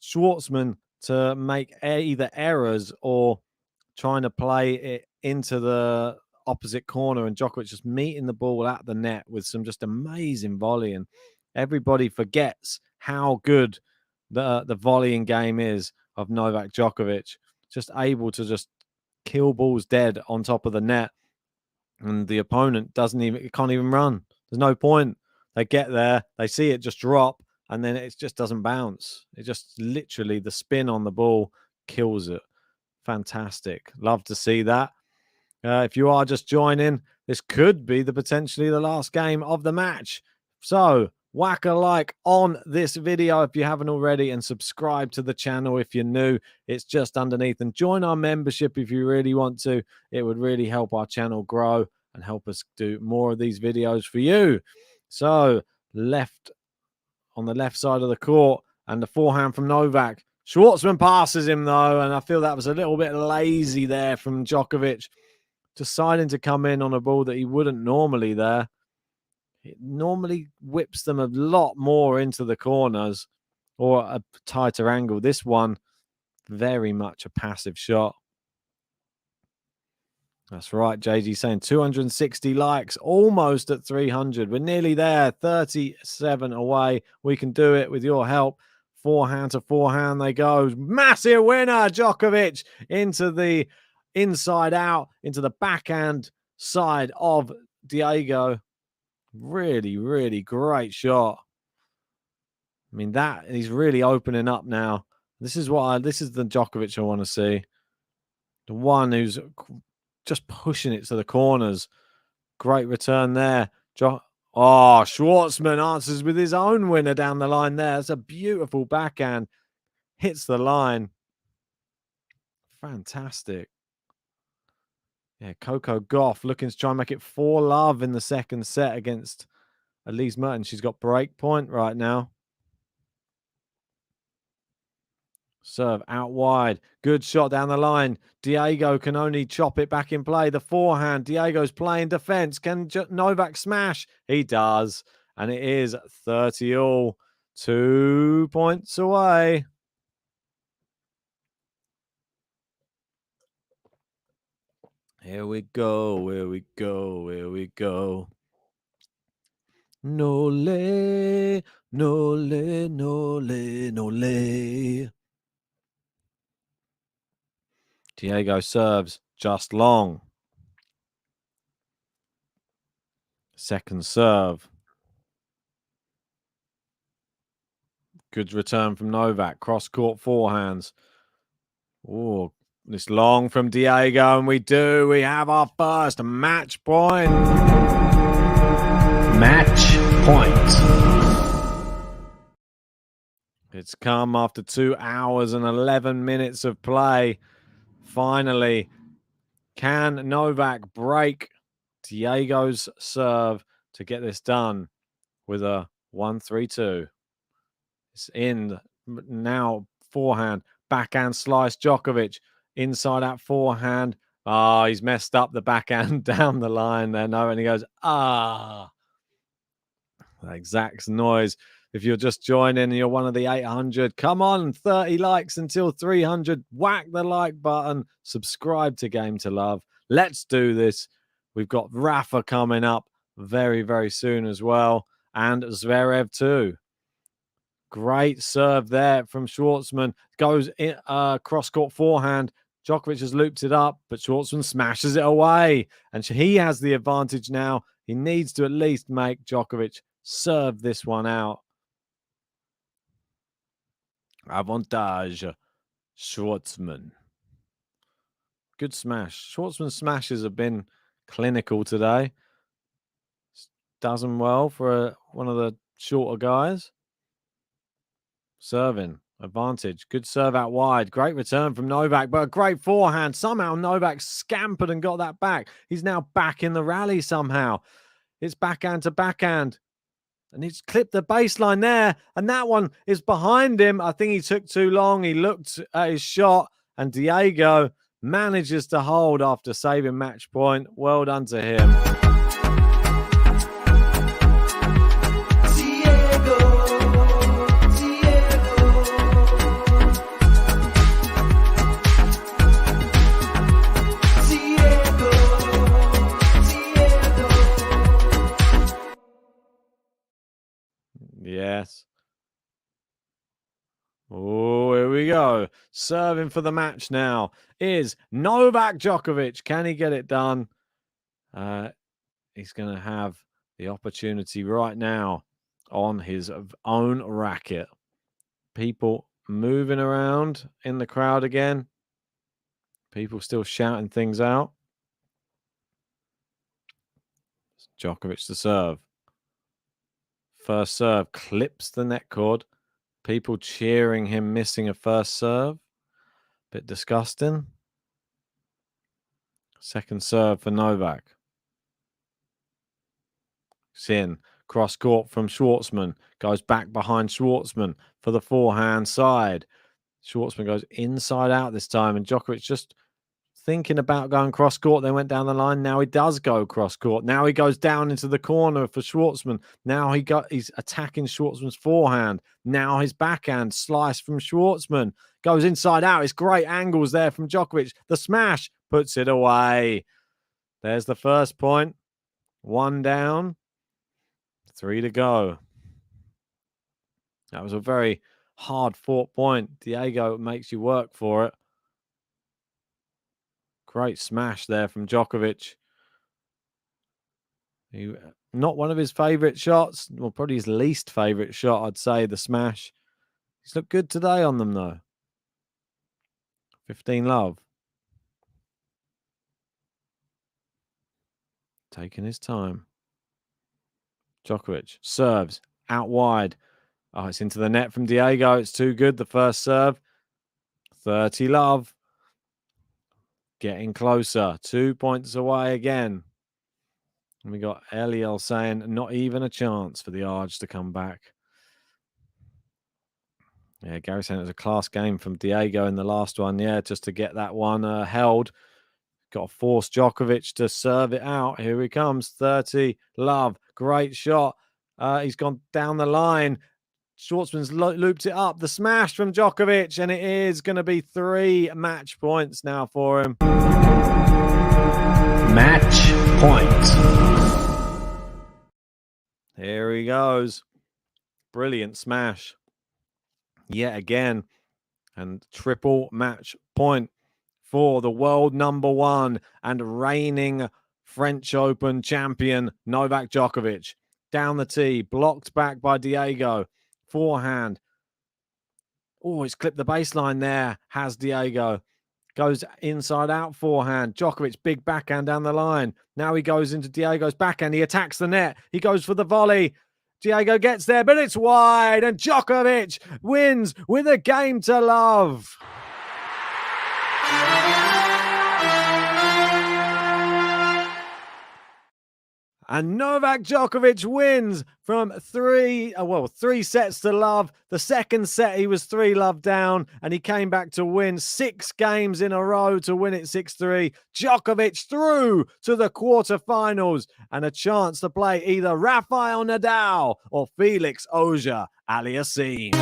Schwartzman to make either errors or trying to play it into the opposite corner, and Djokovic just meeting the ball at the net with some just amazing volley. And everybody forgets how good the volleying game is of Novak Djokovic, just able to just kill balls dead on top of the net, and the opponent can't even run. There's no point. They get there, they see it just drop, and then it just doesn't bounce. It just literally, the spin on the ball kills it. Fantastic. Love to see that. If you are just joining, this could be potentially the last game of the match. So whack a like on this video if you haven't already, and subscribe to the channel if you're new. It's just underneath, and join our membership if you really want to. It would really help our channel grow and help us do more of these videos for you. So on the left side of the court, and the forehand from Novak. Schwartzman passes him though, and I feel that was a little bit lazy there from Djokovic, deciding to come in on a ball that he wouldn't normally there. It normally whips them a lot more into the corners or a tighter angle. This one, very much a passive shot. That's right, JG saying 260 likes, almost at 300. We're nearly there, 37 away. We can do it with your help. Forehand to forehand they go. Massive winner, Djokovic, into the inside out, into the backhand side of Diego. Really, really great shot. I mean, that he's really opening up now. This is the Djokovic I want to see. The one who's just pushing it to the corners. Great return there. Schwartzman answers with his own winner down the line there. It's a beautiful backhand. Hits the line. Fantastic. Yeah, Coco Gauff looking to try and make it 4-love in the second set against Elise Mertens. She's got break point right now. Serve out wide. Good shot down the line. Diego can only chop it back in play. The forehand. Diego's playing defense. Can Novak smash? He does. And it is 30-all. 2 points away. Here we go. Here we go. Here we go. Nole, nole, nole, nole. Diego serves just long. Second serve. Good return from Novak. Cross-court forehands. Oh, this long from Diego, and we have our first match point. Match point. It's come after 2 hours and 11 minutes of play. Finally, can Novak break Diego's serve to get this done with a 1-3-2? It's in now. Forehand, backhand slice. Djokovic inside out forehand. He's messed up the backhand down the line there. No, and he goes, That exact noise. If you're just joining and you're one of the 800, come on, 30 likes until 300. Whack the like button. Subscribe to Game to Love. Let's do this. We've got Rafa coming up very, very soon as well. And Zverev too. Great serve there from Schwartzman. Goes in, cross-court forehand. Djokovic has looped it up, but Schwartzman smashes it away. And he has the advantage now. He needs to at least make Djokovic serve this one out. Avantage, Schwartzman. Good smash. Schwartzman's smashes have been clinical today. Does them well for one of the shorter guys. Serving. Advantage. Good serve out wide. Great return from Novak, but a great forehand. Somehow Novak scampered and got that back. He's now back in the rally somehow. It's backhand to backhand. And he's clipped the baseline there. And that one is behind him. I think he took too long. He looked at his shot. And Diego manages to hold after saving match point. Well done to him. Diego, Yes. Oh, here we go. Serving for the match now is Novak Djokovic. Can he get it done? He's going to have the opportunity right now on his own racket. People moving around in the crowd again. People still shouting things out. Djokovic to serve. First serve clips the net cord. People cheering him missing a first serve. Bit disgusting. Second serve for Novak. Sin. Cross court from Schwartzman. Goes back behind Schwartzman for the forehand side. Schwartzman goes inside out this time. And Djokovic just thinking about going cross court. They went down the line. Now he does go cross court. Now he goes down into the corner for Schwartzman. Now he's attacking Schwartzman's forehand. Now his backhand slice from Schwartzman. Goes inside out. It's great angles there from Djokovic. The smash puts it away. There's the first point. 1 down. 3 to go. That was a very hard fought point. Diego makes you work for it. Great smash there from Djokovic. Not one of his favourite shots. Well, probably his least favourite shot, I'd say, the smash. He's looked good today on them, though. 15 love. Taking his time. Djokovic serves out wide. Oh, it's into the net from Diego. It's too good, the first serve. 30 love. Getting closer. 2 points away again. And we got Eliel saying not even a chance for the Arge to come back. Yeah, Gary saying it was a class game from Diego in the last one. Yeah, just to get that one held. Got to force Djokovic to serve it out. Here he comes. 30 love. Great shot. He's gone down the line. Schwartzman's looped it up. The smash from Djokovic, and it is going to be 3 match points now for him. Match point. Here he goes. Brilliant smash. Yet again. And triple match point for the world #1 and reigning French Open champion Novak Djokovic. Down the tee, blocked back by Diego. Forehand. Oh, it's clipped the baseline there, has Diego. Goes inside out forehand. Djokovic, big backhand down the line. Now he goes into Diego's backhand. He attacks the net. He goes for the volley. Diego gets there, but it's wide. And Djokovic wins with a game to love. And Novak Djokovic wins from 3 sets to love. The second set, he was 3 love down, and he came back to win 6 games in a row to win it 6-3. Djokovic through to the quarterfinals and a chance to play either Rafael Nadal or Felix Auger-Aliassime.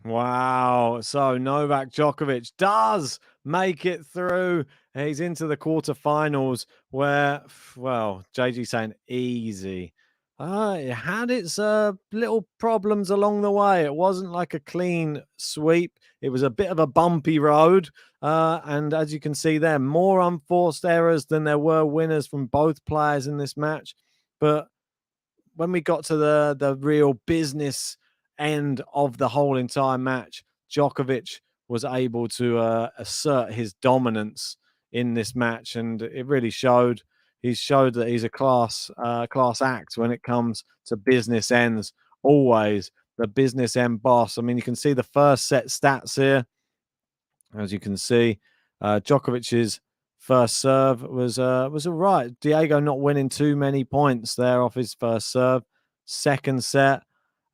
Wow. So Novak Djokovic does make it through. He's into the quarterfinals where, well, JG saying easy. It had its little problems along the way. It wasn't like a clean sweep. It was a bit of a bumpy road. And as you can see there, more unforced errors than there were winners from both players in this match. But when we got to the real business end of the whole entire match, Djokovic was able to assert his dominance in this match, and it really showed. He showed that he's a class act when it comes to business ends. Always the business end boss. I mean, you can see the first set stats here. As you can see, Djokovic's first serve was all right. Diego not winning too many points there off his first serve. Second set,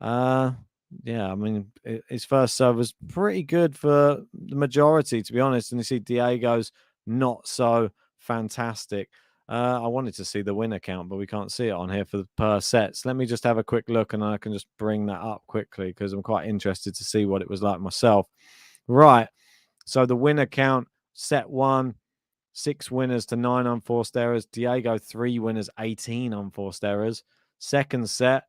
yeah, I mean, his first serve was pretty good for the majority, to be honest. And you see Diego's not so fantastic. I wanted to see the winner count, but we can't see it on here for the per sets. Let me just have a quick look, and I can just bring that up quickly because I'm quite interested to see what it was like myself. Right. So the winner count, set 1, 6 winners to 9 unforced errors. Diego, 3 winners, 18 unforced errors. Second set,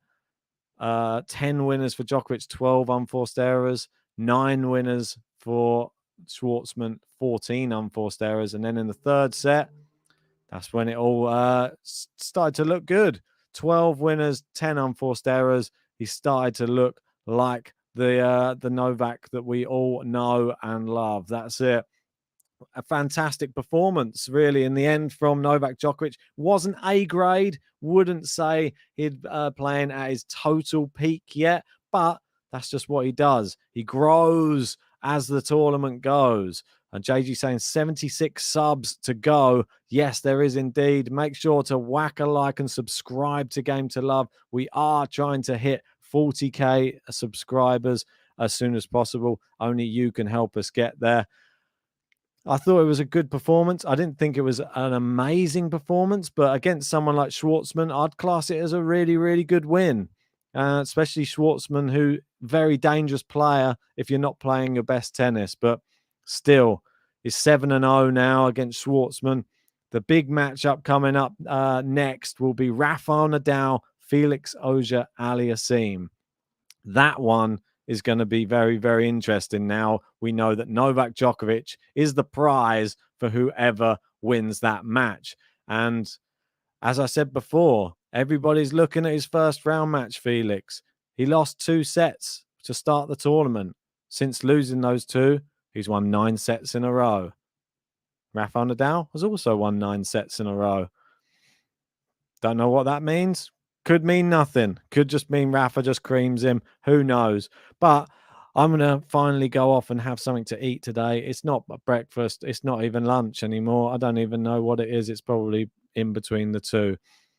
10 winners for Djokovic, 12 unforced errors. 9 winners for Schwartzman, 14 unforced errors. And then in the third set, that's when it all started to look good. 12 winners, 10 unforced errors. He started to look like the Novak that we all know and love. That's it. A fantastic performance, really, in the end from Novak Djokovic. Wasn't A grade. Wouldn't say he'd playing at his total peak yet, but that's just what he does. He grows as the tournament goes. And JG saying 76 subs to go. Yes, there is indeed. Make sure to whack a like and subscribe to Game to Love. We are trying to hit 40k subscribers as soon as possible. Only you can help us get there. I thought it was a good performance. I didn't think it was an amazing performance, but against someone like Schwartzman, I'd class it as a really, really good win. Especially Schwartzman, who very dangerous player if you're not playing your best tennis, but still is 7-0 now against Schwartzman. The big matchup coming up next will be Rafael Nadal, Felix Auger-Aliassime. That one is going to be very, very interesting. Now we know that Novak Djokovic is the prize for whoever wins that match. And as I said before, everybody's looking at his first round match, Felix. He lost 2 sets to start the tournament. Since losing those 2, he's won 9 sets in a row. Rafael Nadal has also won 9 sets in a row. Don't know what that means. Could mean nothing. Could just mean Rafa just creams him. Who knows? But I'm going to finally go off and have something to eat today. It's not breakfast. It's not even lunch anymore. I don't even know what it is. It's probably in between the two.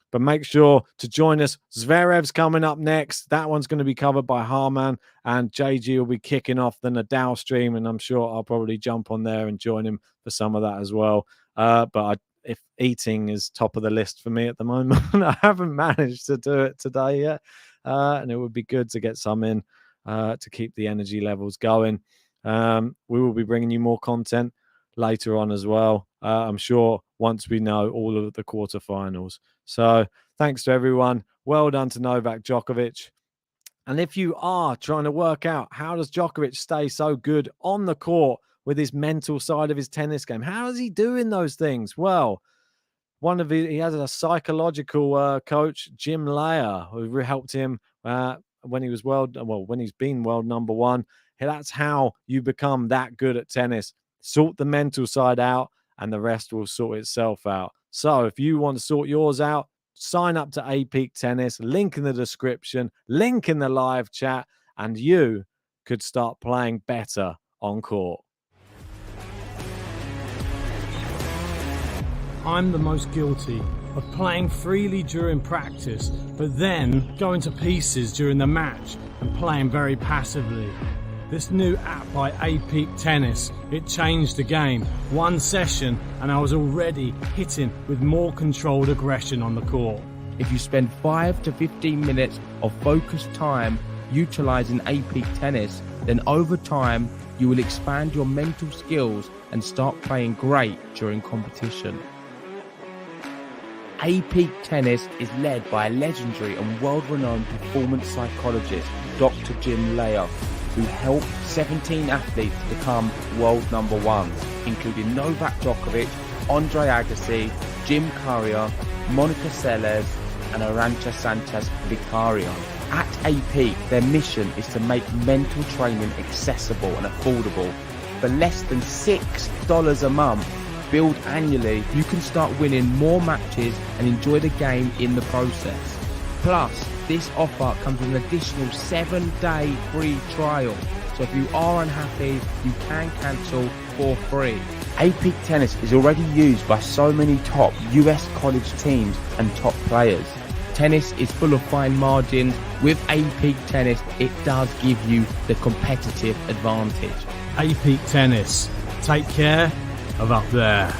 But make sure to join us. Zverev's coming up next. That one's going to be covered by Harman, and JG will be kicking off the Nadal stream, and I'm sure I'll probably jump on there and join him for some of that as well. If eating is top of the list for me at the moment, I haven't managed to do it today yet, and it would be good to get some in to keep the energy levels going. We will be bringing you more content later on as well. I'm sure once we know all of the quarterfinals. So thanks to everyone. Well done to Novak Djokovic. And if you are trying to work out how does Djokovic stay so good on the court with his mental side of his tennis game, how is he doing those things? Well, he has a psychological coach, Jim Layer, who helped him when he was when he's been world number 1. That's how you become that good at tennis. Sort the mental side out, and the rest will sort itself out. So if you want to sort yours out, sign up to A-Peak Tennis, link in the description, link in the live chat, and you could start playing better on court. I'm the most guilty of playing freely during practice, but then going to pieces during the match and playing very passively. This new app by A-Peak Tennis, it changed the game. 1 session and I was already hitting with more controlled aggression on the court. If you spend 5 to 15 minutes of focused time utilizing A-Peak Tennis, then over time you will expand your mental skills and start playing great during competition. A-Peak Tennis is led by a legendary and world-renowned performance psychologist, Dr. Jim Layer, who helped 17 athletes become world number 1s, including Novak Djokovic, Andre Agassi, Jim Courier, Monica Seles, and Arantxa Sanchez Vicario. At AP, their mission is to make mental training accessible and affordable For less than $6 a month, billed annually, you can start winning more matches and enjoy the game in the process. Plus, this offer comes with an additional 7-day free trial. So if you are unhappy, you can cancel for free. A-Peak Tennis is already used by so many top US college teams and top players. Tennis is full of fine margins. With A-Peak Tennis, it does give you the competitive advantage. A-Peak Tennis. Take care of up there.